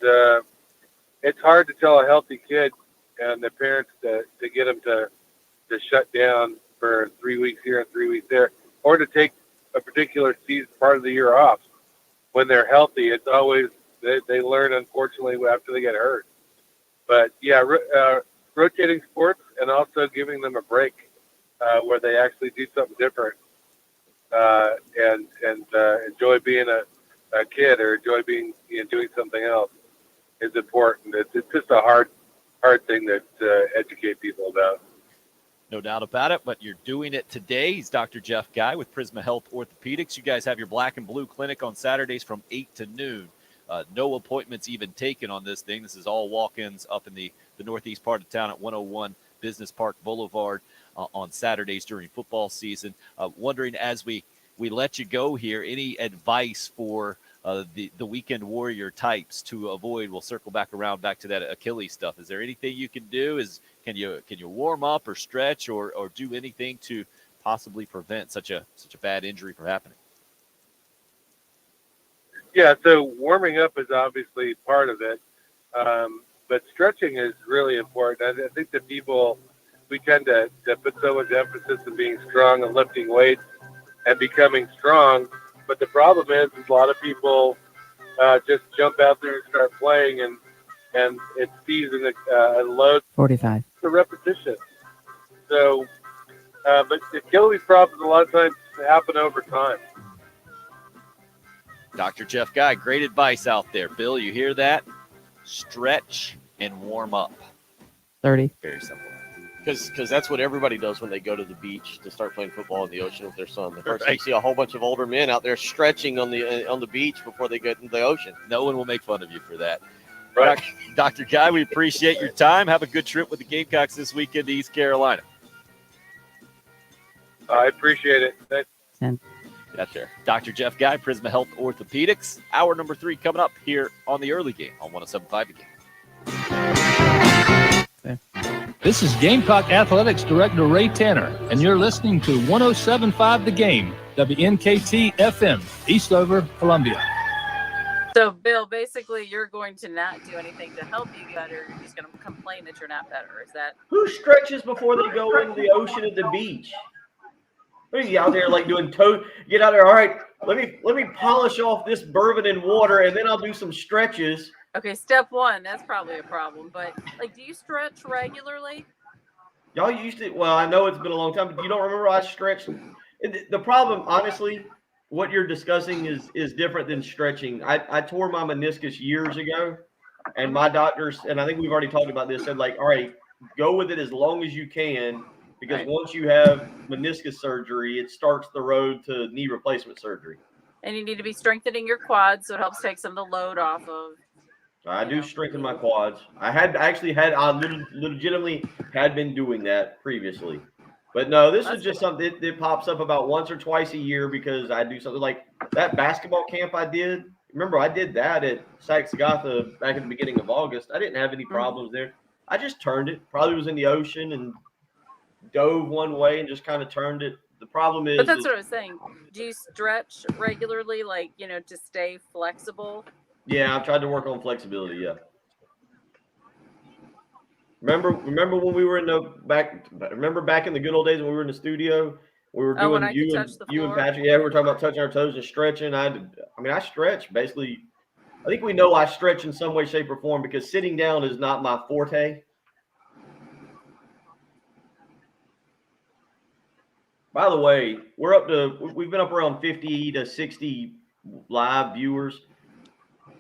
M: it's hard to tell a healthy kid and the parents to get them to shut down for 3 weeks here and 3 weeks there, or to take a particular season part of the year off when they're healthy. It's always they learn, unfortunately, after they get hurt. But yeah, rotating sports and also giving them a break where they actually do something different and enjoy being a kid or enjoy being doing something else is important. It's just a hard thing to educate people about.
F: No doubt about it, but you're doing it today. He's Dr. Jeff Guy with Prisma Health Orthopedics. You guys have your black and blue clinic on Saturdays from 8 to noon. No appointments even taken on this thing. This is all walk-ins up in the northeast part of town at 101 Business Park Boulevard on Saturdays during football season. Wondering, as we let you go here, any advice for the weekend warrior types to avoid. We'll circle back to that Achilles stuff. Is there anything you can do? Can you warm up or stretch or do anything to possibly prevent such a bad injury from happening?
M: Yeah, so warming up is obviously part of it, but stretching is really important. I think that we tend to put so much emphasis on being strong and lifting weights and becoming strong, but the problem is a lot of people just jump out there and start playing, and it's season load
N: 45.
M: the repetition. So, but Achilles problems a lot of times happen over time.
F: Dr. Jeff Guy, great advice out there. Bill, you hear that? Stretch and warm up.
N: 30.
F: Very simple.
O: Because that's what everybody does when they go to the beach to start playing football in the ocean with their son. The first
F: Right.
O: you see a whole bunch of older men out there stretching on the beach before they get into the ocean.
F: No one will make fun of you for that.
M: Right.
F: Dr. Guy, we appreciate your time. Have a good trip with the Gamecocks this weekend to East Carolina.
M: I appreciate it. Thanks.
F: That's there. Dr. Jeff Guy, Prisma Health Orthopedics. Hour number 3 coming up here on the early game on 107.5 The Game.
P: This is Gamecock Athletics Director Ray Tanner, and you're listening to 107.5 The Game, WNKT FM, Eastover, Columbia.
D: So, Bill, basically, you're going to not do anything to help you get better. You're just going to complain that you're not better. Is that?
A: Who stretches before they go into the ocean at the beach? What are you out there like doing toe? Get out there. All right, let me polish off this bourbon and water, and then I'll do some stretches.
D: Okay, step 1, that's probably a problem. But, like, do you stretch regularly?
A: Y'all used to. Well, I know it's been a long time, but you don't remember I stretched. The problem, honestly, what you're discussing is different than stretching. I tore my meniscus years ago, and my doctors, and I think we've already talked about this, said like, all right, go with it as long as you can, because once you have meniscus surgery, it starts the road to knee replacement surgery.
D: And you need to be strengthening your quads, so it helps take some of the load off of.
A: I do strengthen my quads. I legitimately had been doing that previously. But no, this is just something that pops up about once or twice a year because I do something like that basketball camp I did. Remember, I did that at Saxe-Gotha back at the beginning of August. I didn't have any problems there. I just turned it. Probably was in the ocean and dove one way and just kind of turned it. The problem is...
D: But that's what I was saying. Do you stretch regularly, like, to stay flexible?
A: Yeah, I've tried to work on flexibility, yeah. Remember when we were back in the good old days when we were in the studio, we were doing you and Patrick. Yeah, we were talking about touching our toes and stretching. I stretch basically. I think we know I stretch in some way, shape, or form because sitting down is not my forte. By the way, we've been up around 50 to 60 live viewers.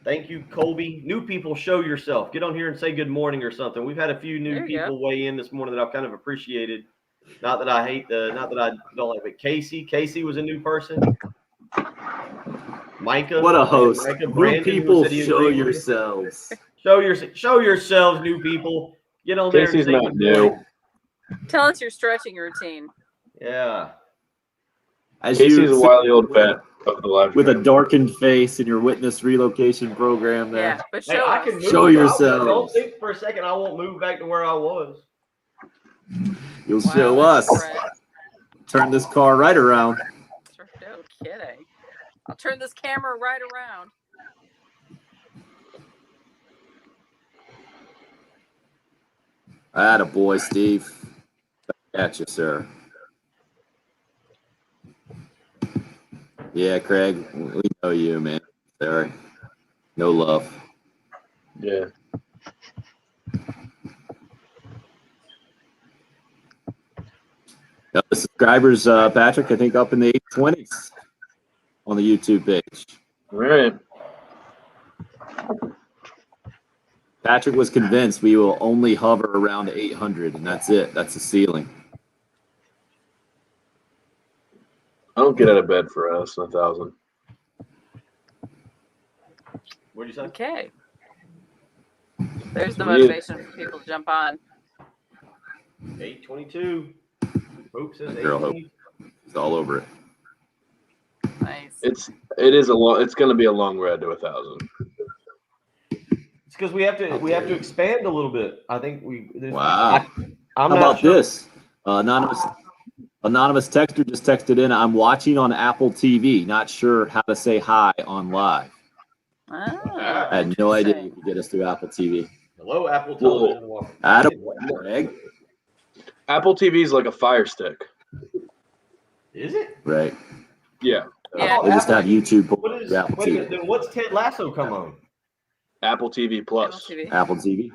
A: Thank you, Colby. New people, show yourself. Get on here and say good morning or something. We've had a few new people weigh in this morning that I've kind of appreciated. Not that I don't like it. Casey was a new person. Micah.
B: What a host.
A: Micah,
B: New people, show yourselves.
A: Show yourselves, new people. Get on there.
C: Casey's not new.
D: Tell us your stretching routine.
A: Yeah.
C: Casey's a wily old vet of the live
B: with a darkened face in your witness relocation program there.
D: Yeah, but
A: I can move.
B: Show yourselves.
A: Don't think for a second I won't move back to where I was.
B: You'll show us. Turn this car right around.
D: No kidding. I'll turn this camera right around.
B: Attaboy, Steve. Back at you, sir. Yeah, Craig, we know you, man. Sorry. No love.
C: Yeah.
B: The subscribers, Patrick, I think up in the 820s on the YouTube page.
C: All right.
B: Patrick was convinced we will only hover around 800, and that's it. That's the ceiling.
C: I don't get out of bed for less than 1,000.
A: What did you say?
D: Okay. There's the motivation for people to jump on.
A: 822. Hope says
B: Girl Hope.
A: 822.
B: He's all over it.
D: Nice. Nice.
C: It's going to be a long road to 1,000.
A: It's because we have to expand a little bit. I think
B: Wow.
A: I'm
B: How
A: not
B: about
A: sure.
B: this? Anonymous texter just texted in. I'm watching on Apple TV. Not sure how to say hi on live.
D: Ah,
B: I had no idea you could get us through Apple TV.
A: Hello, Apple Television.
B: Adam, Greg.
C: Apple TV is like a Fire Stick.
A: Is it?
B: Right.
C: Yeah.
D: Yeah.
B: They just have YouTube.
A: What is?
B: Apple
A: Wait a
B: TV.
A: minute. Then what's Ted Lasso come on?
C: Apple TV Plus.
D: Apple TV.
B: Apple TV.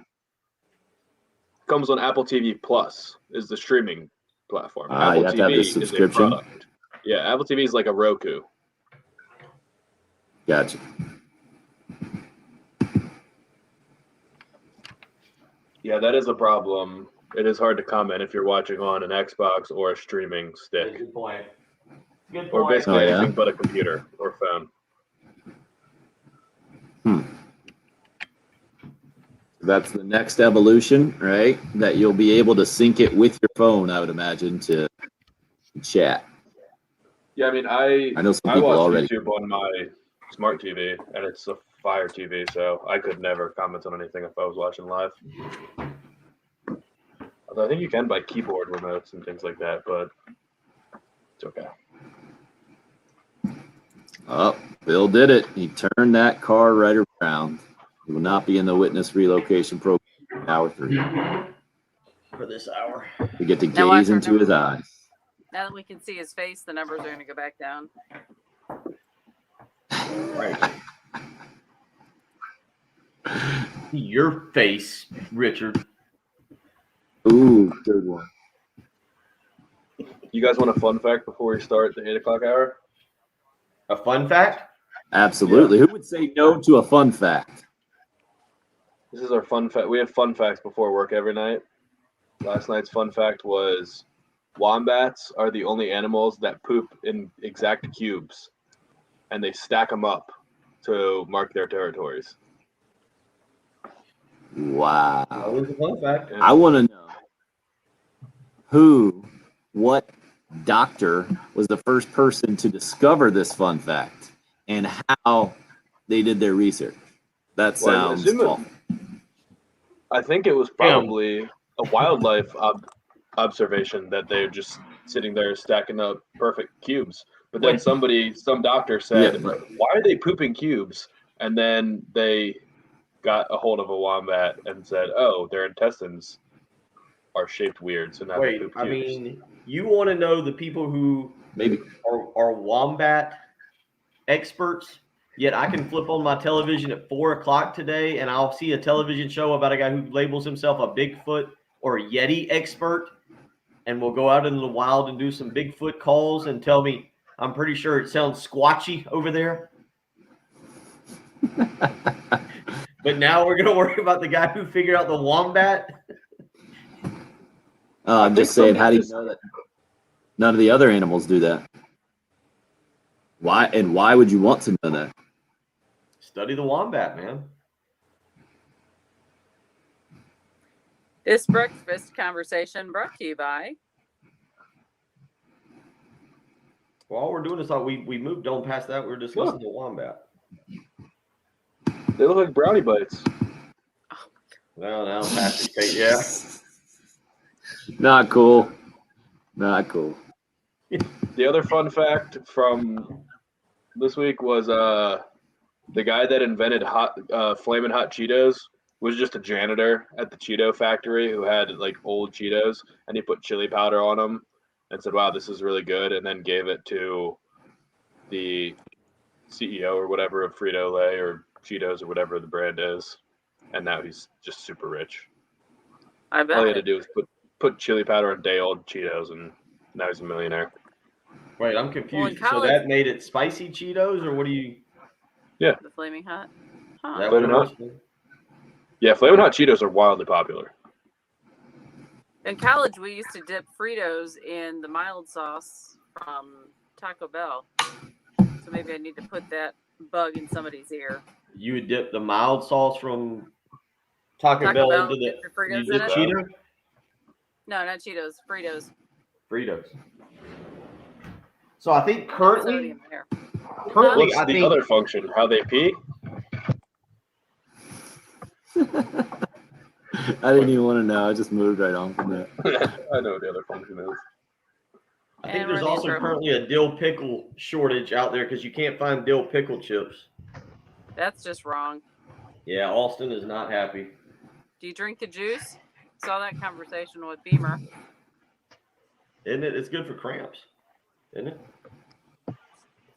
C: Comes on Apple TV Plus is the streaming platform.
B: You
C: Apple
B: have to have
C: TV
B: the
C: is a
B: subscription.
C: product. Yeah, Apple TV is like a Roku.
B: Gotcha.
C: Yeah, that is a problem. It is hard to comment if you're watching on an Xbox or a streaming stick.
A: Good point. Good
C: Or
A: point.
C: basically anything but a computer or phone.
B: That's the next evolution, right? That you'll be able to sync it with your phone, I would imagine, to chat.
C: Yeah, I mean, I
B: know some people
C: watch
B: already.
C: YouTube on my smart TV, and it's a Fire TV, so I could never comment on anything if I was watching live. Although I think you can buy keyboard remotes and things like that, but it's okay.
B: Oh, Bill did it. He turned that car right around. He will not be in the witness relocation program for hour 3.
A: For this hour.
B: We get to
D: Now watch
B: gaze
D: our
B: into his
D: numbers.
B: eyes.
D: Now that we can see his face, the numbers are going to go back down.
A: Right. Your face, Richard.
B: Ooh, good one.
C: You guys want a fun fact before we start the 8 o'clock hour?
A: A fun fact?
B: Absolutely. Who would say no to a fun fact?
C: This is our fun fact. We have fun facts before work every night. Last night's fun fact was wombats are the only animals that poop in exact cubes, and they stack them up to mark their territories.
B: Wow.
A: That was a fun fact.
B: I want to know what doctor was the first person to discover this fun fact and how they did their research. That sounds awful.
C: I think it was probably a wildlife observation that they're just sitting there stacking up perfect cubes. But then some doctor said, why are they pooping cubes? And then they got a hold of a wombat and said, oh, their intestines are shaped weird. So now they poop cubes.
A: I mean, you want to know the people who
B: maybe
A: are wombat experts, yet I can flip on my television at 4 o'clock today and I'll see a television show about a guy who labels himself a Bigfoot or a Yeti expert, and we'll go out into the wild and do some Bigfoot calls and tell me, I'm pretty sure it sounds squatchy over there. But now we're going to worry about the guy who figured out the wombat.
B: I'm just saying, how do you know that none of the other animals do that? Why would you want to know that?
A: Study the wombat, man.
D: This breakfast conversation brought to you by.
A: Well, all we're doing is we moved on past that. We're discussing the wombat.
C: They look like brownie bites.
A: No, past it, yeah.
B: Not cool. Not cool.
C: The other fun fact from this week was the guy that invented Flamin' Hot Cheetos was just a janitor at the Cheeto factory who had like old Cheetos, and he put chili powder on them and said, wow, this is really good, and then gave it to the CEO or whatever of Frito-Lay or Cheetos or whatever the brand is, and now he's just super rich.
D: I bet.
C: All he had to do was put chili powder on day-old Cheetos, and now he's a millionaire.
A: Wait, I'm confused.
D: Well,
A: so that made it spicy Cheetos, or what do you?
C: Yeah.
D: The Flaming Hot. Huh.
A: That
C: Flamin' Hot. Yeah, Flamin' Hot Cheetos are wildly popular.
D: In college, we used to dip Fritos in the mild sauce from Taco Bell. So maybe I need to put that bug in somebody's ear.
A: You would dip the mild sauce from Taco Bell into
D: dip your Fritos
A: the
D: in it?
A: Cheeto?
D: No, not Cheetos. Fritos.
A: Fritos. So I think currently,
D: Sodium there.
A: Currently,
C: What's
A: I
C: the
A: think
C: other function? How they pee?
B: I didn't even want to know. I just moved right on from that.
C: I know what the other function is.
A: I think
D: And
A: there's
D: we're the
A: also
D: intro.
A: currently a dill pickle shortage out there because you can't find dill pickle chips.
D: That's just wrong.
A: Yeah, Austin is not happy.
D: Do you drink the juice? Saw that conversation with Beamer.
A: Isn't it? It's good for cramps, isn't it?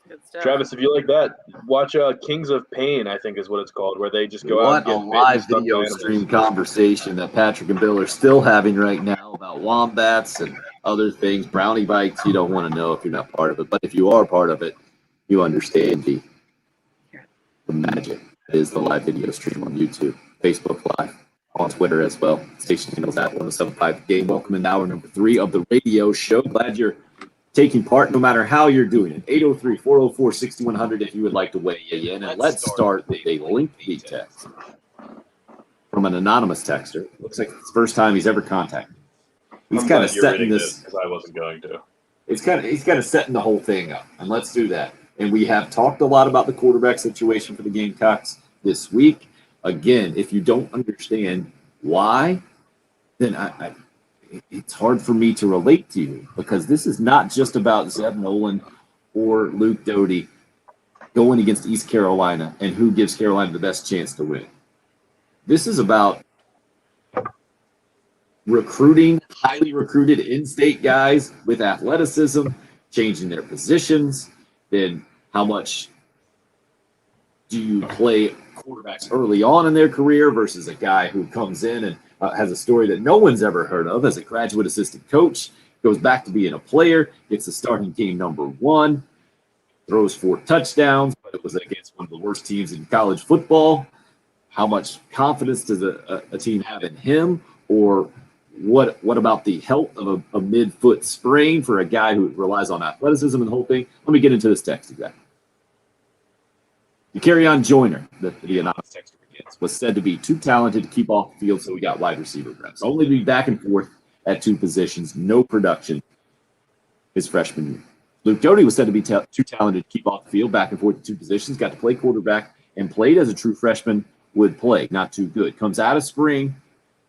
D: Good stuff.
C: Travis, if you like that, watch Kings of Pain, I think is what it's called, where they just go out
B: What
C: and
B: a
C: get bit and
B: live
C: stung by
B: video
C: animals.
B: stream conversation that Patrick and Bill are still having right now about wombats and other things, brownie bites. You don't want to know if you're not part of it, but if you are part of it, you understand the magic that is the live video stream on YouTube, Facebook Live, on Twitter as well. Station handles at 1075 Game. Welcome in hour number 3 of the radio show. Glad you're taking part no matter how you're doing it. 803-404-6100 if you would like to weigh in. And let's start with a lengthy text from an anonymous texter. Looks like it's the first time he's ever contacted. He's
C: I'm
B: kind of
C: glad you're
B: setting
C: reading
B: this.
C: because I wasn't going to.
B: He's kind of setting the whole thing up, and let's do that. And we have talked a lot about the quarterback situation for the Gamecocks this week. Again, if you don't understand why, then it's hard for me to relate to you because this is not just about Zeb Nolan or Luke Doty going against East Carolina and who gives Carolina the best chance to win. This is about recruiting highly recruited in-state guys with athleticism, changing their positions, then how much do you play quarterbacks early on in their career versus a guy who comes in and has a story that no one's ever heard of as a graduate assistant coach, goes back to being a player, gets the starting game number 1, throws 4 touchdowns, but it was against one of the worst teams in college football. How much confidence does a team have in him? Or what about the health of a mid-foot sprain for a guy who relies on athleticism and the whole thing? Let me get into this text exactly. Carry-on Joyner, the anonymous texter begins, was said to be too talented to keep off the field, so he got wide receiver reps. Only to be back and forth at 2 positions, no production his freshman year. Luke Doty was said to be too talented to keep off the field, back and forth at 2 positions, got to play quarterback, and played as a true freshman would play. Not too good. Comes out of spring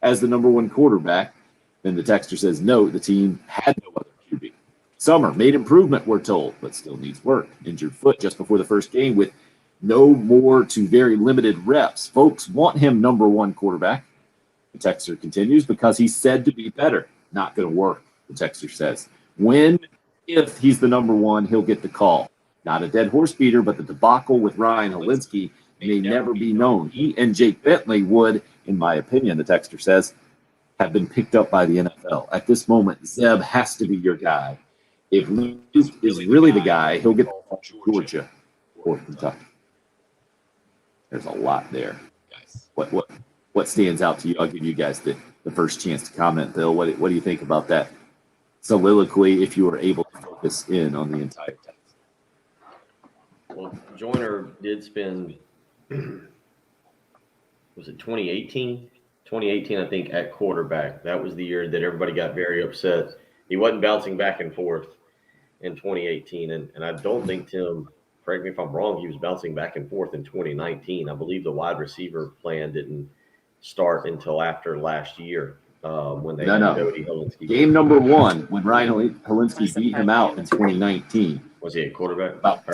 B: as the number 1 quarterback. Then the texter says, no, the team had no other QB. Summer made improvement, we're told, but still needs work. Injured foot just before the first game with no more to very limited reps. Folks want him number 1 quarterback. The texter continues, because he's said to be better. Not going to work, the texter says. If he's the number 1, he'll get the call. Not a dead horse beater, but the debacle with Ryan Helinski may never be known. He and Jake Bentley would, in my opinion, the texter says, have been picked up by the NFL. At this moment, Zeb has to be your guy. If Luke is really the guy, he'll get the call from Georgia or Kentucky. There's a lot there, guys. What stands out to you? I'll give you guys the first chance to comment, Bill. What do you think about that soliloquy, if you were able to focus in on the entire text?
A: Well, Joyner did spend, was it 2018? 2018, I think, at quarterback. That was the year that everybody got very upset. He wasn't bouncing back and forth in 2018. And I don't think, Tim, correct me if I'm wrong, he was bouncing back and forth in 2019. I believe the wide receiver plan didn't start until after last year when they had Doty Helinski.
B: Game number 1, when Ryan Helinski beat him out in 2019.
A: Was he a quarterback?
B: About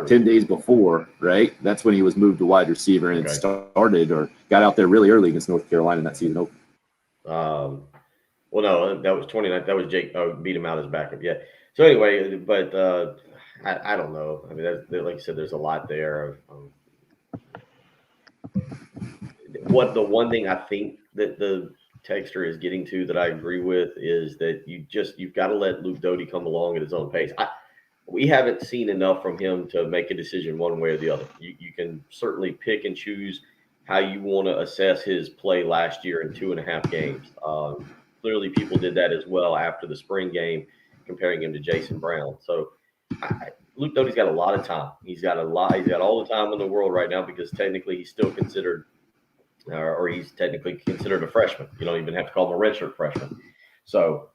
B: 10 days before, right? That's when he was moved to wide receiver and started or got out there really early against North Carolina in that season open.
A: Well, no, that was 29. That was Jake beat him out as backup. Yeah. So anyway, but I don't know. I mean, like you said, there's a lot there. What the one thing I think that the texter is getting to that I agree with is that you've got to let Luke Doty come along at his own pace. We haven't seen enough from him to make a decision one way or the other. You can certainly pick and choose how you want to assess his play last year in 2.5 games. Clearly, people did that as well after the spring game, comparing him to Jason Brown. So Luke Doty's got a lot of time. He's got all the time in the world right now because technically he's still considered, or he's technically considered a freshman. You don't even have to call him a redshirt freshman. So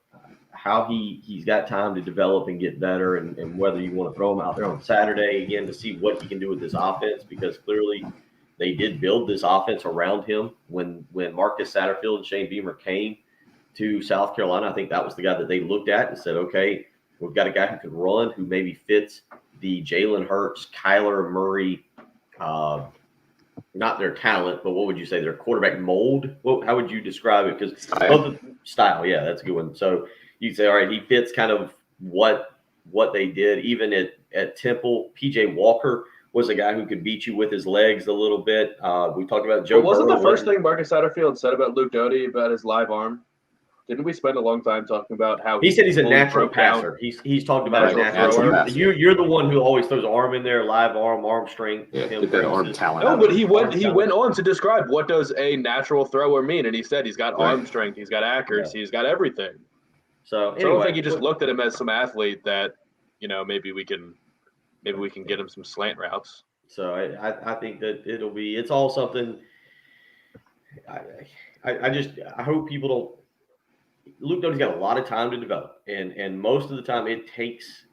A: how he's got time to develop and get better, and whether you want to throw him out there on Saturday again to see what he can do with this offense, because clearly they did build this offense around him. When Marcus Satterfield and Shane Beamer came to South Carolina, I think that was the guy that they looked at and said, okay, we've got a guy who can run, who maybe fits the Jalen Hurts, Kyler Murray, not their talent, but what would you say, their quarterback mold? How would you describe it? Because style, yeah, that's a good one. So you'd say, all right, he fits kind of what they did. Even at Temple, PJ Walker was a guy who could beat you with his legs a little bit. We talked about Joe.
C: But wasn't
A: Burrow
C: the first thing Marcus Satterfield said about Luke Doty about his live arm? Didn't we spend a long time talking about how
A: he said he's a natural
C: broke down?
A: passer? He's talked about a natural passer. You're the one who always throws arm in there, live arm strength.
B: Yeah, get that arm talent.
C: No, but he went on to describe what does a natural thrower mean, and he said he's got arm strength, he's got accuracy, he's got everything.
A: So
C: I don't think he just looked at him as some athlete that, maybe we can get him some slant routes.
A: So I think that it's all something. I hope people don't. Luke Doty's got a lot of time to develop, and most of the time it takes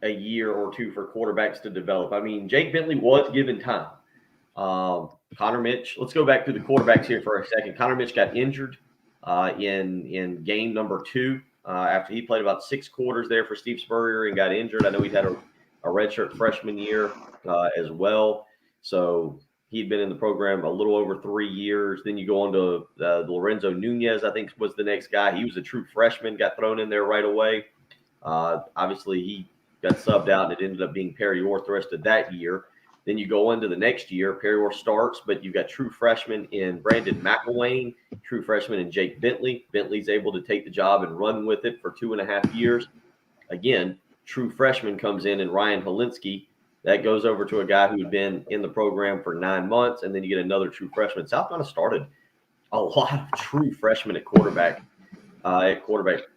A: a year or two for quarterbacks to develop. I mean, Jake Bentley was given time. Connor Mitch, let's go back to the quarterbacks here for a second. Connor Mitch got injured in game number 2 after he played about 6 quarters there for Steve Spurrier and got injured. I know he's had a redshirt freshman year as well. So he'd been in the program a little over 3 years. Then you go on to Lorenzo Nunez, I think was the next guy. He was a true freshman, got thrown in there right away. Obviously, he got subbed out, and it ended up being Perry Orth the rest of that year. Then you go into the next year, Perry Orth starts, but you've got true freshman in Brandon McElwain, true freshman in Jake Bentley. Bentley's able to take the job and run with it for 2.5 years. Again, true freshman comes in Ryan Helinski. That goes over to a guy who had been in the program for 9 months, and then you get another true freshman. South Carolina started a lot of true freshmen at quarterback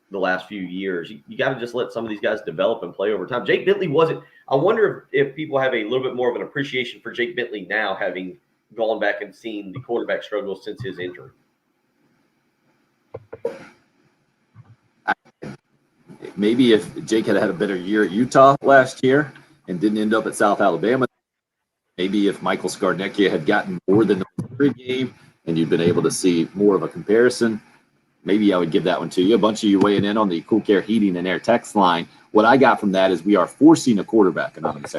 A: the last few years. You got to just let some of these guys develop and play over time. Jake Bentley wasn't – I wonder if people have a little bit more of an appreciation for Jake Bentley now, having gone back and seen the quarterback struggles since his injury.
B: Maybe if Jake had had a better year at Utah last year – and didn't end up at South Alabama. Maybe if Michael Skarnecchia had gotten more than the Missouri game and you'd been able to see more of a comparison, maybe I would give that one to you. A bunch of you weighing in on the Cool Care Heating and Air text line. What I got from that is we are forcing a quarterback anonymous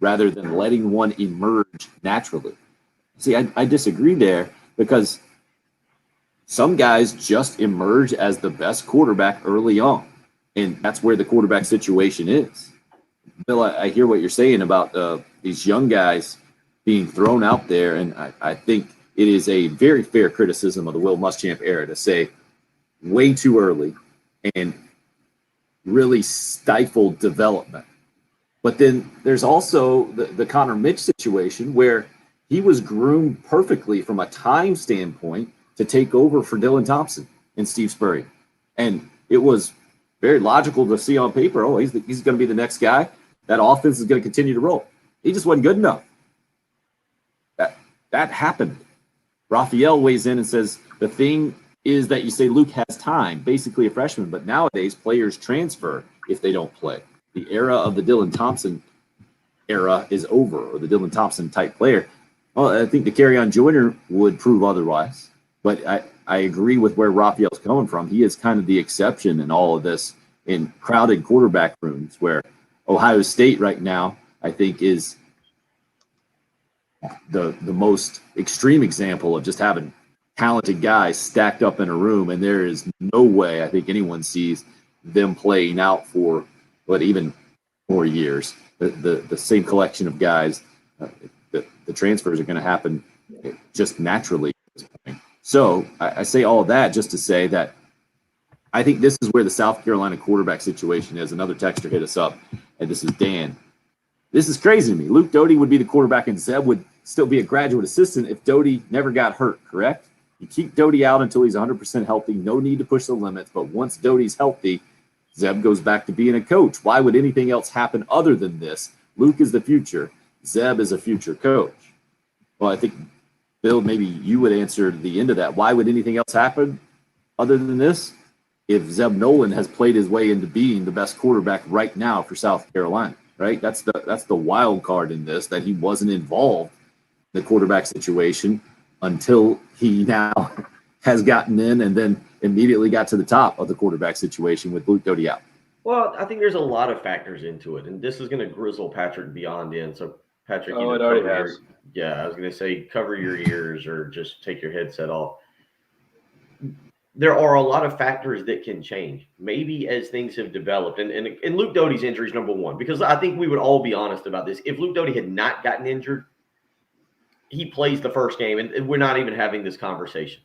B: rather than letting one emerge naturally. See, I disagree there because some guys just emerge as the best quarterback early on, and that's where the quarterback situation is. Bill, I hear what you're saying about these young guys being thrown out there, and I think it is a very fair criticism of the Will Muschamp era to say way too early and really stifled development. But then there's also the Connor Mitch situation where he was groomed perfectly from a time standpoint to take over for Dylan Thompson and Steve Spurrier. And it was very logical to see on paper, he's going to be the next guy. That offense is going to continue to roll. He just wasn't good enough. That happened. Raphael weighs in and says, the thing is that you say Luke has time, basically a freshman, but nowadays players transfer if they don't play. The era of the Dylan Thompson era is over, or the Dylan Thompson type player. Well, I think the Kerryon Joyner would prove otherwise. But I agree with where Raphael's coming from. He is kind of the exception in all of this in crowded quarterback rooms where Ohio State right now, I think, is the most extreme example of just having talented guys stacked up in a room, and there is no way I think anyone sees them playing out for even more years. The same collection of guys, the transfers are going to happen just naturally at this point. So I say all of that just to say that I think this is where the South Carolina quarterback situation is. Another texter hit us up, and this is Dan. This is crazy to me. Luke Doty would be the quarterback, and Zeb would still be a graduate assistant if Doty never got hurt, correct? You keep Doty out until he's 100% healthy. No need to push the limits, but once Doty's healthy, Zeb goes back to being a coach. Why would anything else happen other than this? Luke is the future. Zeb is a future coach. Well, I think, Bill, maybe you would answer the end of that. Why would anything else happen other than this? if Zeb Nolan has played his way into being the best quarterback right now for South Carolina, right? That's the wild card in this, that he wasn't involved in the quarterback situation until he now has gotten in and then immediately got to the top of the quarterback situation with Luke Doty out.
A: Well, I think there's a lot of factors into it, and this is going to grizzle Patrick beyond in. So, Patrick,
C: Oh, it already has.
A: I was going to say cover your ears or just take your headset off. There are a lot of factors that can change. Maybe as things have developed, and Luke Doty's injury is number one, because I think we would all be honest about this. If Luke Doty had not gotten injured, he plays the first game, and we're not even having this conversation.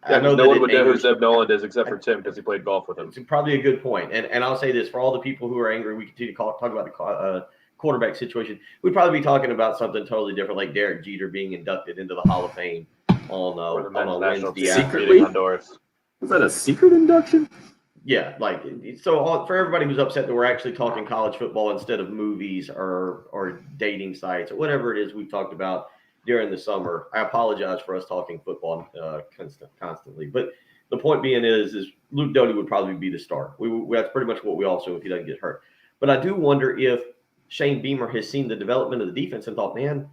C: Yeah, no one would know who Zeb Nolan is except for Tim because he played golf with him.
A: It's probably a good point. And I'll say this, for all the people who are angry, we continue to talk about the quarterback situation. We'd probably be talking about something totally different, like Derek Jeter being inducted into the Hall of Fame on a Wednesday
B: Secretly? Was that a secret induction?
A: Yeah, so for everybody who's upset that we're actually talking college football instead of movies or dating sites or whatever it is we've talked about during the summer, I apologize for us talking football constantly. But the point being is Luke Doty would probably be the starter. That's pretty much what we all assume if he doesn't get hurt. But I do wonder if Shane Beamer has seen the development of the defense and thought, man,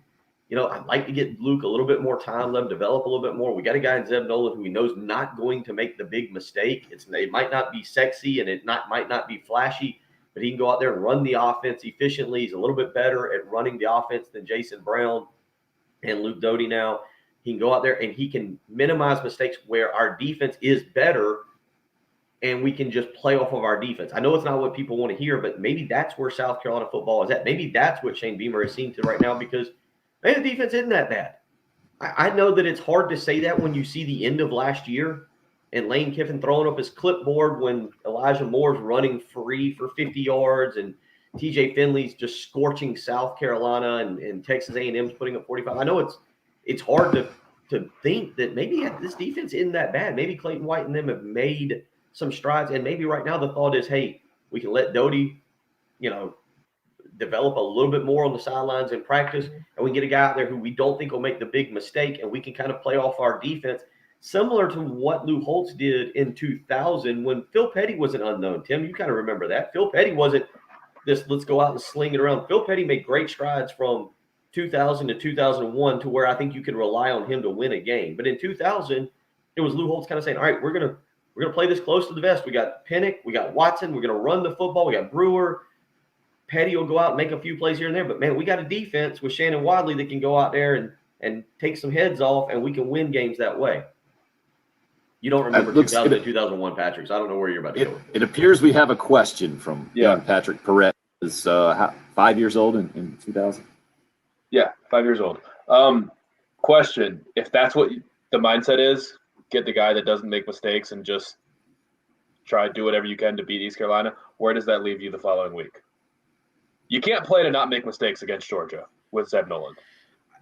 A: I'd like to get Luke a little bit more time, let him develop a little bit more. We got a guy in Zeb Nolan who he knows not going to make the big mistake. It might not be sexy and might not be flashy, but he can go out there and run the offense efficiently. He's a little bit better at running the offense than Jason Brown and Luke Doty now. He can go out there and he can minimize mistakes where our defense is better, and we can just play off of our defense. I know it's not what people want to hear, but maybe that's where South Carolina football is at. Maybe that's what Shane Beamer has seen to right now, because the defense isn't that bad. I know that it's hard to say that when you see the end of last year and Lane Kiffin throwing up his clipboard when Elijah Moore's running free for 50 yards and TJ Finley's just scorching South Carolina and Texas A&M's putting up 45. I know it's hard to think that maybe this defense isn't that bad. Maybe Clayton White and them have made some strides, and maybe right now the thought is, hey, we can let Doty, develop a little bit more on the sidelines in practice, and we can get a guy out there who we don't think will make the big mistake, and we can kind of play off our defense, similar to what Lou Holtz did in 2000 when Phil Petty was an unknown. Tim, you kind of remember that. Phil Petty wasn't this, let's go out and sling it around. Phil Petty made great strides from 2000 to 2001 to where I think you could rely on him to win a game. But in 2000, it was Lou Holtz kind of saying, all right, we're gonna play this close to the vest. We got Pennick, we got Watson, we're gonna run the football, we got Brewer. Petty will go out and make a few plays here and there, but man, we got a defense with Shannon Wadley that can go out there and take some heads off, and we can win games that way. You don't remember 2000 to 2001, Patrick, so I don't know where you're about to go.
B: It appears we have a question from young Patrick Perret. Is 5 years old in 2000?
C: Yeah, 5 years old. Question: if that's what the mindset is, get the guy that doesn't make mistakes and just try to do whatever you can to beat East Carolina. Where does that leave you the following week? You can't play to not make mistakes against Georgia with Zeb Nolan.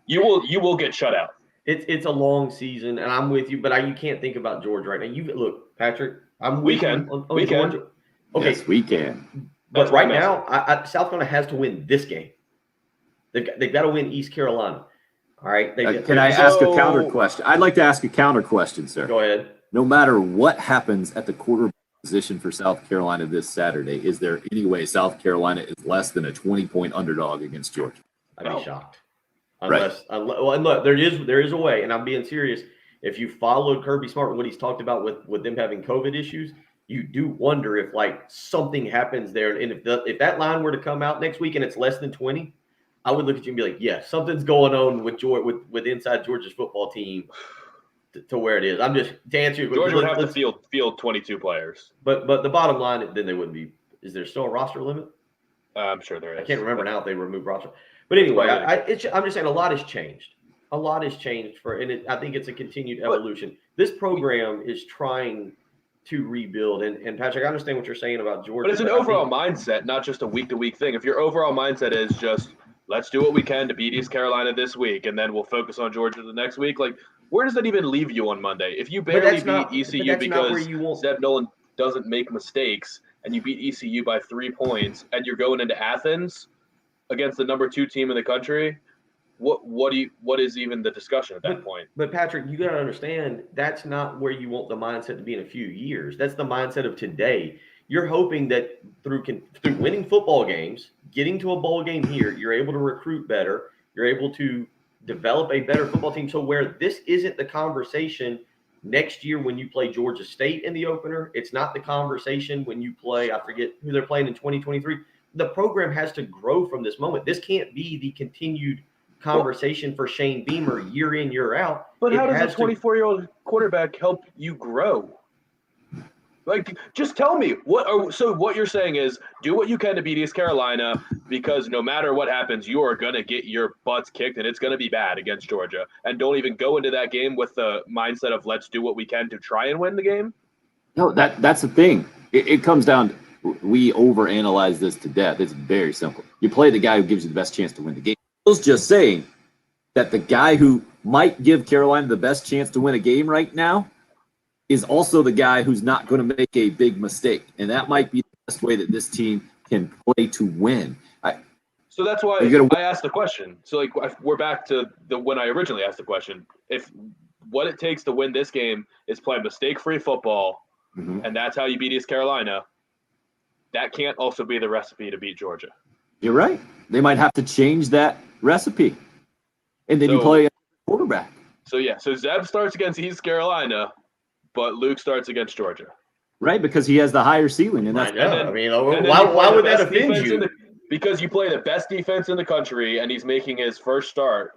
C: You will get shut out.
A: It's a long season, and I'm with you, but you can't think about Georgia right now. Look, Patrick, I'm with you on Georgia. Okay,
B: yes, we can.
A: But right now, South Carolina has to win this game. They've got to win East Carolina. All right.
B: Can I ask a counter question? I'd like to ask a counter question, sir.
A: Go ahead.
B: No matter what happens at the quarterback position for South Carolina this Saturday, is there any way South Carolina is less than a 20-point underdog against Georgia?
A: I'd be shocked. Unless, and look, there is a way, and I'm being serious. If you followed Kirby Smart and what he's talked about with them having COVID issues, you do wonder if something happens there. And if that line were to come out next week and it's less than 20, I would look at you and be like, yeah, something's going on with inside Georgia's football team to where it is. I'm just to answer your
C: Georgia would have to field 22 players.
A: But the bottom line, then they wouldn't be. Is there still a roster limit?
C: I'm sure there is.
A: I can't remember now if they removed roster. But anyway, I'm just saying a lot has changed. A lot has changed I think it's a continued evolution. This program is trying to rebuild. And Patrick, I understand what you're saying about Georgia.
C: But it's an overall mindset, not just a week-to-week thing. If your overall mindset is just, let's do what we can to beat East Carolina this week, and then we'll focus on Georgia the next week, where does that even leave you on Monday? If you barely beat ECU because Zeb Nolan doesn't make mistakes, and you beat ECU by 3 points, and you're going into Athens against the number 2 team in the country, what is even the discussion at that point?
A: But Patrick, you got to understand that's not where you want the mindset to be in a few years. That's the mindset of today. You're hoping that through winning football games, getting to a bowl game here, you're able to recruit better. You're able to develop a better football team. So where this isn't the conversation next year when you play Georgia State in the opener, it's not the conversation when you play, I forget who they're playing in 2023. The program has to grow from this moment. This can't be the continued conversation for Shane Beamer year in, year out.
C: But how does a 24-year-old quarterback help you grow? Like, just tell me so what you're saying is do what you can to beat East Carolina, because no matter what happens, you are going to get your butts kicked and it's going to be bad against Georgia. And don't even go into that game with the mindset of let's do what we can to try and win the game.
B: No, that's the thing. It comes down to, we overanalyze this to death. It's very simple. You play the guy who gives you the best chance to win the game. Bill's just saying that the guy who might give Carolina the best chance to win a game right now is also the guy who's not going to make a big mistake. And that might be the best way that this team can play to win.
C: So that's why I asked the question. So, like, we're back to when I originally asked the question. If what it takes to win this game is play mistake-free football, and that's how you beat East Carolina, that can't also be the recipe to beat Georgia.
B: You're right. They might have to change that recipe. And then you play a quarterback.
C: So Zeb starts against East Carolina, but Luke starts against Georgia.
B: Right, because he has the higher ceiling. And that's
A: why would that offend you?
C: Because you play the best defense in the country, and he's making his first start,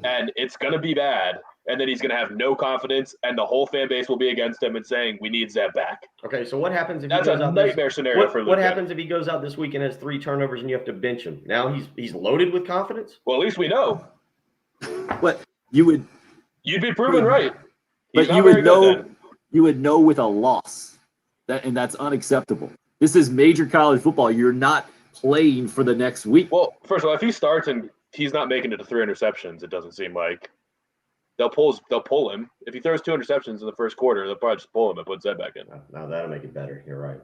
C: and it's going to be bad, and then he's going to have no confidence, and the whole fan base will be against him and saying, we need Zeb back.
A: Okay, so what happens if
C: that's
A: he goes
C: a nightmare scenario for Luke?
A: What happens if he goes out this week and has 3 turnovers and you have to bench him? Now he's loaded with confidence?
C: Well, at least we know.
B: But you'd
C: be proven right.
B: But you would know with a loss. And that's unacceptable. This is major college football. You're not playing for the next week.
C: Well, first of all, if he starts and he's not making it to 3 interceptions, it doesn't seem like they'll pull him. If he throws 2 interceptions in the first quarter, they'll probably just pull him and put Zeb back in.
A: Now that'll make it better. You're right.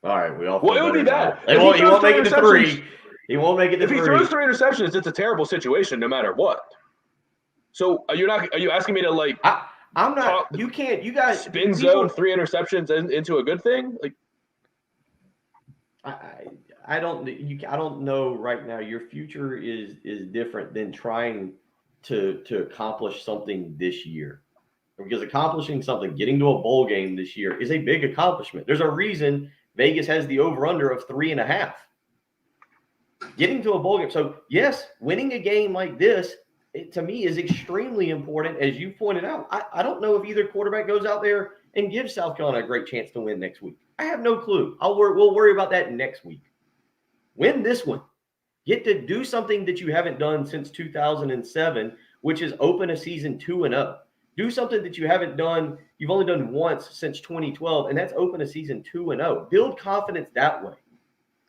A: All right, we all.
C: Well, it would be bad.
A: He won't make it to 3. He won't make it to 3.
C: If he throws 3 interceptions, it's a terrible situation no matter what. So are you asking me to like?
A: I'm not. You can't. You guys
C: spin zone 3 interceptions into a good thing. Like,
A: I don't know right now. Your future is different than trying to accomplish something this year, because accomplishing something, getting to a bowl game this year, is a big accomplishment. There's a reason Vegas has the over/under of 3.5. Getting to a bowl game. So yes, winning a game like this, to me, is extremely important, as you pointed out. I don't know if either quarterback goes out there and gives South Carolina a great chance to win next week. I have no clue. We'll worry about that next week. Win this one. Get to do something that you haven't done since 2007, which is open a season 2-0. Do something that you haven't done. You've only done once since 2012, and that's open a season 2-0. Build confidence that way.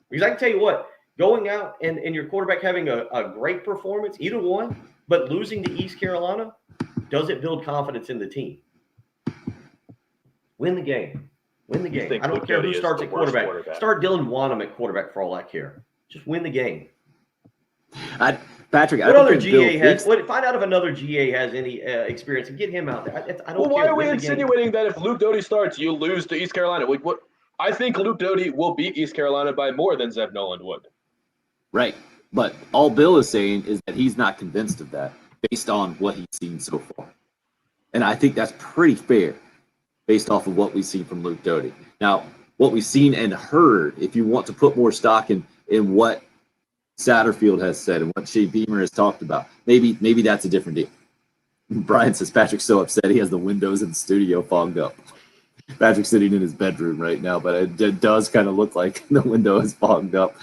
A: Because I can tell you what, going out and your quarterback having a great performance, either one, but losing to East Carolina, doesn't build confidence in the team. Win the game. Win the game. I don't care who starts at quarterback. Start Dylan Wanham at quarterback for all I care. Just win the game.
B: Patrick,
A: what other GA has? Find out if another GA has any experience and get him out there. I don't care.
C: Why are we insinuating that if Luke Doty starts, you lose to East Carolina? What? I think Luke Doty will beat East Carolina by more than Zeb Noland would.
B: Right. But all Bill is saying is that he's not convinced of that based on what he's seen so far. And I think that's pretty fair based off of what we've seen from Luke Doty. Now, what we've seen and heard, if you want to put more stock in what Satterfield has said and what Shea Beamer has talked about, maybe that's a different deal. Brian says Patrick's so upset he has the windows in the studio fogged up. Patrick's sitting in his bedroom right now, but it does kind of look like the window is fogged up.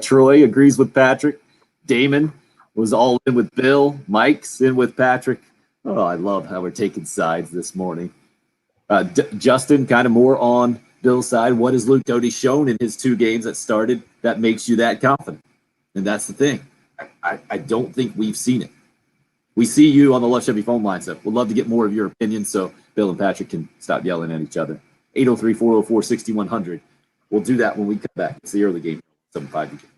B: Troy agrees with Patrick. Damon was all in with Bill. Mike's in with Patrick. Oh, I love how we're taking sides this morning. Justin, kind of more on Bill's side. What has Luke Doty shown in his 2 games that started that makes you that confident? And that's the thing. I don't think we've seen it. We see you on the Love Chevy phone line, so we'd love to get more of your opinion so Bill and Patrick can stop yelling at each other. 803-404-6100. We'll do that when we come back. It's the early game, 7-5 begin.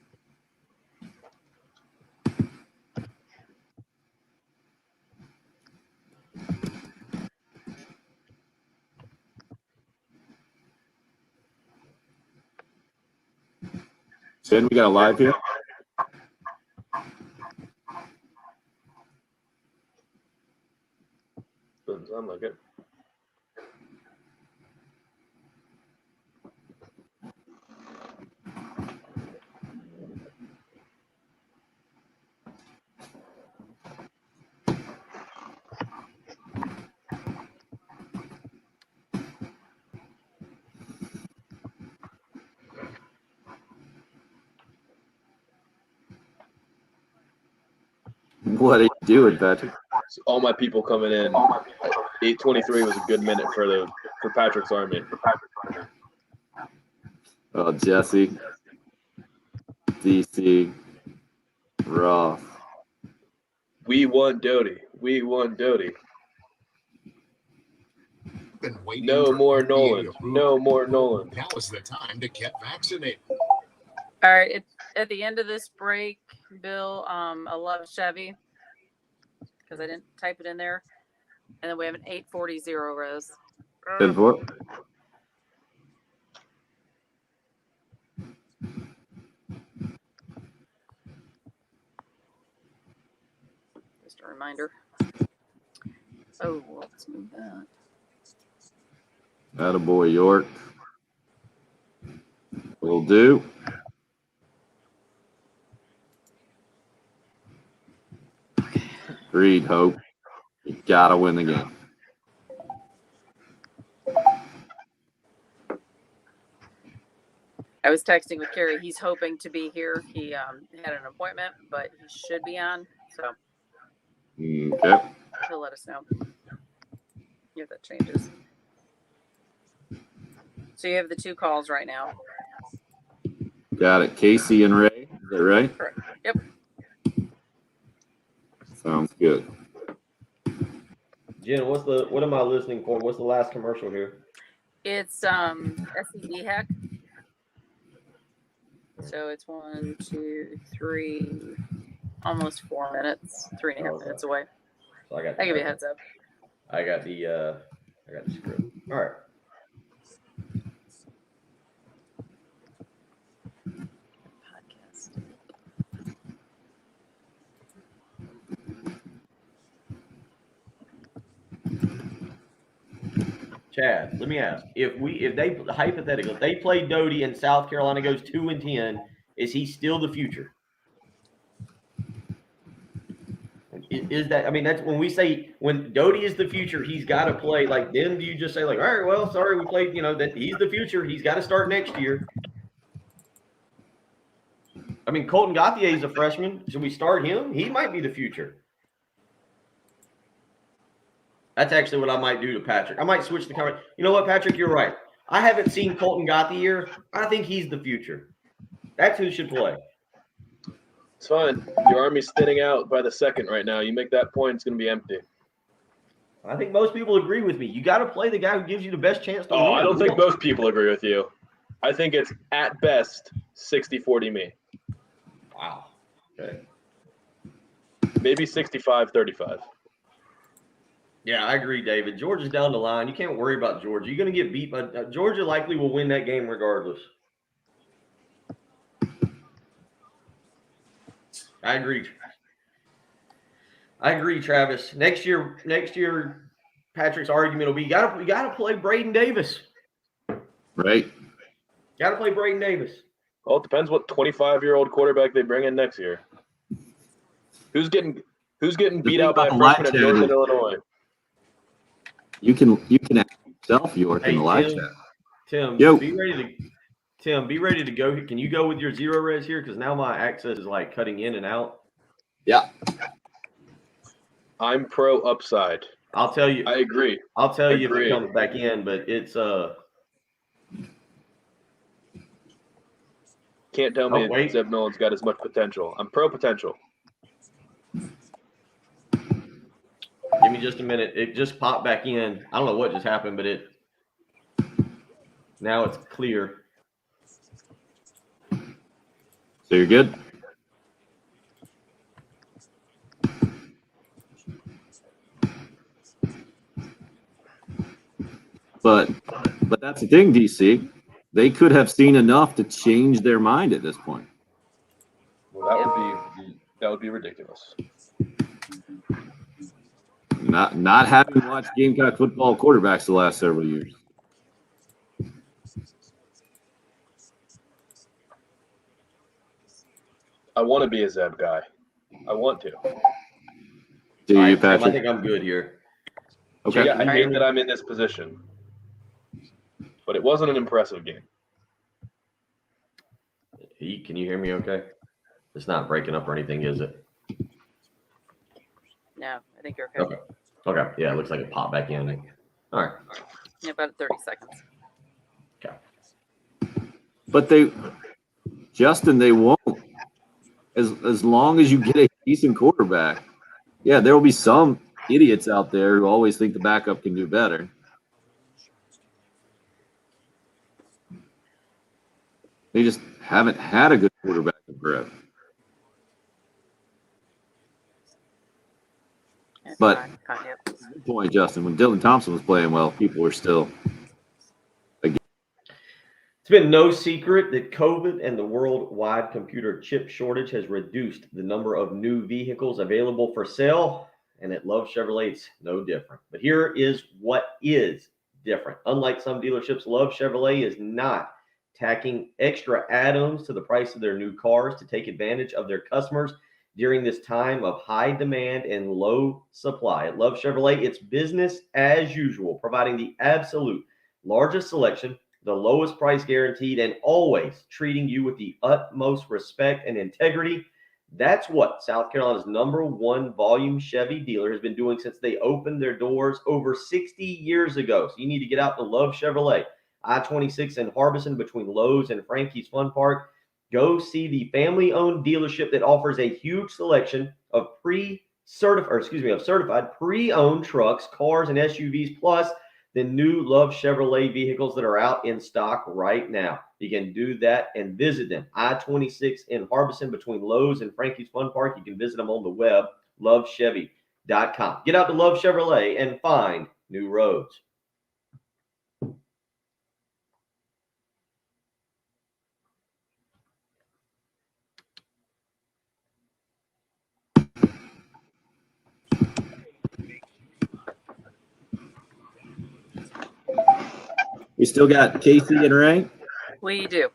B: Jen, we got a live here.
C: Doesn't sound like it.
B: What are you doing, Patrick?
C: So all my people coming in. 8:23 was a good minute for Patrick's Army.
B: Oh, Jesse, DC, Ross.
C: We want Doty. We want Doty.
J: Been waiting
C: No
J: for
C: more
J: FDA
C: Nolan.
J: approval.
C: No more Nolan.
J: Now is the time to get vaccinated.
D: All right. At the end of this break, Bill, I love Chevy because I didn't type it in there. And then we have an 840 Rose.
B: 10-4.
D: Just a reminder. Oh, let's move that.
B: Attaboy, York. Will do. Agreed, Hope. You gotta win the game.
D: I was texting with Kerry. He's hoping to be here. He had an appointment, but he should be on. So
B: Okay.
D: he'll let us know if that changes. So you have the 2 calls right now.
B: Got it. Casey and Ray. Is that right?
D: Correct. Yep.
B: Sounds good.
A: Jen, what am I listening for? What's the last commercial here?
D: It's SED Hack. So it's 1, 2, 3, almost 4 minutes, 3.5 minutes away.
A: So I
D: give you a heads up.
A: I got the script. All right. Chad, let me ask: if they hypothetically, if they play Doty and South Carolina goes 2-10, is he still the future? Is that? I mean, that's when we say when Doty is the future, he's got to play. Like, then do you just say like, all right, well, sorry, we played. You know that he's the future. He's got to start next year. I mean, Colton Gauthier is a freshman. Should we start him? He might be the future. That's actually what I might do to Patrick. I might switch the comment. You know what, Patrick? You're right. I haven't seen Colton Gauthier. I think he's the future. That's who should play.
C: It's fine. Your Army's thinning out by the second right now. You make that point, it's going to be empty.
A: I think most people agree with me. You got to play the guy who gives you the best chance to win.
C: I don't think most people agree with you. I think it's at best 60-40 me.
A: Wow. Okay.
C: Maybe 65-35.
A: Yeah, I agree, David. Georgia's down the line. You can't worry about Georgia. You're going to get beat, but Georgia likely will win that game regardless. I agree, Travis. Next year, Patrick's argument will be: we got to play Braden Davis.
B: Right.
A: Got to play Braden Davis.
C: Well, it depends what 25-year-old quarterback they bring in next year. Who's getting beat out by a freshman at Georgia and Illinois?
B: You can ask yourself, York, in the live chat.
A: Tim,
B: Yo.
A: be ready to go. Can you go with your zero res here? Because now my access is like cutting in and out.
B: Yeah.
C: I'm pro upside.
A: I'll tell you.
C: I agree.
A: I'll tell you if it comes back in, but it's
C: Can't tell me Zeb Nolan's got as much potential. I'm pro potential.
A: Give me just a minute. It just popped back in. I don't know what just happened, but now it's clear.
B: So you're good? But that's the thing, DC. They could have seen enough to change their mind at this point.
C: That would be ridiculous.
B: Not having watched Gamecock football quarterbacks the last several years.
C: I want to be a Zeb guy. I want to.
B: Do you,
A: Tim, I
B: Patrick?
A: think I'm good here.
B: Okay.
C: Yeah, I hate that I'm in this position, but it wasn't an impressive game.
A: Can you hear me okay? It's not breaking up or anything, is it?
D: No, I think you're okay.
A: Okay. Yeah, it looks like it popped back in. All right.
D: Yeah, about 30 seconds.
A: Okay.
B: But Justin, they won't. As long as you get a decent quarterback. Yeah, there will be some idiots out there who always think the backup can do better. They just haven't had a good quarterback in forever. But good point, Justin. When Dylan Thompson was playing well, people were still.
A: It's been no secret that COVID and the worldwide computer chip shortage has reduced the number of new vehicles available for sale, and at Love Chevrolet, it's no different. But here is what is different. Unlike some dealerships, Love Chevrolet is not tacking extra add-ons to the price of their new cars to take advantage of their customers during this time of high demand and low supply. At Love Chevrolet, it's business as usual, providing the absolute largest selection, the lowest price guaranteed, and always treating you with the utmost respect and integrity. That's what South Carolina's #1 volume Chevy dealer has been doing since they opened their doors over 60 years ago. So you need to get out to Love Chevrolet, I-26 in Harbison between Lowe's and Frankie's Fun Park. Go see the family-owned dealership that offers a huge selection of certified pre-owned trucks, cars, and SUVs, plus the new Love Chevrolet vehicles that are out in stock right now. You can do that and visit them. I-26 in Harbison between Lowe's and Frankie's Fun Park. You can visit them on the web, lovechevy.com. Get out to Love Chevrolet and find new roads.
B: We still got Casey and Ray.
D: We do.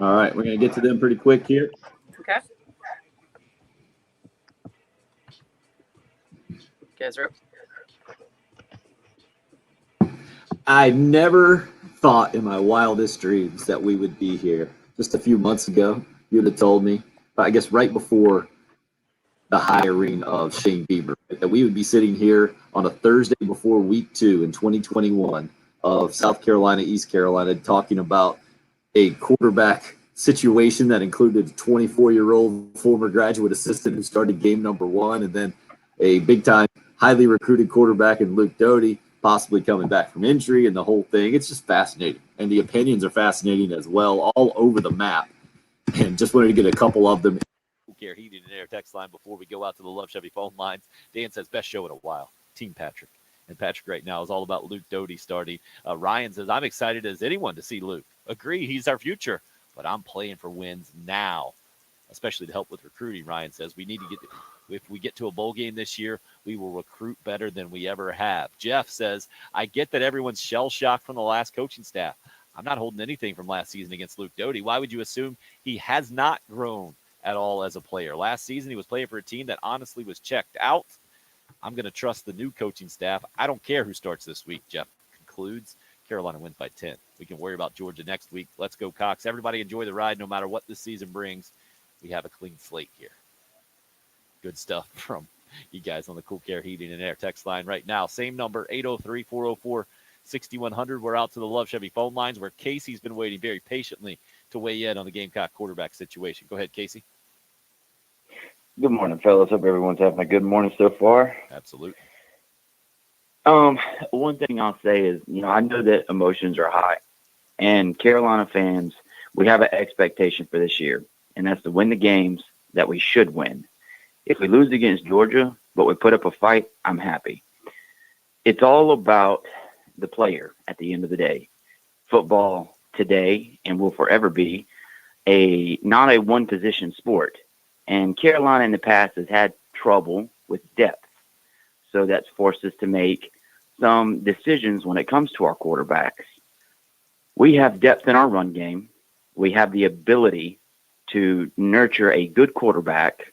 B: All right, we're going to get to them pretty quick here.
D: Okay. Guys are up.
B: I never thought in my wildest dreams that we would be here just a few months ago. You'd have told me, I guess right before the hiring of Shane Bieber, that we would be sitting here on a Thursday before week 2 in 2021 of South Carolina, East Carolina, talking about a quarterback situation that included a 24-year-old former graduate assistant who started game number 1, and then a big-time, highly recruited quarterback in Luke Doty, possibly coming back from injury and the whole thing. It's just fascinating. And the opinions are fascinating as well, all over the map. And just wanted to get a couple of them.
F: Cool Care Heating and Air text line before we go out to the Love Chevy phone lines. Dan says, best show in a while. Team Patrick. And Patrick right now is all about Luke Doty starting. Ryan says, I'm excited as anyone to see Luke. Agree, he's our future. But I'm playing for wins now, especially to help with recruiting. Ryan says, we need to if we get to a bowl game this year, we will recruit better than we ever have. Jeff says, I get that everyone's shell-shocked from the last coaching staff. I'm not holding anything from last season against Luke Doty. Why would you assume he has not grown at all as a player? Last season, he was playing for a team that honestly was checked out. I'm going to trust the new coaching staff. I don't care who starts this week, Jeff concludes. Carolina wins by 10. We can worry about Georgia next week. Let's go, Cox. Everybody enjoy the ride no matter what this season brings. We have a clean slate here. Good stuff from you guys on the Cool Care Heating and Air text line right now. Same number, 803-404-6100. We're out to the Love Chevy phone lines where Casey's been waiting very patiently to weigh in on the Gamecock quarterback situation. Go ahead, Casey.
N: Good morning, fellas. Hope everyone's having a good morning so far.
F: Absolutely.
N: One thing I'll say is, I know that emotions are high, and Carolina fans, we have an expectation for this year, and that's to win the games that we should win. If we lose against Georgia, but we put up a fight, I'm happy. It's all about the player at the end of the day. Football today and will forever be not a one-position sport. And Carolina in the past has had trouble with depth. So that's forced us to make some decisions when it comes to our quarterbacks. We have depth in our run game. We have the ability to nurture a good quarterback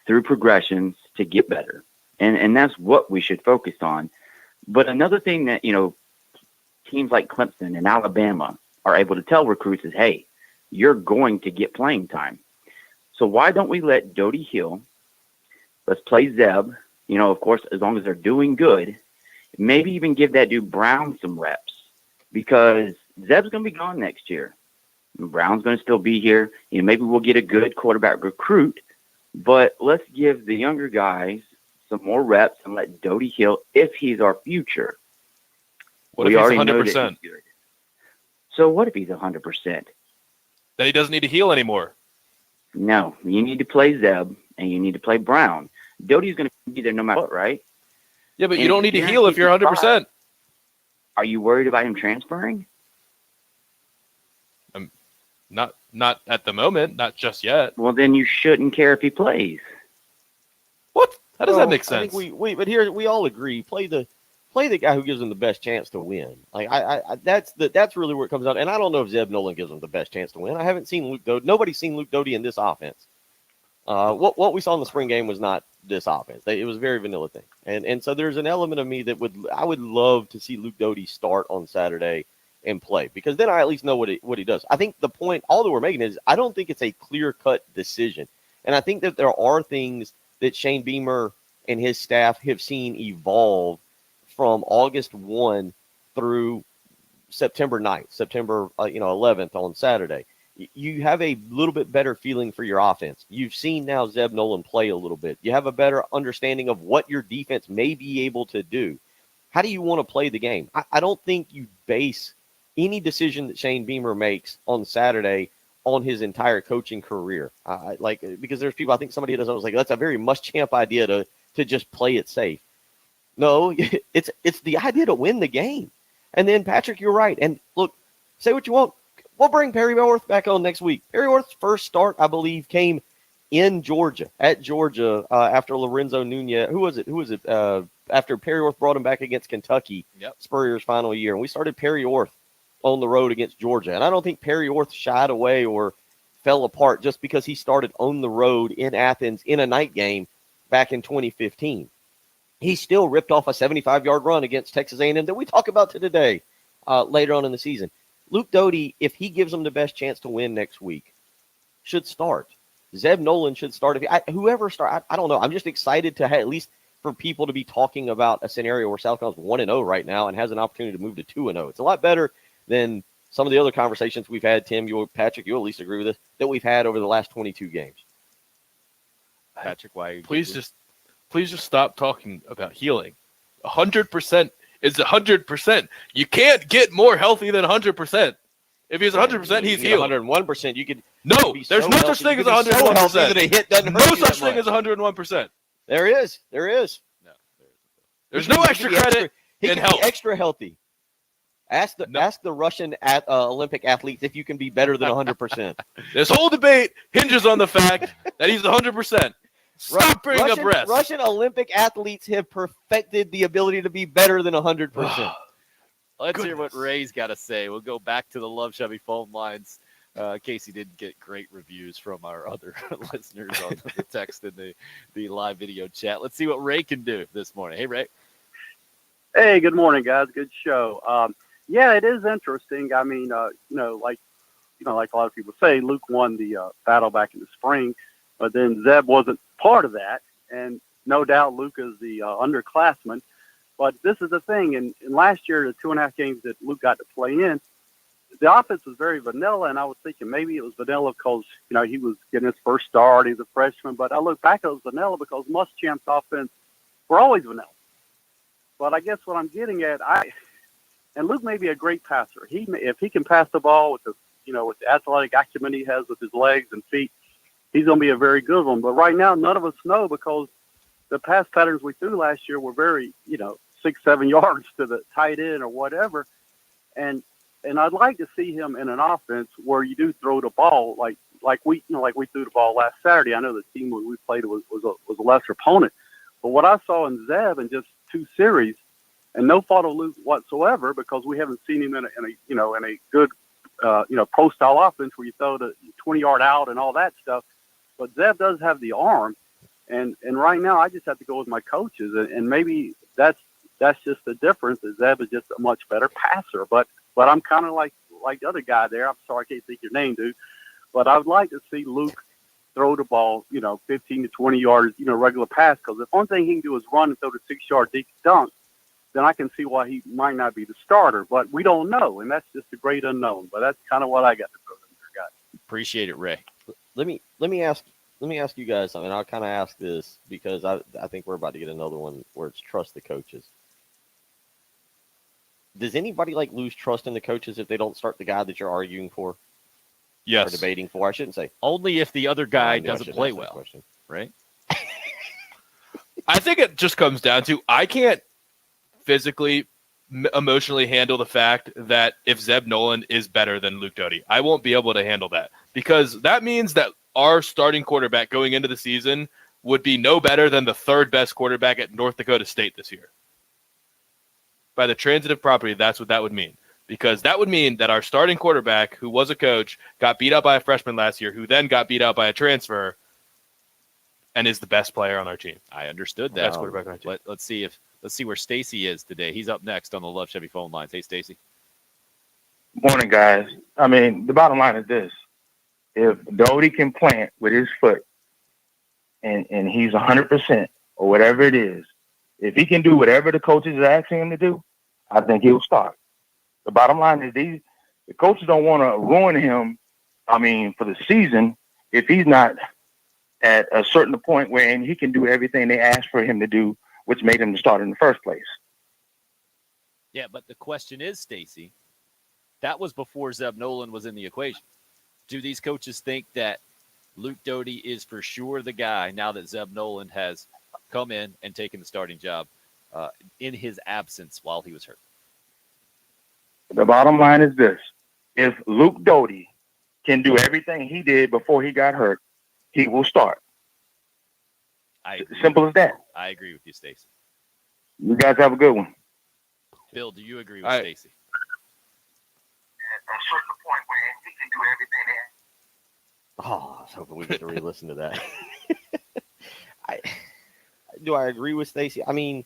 N: through progressions to get better. And that's what we should focus on. But another thing that, teams like Clemson and Alabama are able to tell recruits is, hey, you're going to get playing time. So why don't we let Doty Hill, let's play Zeb, of course, as long as they're doing good, maybe even give that dude Brown some reps, because Zeb's going to be gone next year. Brown's going to still be here. Maybe we'll get a good quarterback recruit, but let's give the younger guys some more reps and let Doty Hill, if he's our future.
G: What if he's 100%?
N: So what if he's 100%?
G: Then he doesn't need to heal anymore.
N: No, you need to play Zeb and you need to play Brown. Doty's going to be there no matter what, right?
G: Yeah, but you don't need to heal if you're 100%.
N: Are you worried about him transferring?
G: Not at the moment, not just yet.
N: Well, then you shouldn't care if he plays.
G: What? How does that make sense?
O: I think but here we all agree, play the guy who gives them the best chance to win. Like that's really where it comes out. And I don't know if Zeb Nolan gives them the best chance to win. I haven't seen Luke Doty. Nobody's seen Luke Doty in this offense. What we saw in the spring game was not this offense. It was a very vanilla thing. And so there's an element of me that I would love to see Luke Doty start on Saturday and play, because then I at least know what he does. I think the point all that we're making is I don't think it's a clear-cut decision. And I think that there are things that Shane Beamer and his staff have seen evolve from August 1 through September 9th, September 11th on Saturday. You have a little bit better feeling for your offense. You've seen now Zeb Nolan play a little bit. You have a better understanding of what your defense may be able to do. How do you want to play the game? I don't think you base any decision that Shane Beamer makes on Saturday on his entire coaching career. Because there's people, I think somebody was like, that's a very Muschamp idea to just play it safe. No, it's the idea to win the game. And then, Patrick, you're right. And look, say what you want. We'll bring Perry Orth back on next week. Perry Orth's first start, I believe, came in Georgia, after Lorenzo Nunez. Who was it? After Perry Orth brought him back against Kentucky, Spurrier's final year. And we started Perry Orth on the road against Georgia. And I don't think Perry Orth shied away or fell apart just because he started on the road in Athens in a night game back in 2015. He still ripped off a 75-yard run against Texas A&M that we talk about today later on in the season. Luke Doty, if he gives them the best chance to win next week, should start. Zeb Nolan should start. Whoever start, I don't know. I'm just excited to at least for people to be talking about a scenario where South Carolina's 1-0 right now and has an opportunity to move to 2-0. It's a lot better than some of the other conversations we've had, Tim, Patrick, you'll at least agree with this, that we've had over the last 22 games. Patrick, why?
G: Please just stop talking about healing. 100% is 100%. You can't get more healthy than 100%. If he's 100%, he's healed.
O: 101%, you could.
G: No, there's no such thing as 101%. No such thing as 101%.
O: There is.
G: No, there's no extra credit in health.
O: Extra healthy. Ask the Russian Olympic athletes if you can be better than 100%.
G: This whole debate hinges on the fact that he's 100%. Stop bringing up rest.
O: Russian Olympic athletes have perfected the ability to be better than 100%.
F: Let's hear what Ray's got to say. We'll go back to the Love Chevy phone lines. Casey didn't get great reviews from our other listeners on the text and the live video chat. Let's see what Ray can do this morning. Hey, Ray.
Q: Hey, good morning, guys. Good show. Yeah, it is interesting. I mean, like a lot of people say, Luke won the battle back in the spring, but then Zeb wasn't part of that. And no doubt Luke is the underclassman. But this is the thing. In last year, the 2.5 games that Luke got to play in, the offense was very vanilla. And I was thinking maybe it was vanilla because, he was getting his first start. He's a freshman. But I look back, it was vanilla because Muschamp's offense were always vanilla. But I guess what I'm getting at, and Luke may be a great passer. If he can pass the ball with the athletic acumen he has with his legs and feet, he's going to be a very good one. But right now, none of us know because the pass patterns we threw last year were very, 6-7 yards to the tight end or whatever. And I'd like to see him in an offense where you do throw the ball like like we threw the ball last Saturday. I know the team we played was a lesser opponent, but what I saw in Zeb in just 2 series, and no fault of Luke whatsoever, because we haven't seen him in a good pro style offense where you throw the 20-yard out and all that stuff. But Zeb does have the arm, and right now I just have to go with my coaches, and maybe that's just the difference. Is Zeb is just a much better passer, but I'm kind of like the other guy there. I'm sorry, I can't think your name, dude. But I would like to see Luke throw the ball, 15 to 20 yards, regular pass. Because if one thing he can do is run and throw the 6-yard deep dunk, then I can see why he might not be the starter. But we don't know, and that's just a great unknown. But that's kind of what I got to throw in there, guys.
F: Appreciate it, Ray.
O: Let me ask you guys something. I'll kind of ask this because I think we're about to get another one where it's trust the coaches. Does anybody lose trust in the coaches if they don't start the guy that you're arguing for?
G: Yes.
O: Or debating for? I shouldn't say.
F: Only if the other guy doesn't play well, right?
G: I think it just comes down to I can't physically, emotionally handle the fact that if Zeb Nolan is better than Luke Doty, I won't be able to handle that because that means that our starting quarterback going into the season would be no better than the 3rd best quarterback at North Dakota State this year. By the transitive property, that's what that would mean. Because that would mean that our starting quarterback, who was a coach, got beat out by a freshman last year, who then got beat out by a transfer, and is the best player on our team.
F: I understood that.
G: Best quarterback on our team.
F: Let's see where Stacy is today. He's up next on the Love Chevy phone lines. Hey, Stacy.
R: Morning, guys. I mean, the bottom line is this: if Doty can plant with his foot, and he's 100% or whatever it is, if he can do whatever the coaches are asking him to do, I think he'll start. The bottom line is the coaches don't want to ruin him, for the season if he's not at a certain point where he can do everything they asked for him to do, which made him the starter in the first place.
F: Yeah, but the question is, Stacy, that was before Zeb Nolan was in the equation. Do these coaches think that Luke Doty is for sure the guy now that Zeb Nolan has come in and taken the starting job in his absence while he was hurt?
R: The bottom line is this: if Luke Doty can do everything he did before he got hurt, he will start. Simple as that.
F: I agree with you, Stacy.
R: You guys have a good one.
F: Bill, do you agree with Stacy?
R: At a certain point where he can do everything they
O: Oh, I was hoping we get to re-listen to that. Do I agree with Stacy? I mean,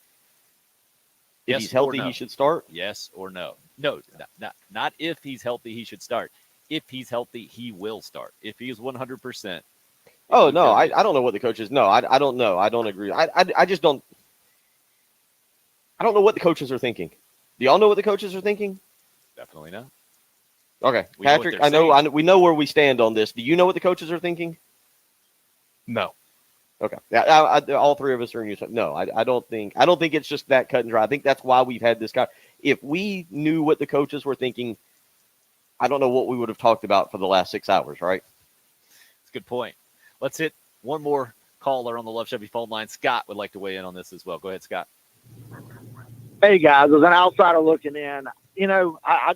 O: if
F: Yes
O: he's healthy,
F: or no?
O: he should start.
F: Yes or no? No, not if he's healthy, he should start. If he's healthy, he will start. If he is 100%.
O: Oh, no, I don't know what the coaches. No, I don't know. I don't agree. I just don't. I don't know what the coaches are thinking. Do y'all know what the coaches are thinking?
F: Definitely not.
O: Okay,
F: We know what
O: Patrick,
F: they're
O: we know where we stand on this. Do you know what the coaches are thinking?
G: No.
O: Okay. All three of us are in use. No, I don't think it's just that cut and dry. I think that's why we've had this guy. If we knew what the coaches were thinking, I don't know what we would have talked about for the last 6 hours, right?
F: That's a good point. Let's hit one more caller on the Love Chevy phone line. Scott would like to weigh in on this as well. Go ahead, Scott.
S: Hey, guys, as an outsider looking in, I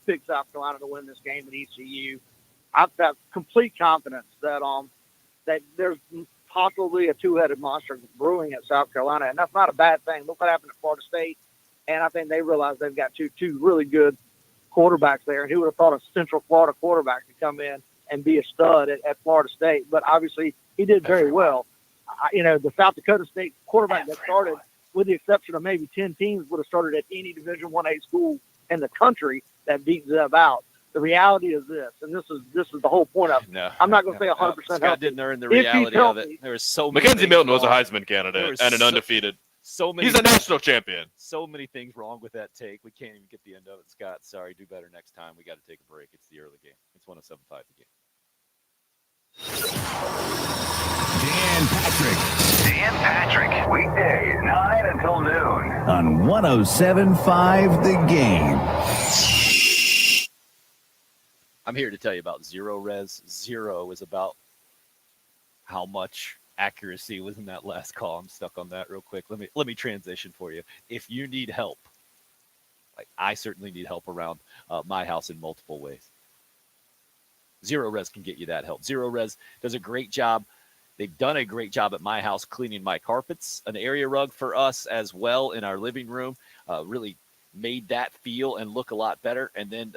S: picked South Carolina to win this game at ECU. I've got complete confidence that that there's possibly a two-headed monster brewing at South Carolina, and that's not a bad thing. Look what happened at Florida State, and I think they realize they've got two really good quarterbacks there. And who would have thought a Central Florida quarterback could come in and be a stud at Florida State? But obviously, he did very well. The South Dakota State quarterback that started, with the exception of maybe 10 teams, would have started at any Division I-A school in the country that beat Zeb out. The reality is this, and this is the whole point of it.
F: No,
S: I'm not going to say 100%
F: Scott
S: healthy.
F: didn't earn the
S: If he's
F: reality of it.
S: healthy-
F: There was so many
G: Mackenzie
F: things
G: Milton was a
F: wrong.
G: Heisman
F: There
G: candidate
F: was
G: and an undefeated.
F: So many.
G: He's a national champion.
F: So many things wrong with that take. We can't even get the end of it, Scott. Sorry. Do better next time. We got to take a break. It's the early game. It's 107.5 the game.
I: Dan
T: Patrick. Weekdays, 9 until noon.
I: On 107.5 The Game.
F: I'm here to tell you about zero res. Zero is about how much accuracy was in that last call. I'm stuck on that real quick. Let me transition for you. If you need help, like I certainly need help around my house in multiple ways. Zero Res can get you that help. Zero Res does a great job. They've done a great job at my house cleaning my carpets, an area rug for us as well in our living room. Really made that feel and look a lot better. And then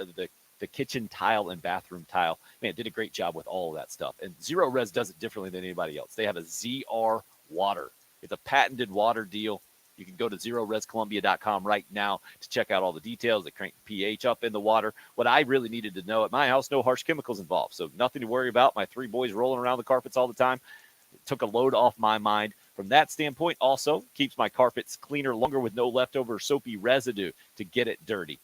F: the kitchen tile and bathroom tile, man, did a great job with all of that stuff. And Zero Res does it differently than anybody else. They have a ZR water. It's a patented water deal. You can go to ZeroResColumbia.com right now to check out all the details. They crank pH up in the water. What I really needed to know at my house, no harsh chemicals involved. So nothing to worry about. My 3 boys rolling around the carpets all the time. It took a load off my mind. From that standpoint, also keeps my carpets cleaner longer with no leftover soapy residue to get it dirty.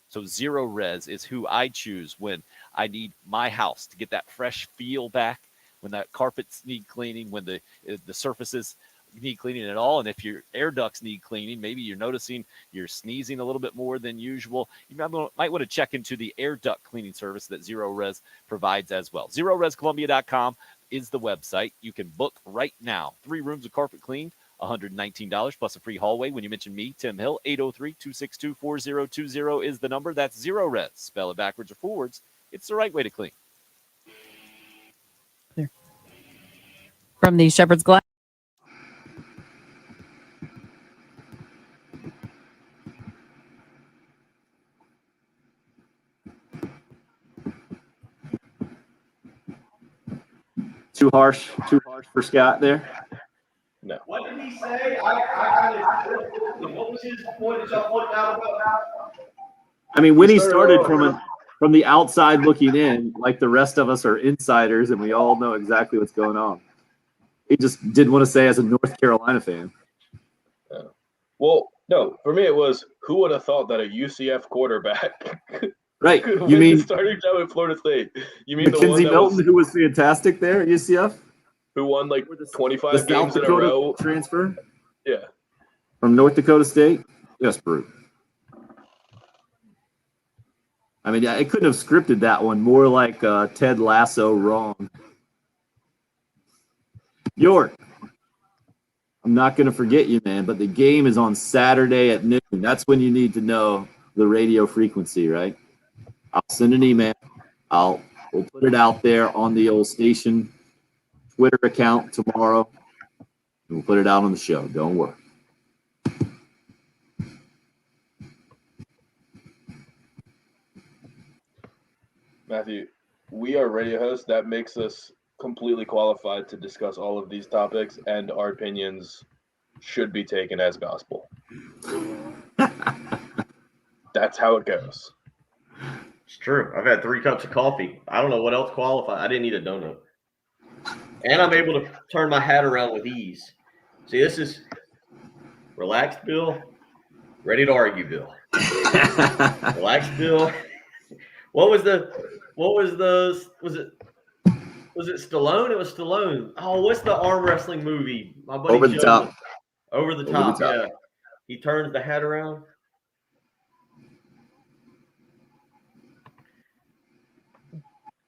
F: So Zero Res is who I choose when I need my house to get that fresh feel back, when that carpets need cleaning, when the surfaces need cleaning at all. And if your air ducts need cleaning, maybe you're noticing you're sneezing a little bit more than usual, you might want to check into the air duct cleaning service that Zero Res provides as well. ZeroResColumbia.com is the website. You can book right now. 3 rooms of carpet cleaned, $119 plus a free hallway when you mention me, Tim Hill. 803-262-4020 is the number. That's Zero Res. Spell it backwards or forwards. It's the right way to clean.
U: From the Shepherd's Glass.
B: Too harsh for Scott there.
C: No.
A: What did he say? What was his point that y'all pointed out about?
B: I mean, when he started from the outside looking in, like the rest of us are insiders and we all know exactly what's going on. He just didn't want to say as a North Carolina fan.
C: Well, no, for me it was, who would have thought that a UCF quarterback
B: Right.
C: could
B: You
C: win
B: mean
C: the starting job at Florida State? You mean
B: Mackenzie
C: the one
B: Milton, who was fantastic there at UCF?
C: who won like
B: The
C: 25
B: South
C: games in a
B: Dakota
C: row?
B: transfer
C: Yeah.
B: from North Dakota State? Yes, Brute. I mean, it couldn't have scripted that one more like Ted Lasso wrong. York, I'm not going to forget you, man, but the game is on Saturday at noon. That's when you need to know the radio frequency, right? I'll send an email. We'll put it out there on the old station Twitter account tomorrow. And we'll put it out on the show. Don't worry.
C: Matthew, we are radio hosts. That makes us completely qualified to discuss all of these topics, and our opinions should be taken as gospel. That's how it goes.
A: It's true. I've had 3 cups of coffee. I don't know what else qualifies. I didn't eat a donut. And I'm able to turn my hat around with ease. See, this is relaxed Bill, ready to argue Bill. Relaxed Bill. Was it Stallone? It was Stallone. Oh, what's the arm wrestling movie? My buddy
B: Over the
A: Joe.
B: top.
A: Over the top, yeah. He turns the hat around.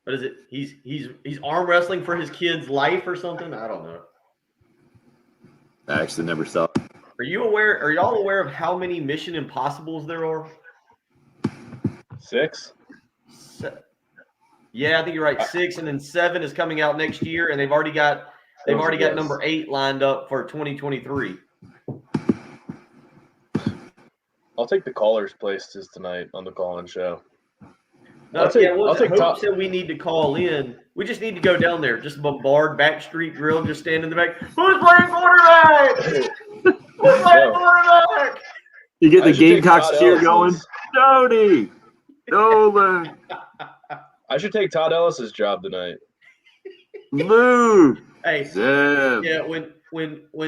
A: What is it? He's arm wrestling for his kid's life or something? I don't know.
B: I actually never saw it.
A: Are y'all aware of how many Mission Impossibles there are?
C: 6?
A: Yeah, I think you're right. 6, and then 7 is coming out next year, and they've already got number 8 lined up for 2023.
C: I'll take the callers' places tonight on the call-in show.
A: No, Hope said we need to call in. We just need to go down there, just bombard Backstreet Grill, just stand in the back. Who's playing quarterback? Who's playing quarterback?
B: You get the Gamecocks cheer going. Doty, Nolan.
C: I should take Todd Ellis's job tonight.
B: Lou.
A: Hey,
B: Zeb.
A: yeah. When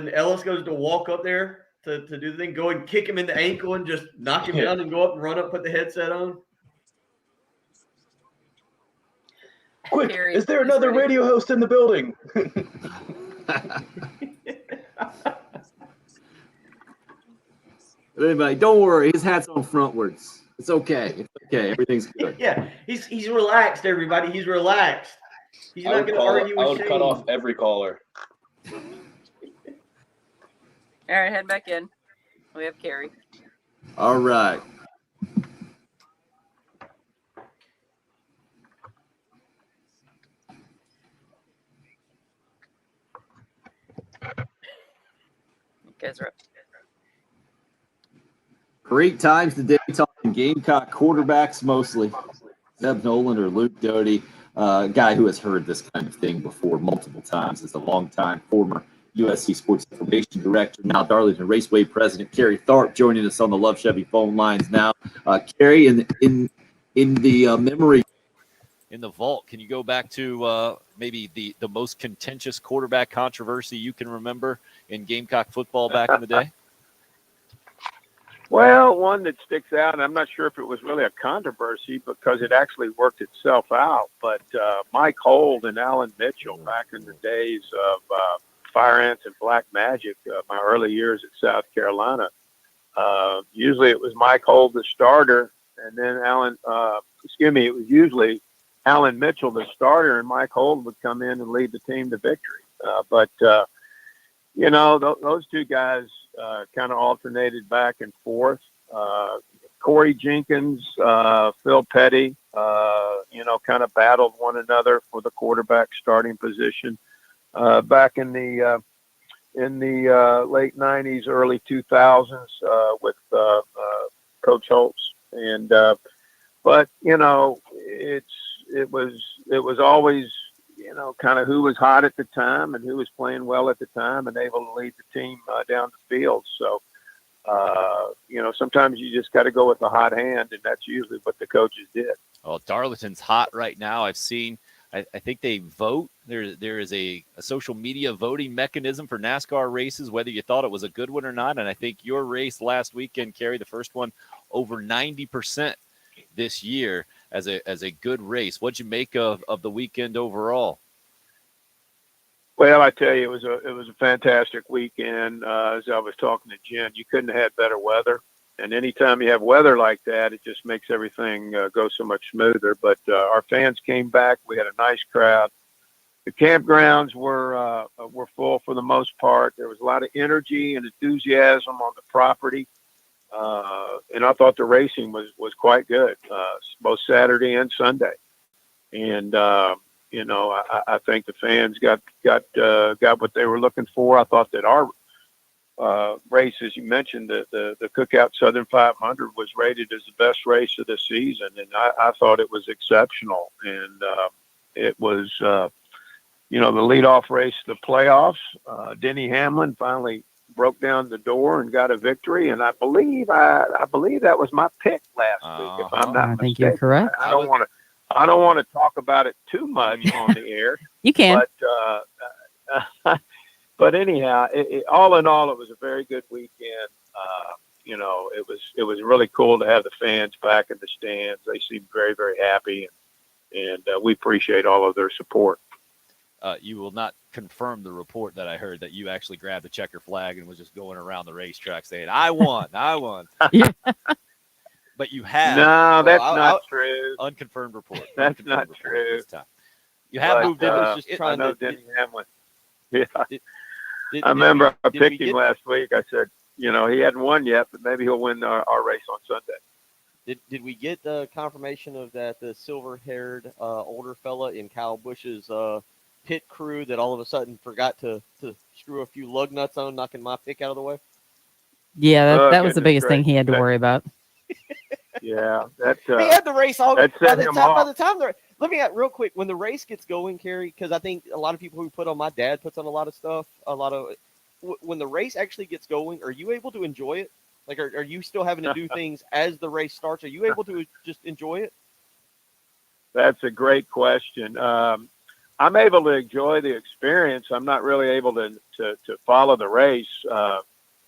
A: Ellis goes to walk up there to do the thing, go and kick him in the ankle and just knock him down and go up and run up, put the headset on.
C: Quick, is there another radio host in the building?
B: Anybody, don't worry. His hat's on frontwards. It's okay. It's okay. Everything's good.
A: Yeah, he's relaxed, everybody. He's relaxed. He's not going to argue with
C: I would
A: Shane.
C: cut off every caller.
D: All right, head back in. We have Carrie.
B: All right.
D: Ezra.
B: Great times today talking Gamecock quarterbacks mostly. Zeb Nolan or Luke Doty, a guy who has heard this kind of thing before multiple times as a longtime former USC Sports Information Director, now Darlington Raceway President Kerry Tharp joining us on the Love Chevy phone lines now. Kerry, in the memory.
F: In the vault, can you go back to maybe the most contentious quarterback controversy you can remember in Gamecock football back in the day?
H: Well, one that sticks out, and I'm not sure if it was really a controversy because it actually worked itself out, but Mike Hold and Alan Mitchell back in the days of Fire Ants and Black Magic, my early years at South Carolina. Usually it was Mike Hold, the starter, and then it was usually Alan Mitchell, the starter, and Mike Hold would come in and lead the team to victory. Those two guys kind of alternated back and forth. Corey Jenkins, Phil Petty, kind of battled one another for the quarterback starting position back in the late 90s, early 2000s with Coach Holtz. And it was always kind of who was hot at the time and who was playing well at the time and able to lead the team down the field. So, sometimes you just got to go with the hot hand, and that's usually what the coaches did.
F: Well, Darlington's hot right now. I've seen, I think they vote. There is a social media voting mechanism for NASCAR races, whether you thought it was a good one or not. And I think your race last weekend, Kerry, the first one, over 90% this year as a good race. What'd you make of the weekend overall?
H: Well, I tell you, it was a fantastic weekend. As I was talking to Jen, you couldn't have had better weather. And anytime you have weather like that, it just makes everything go so much smoother. But our fans came back. We had a nice crowd. The campgrounds were full for the most part. There was a lot of energy and enthusiasm on the property. And I thought the racing was quite good, both Saturday and Sunday. And, I think the fans got what they were looking for. I thought that our race, as you mentioned, the Cookout Southern 500 was rated as the best race of the season. And I thought it was exceptional. And it was, the leadoff race of the playoffs. Denny Hamlin finally broke down the door and got a victory. And I believe that was my pick last week, if I'm not mistaken.
U: I think you're correct.
H: I don't want to talk about it too much on the air.
U: You can.
H: But anyhow, all in all, it was a very good weekend. It was really cool to have the fans back in the stands. They seemed very, very happy, and we appreciate all of their support.
F: You will not confirm the report that I heard that you actually grabbed the checker flag and was just going around the racetrack saying, "I won, I won." But you have.
H: No, that's not true.
F: Unconfirmed report.
H: That's not true.
F: This time. You have moved in.
H: I know Denny Hamlin. Yeah. I remember I picked him last week. I said, he hadn't won yet, but maybe he'll win our race on Sunday.
O: Did we get confirmation of that the silver-haired older fella in Kyle Busch's pit crew that all of a sudden forgot to screw a few lug nuts on, knocking my pick out of the way?
U: Yeah, that was the biggest thing he had to worry about.
H: Yeah,
O: he had the race all. By the time let me ask real quick, when the race gets going, Kerry, because I think a lot of people who put on, my dad puts on a lot of stuff. When the race actually gets going, are you able to enjoy it? Like, are you still having to do things as the race starts? Are you able to just enjoy it?
H: That's a great question. I'm able to enjoy the experience. I'm not really able to follow the race.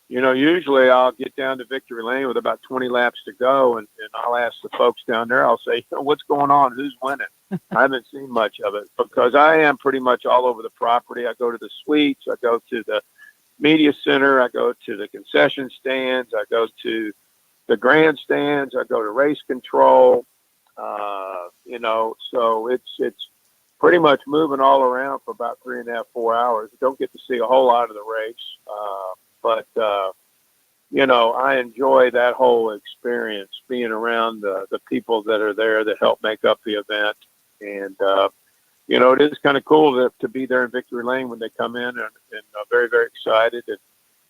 H: Usually I'll get down to Victory Lane with about 20 laps to go, and I'll ask the folks down there, I'll say, what's going on? Who's winning? I haven't seen much of it because I am pretty much all over the property. I go to the suites. I go to the media center. I go to the concession stands. I go to the grandstands. I go to race control. So it's pretty much moving all around for about 3.5, 4 hours. Don't get to see a whole lot of the race. But I enjoy that whole experience, being around the people that are there that help make up the event. And, it is kind of cool to be there in Victory Lane when they come in and very, very excited. And,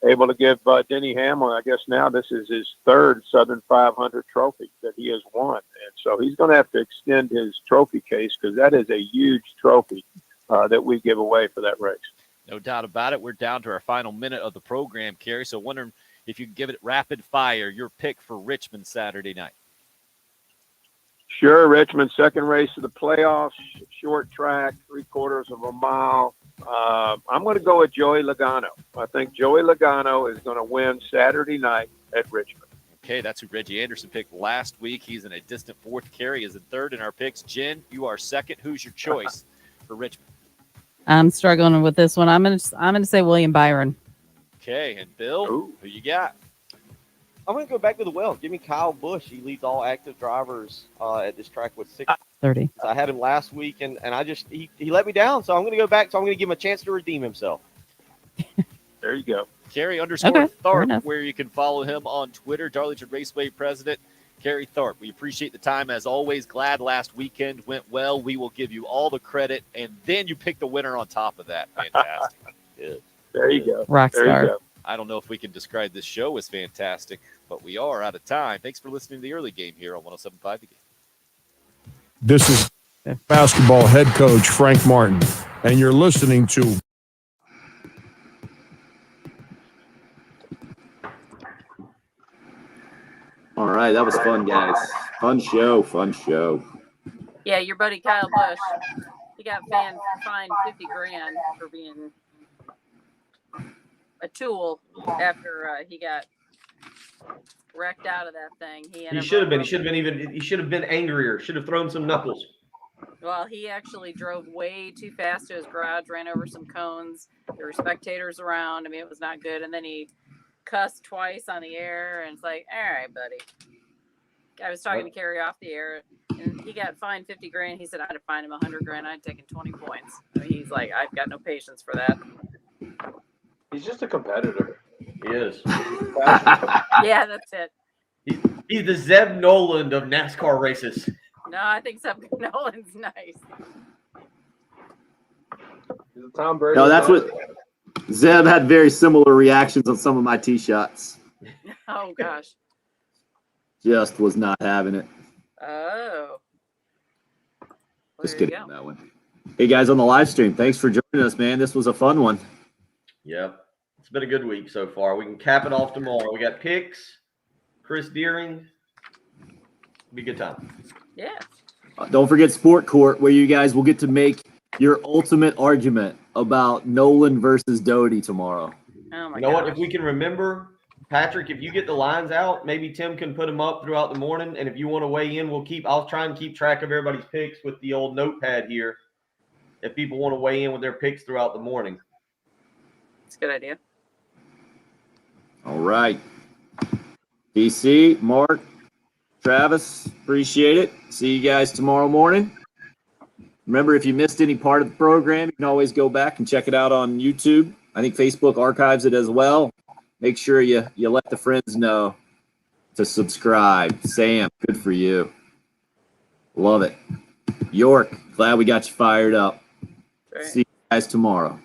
H: able to give Denny Hamlin, I guess now this is his third Southern 500 trophy that he has won. And so he's going to have to extend his trophy case because that is a huge trophy that we give away for that race.
F: No doubt about it. We're down to our final minute of the program, Kerry. So wondering if you can give it rapid fire, your pick for Richmond Saturday night.
H: Sure, Richmond, second race of the playoffs, short track, 3/4 of a mile. I'm going to go with Joey Logano. I think Joey Logano is going to win Saturday night at Richmond.
F: Okay, that's who Reggie Anderson picked last week. He's in a distant fourth. Kerry is in third in our picks. Jen, you are second. Who's your choice for Richmond?
U: I'm struggling with this one. I'm gonna say William Byron.
F: Okay, and Bill, who you got?
O: I'm going to go back to the well. Give me Kyle Busch. He leads all active drivers at this track with
U: 30.
O: I had him last week, and he let me down, so I'm going to go back. So I'm going to give him a chance to redeem himself.
H: There you go.
F: Kerry _
U: fair
F: Tharp,
U: enough.
F: where you can follow him on Twitter. Darlington Raceway President, Kerry Tharp. We appreciate the time as always. Glad last weekend went well. We will give you all the credit, and then you pick the winner on top of that. Fantastic.
O: Good.
H: There you go.
U: Rock
H: There you
U: star.
H: go.
F: I don't know if we can describe this show as fantastic, but we are out of time. Thanks for listening to the early game here on 107.5 The Game.
J: This is basketball head coach Frank Martin, and you're listening to
B: All right, that was fun, guys. Fun show.
D: Yeah, your buddy Kyle Busch, he got fined $50,000 for being a tool after he got wrecked out of that thing.
A: He should have been. He should have been angrier. Should have thrown some knuckles.
D: Well, he actually drove way too fast to his garage, ran over some cones. There were spectators around. I mean, it was not good. And then he cussed twice on the air, and it's like, all right, buddy. I was talking to Kerry off the air, and he got fined $50,000. He said I'd have fined him $100,000. I'd taken 20 points. I mean, he's like, I've got no patience for that.
C: He's just a competitor.
A: He is.
D: Yeah, that's it.
A: He's the Zeb Nolan of NASCAR races.
D: No, I think something Nolan's nice.
C: He's a Tom Brady.
B: No, that's what Zeb had very similar reactions on some of my tee shots.
D: Oh, gosh.
B: Just was not having it.
D: Oh. Well,
B: Just
D: there you
B: kidding on
D: go.
B: that one. Hey, guys, on the live stream, thanks for joining us, man. This was a fun one.
A: Yep. It's been a good week so far. We can cap it off tomorrow. We got picks, Chris Deering. Be a good time.
D: Yeah.
B: Don't forget Sport Court, where you guys will get to make your ultimate argument about Nolan versus Doty tomorrow.
D: Oh, my
A: You know what?
D: gosh.
A: If we can remember, Patrick, if you get the lines out, maybe Tim can put them up throughout the morning. And if you want to weigh in, I'll try and keep track of everybody's picks with the old notepad here. If people want to weigh in with their picks throughout the morning.
D: It's a good idea.
B: All right. BC, Mark, Travis, appreciate it. See you guys tomorrow morning. Remember, if you missed any part of the program, you can always go back and check it out on YouTube. I think Facebook archives it as well. Make sure you let the friends know to subscribe. Sam, good for you. Love it. York, glad we got you fired up.
D: Right.
B: See you guys tomorrow.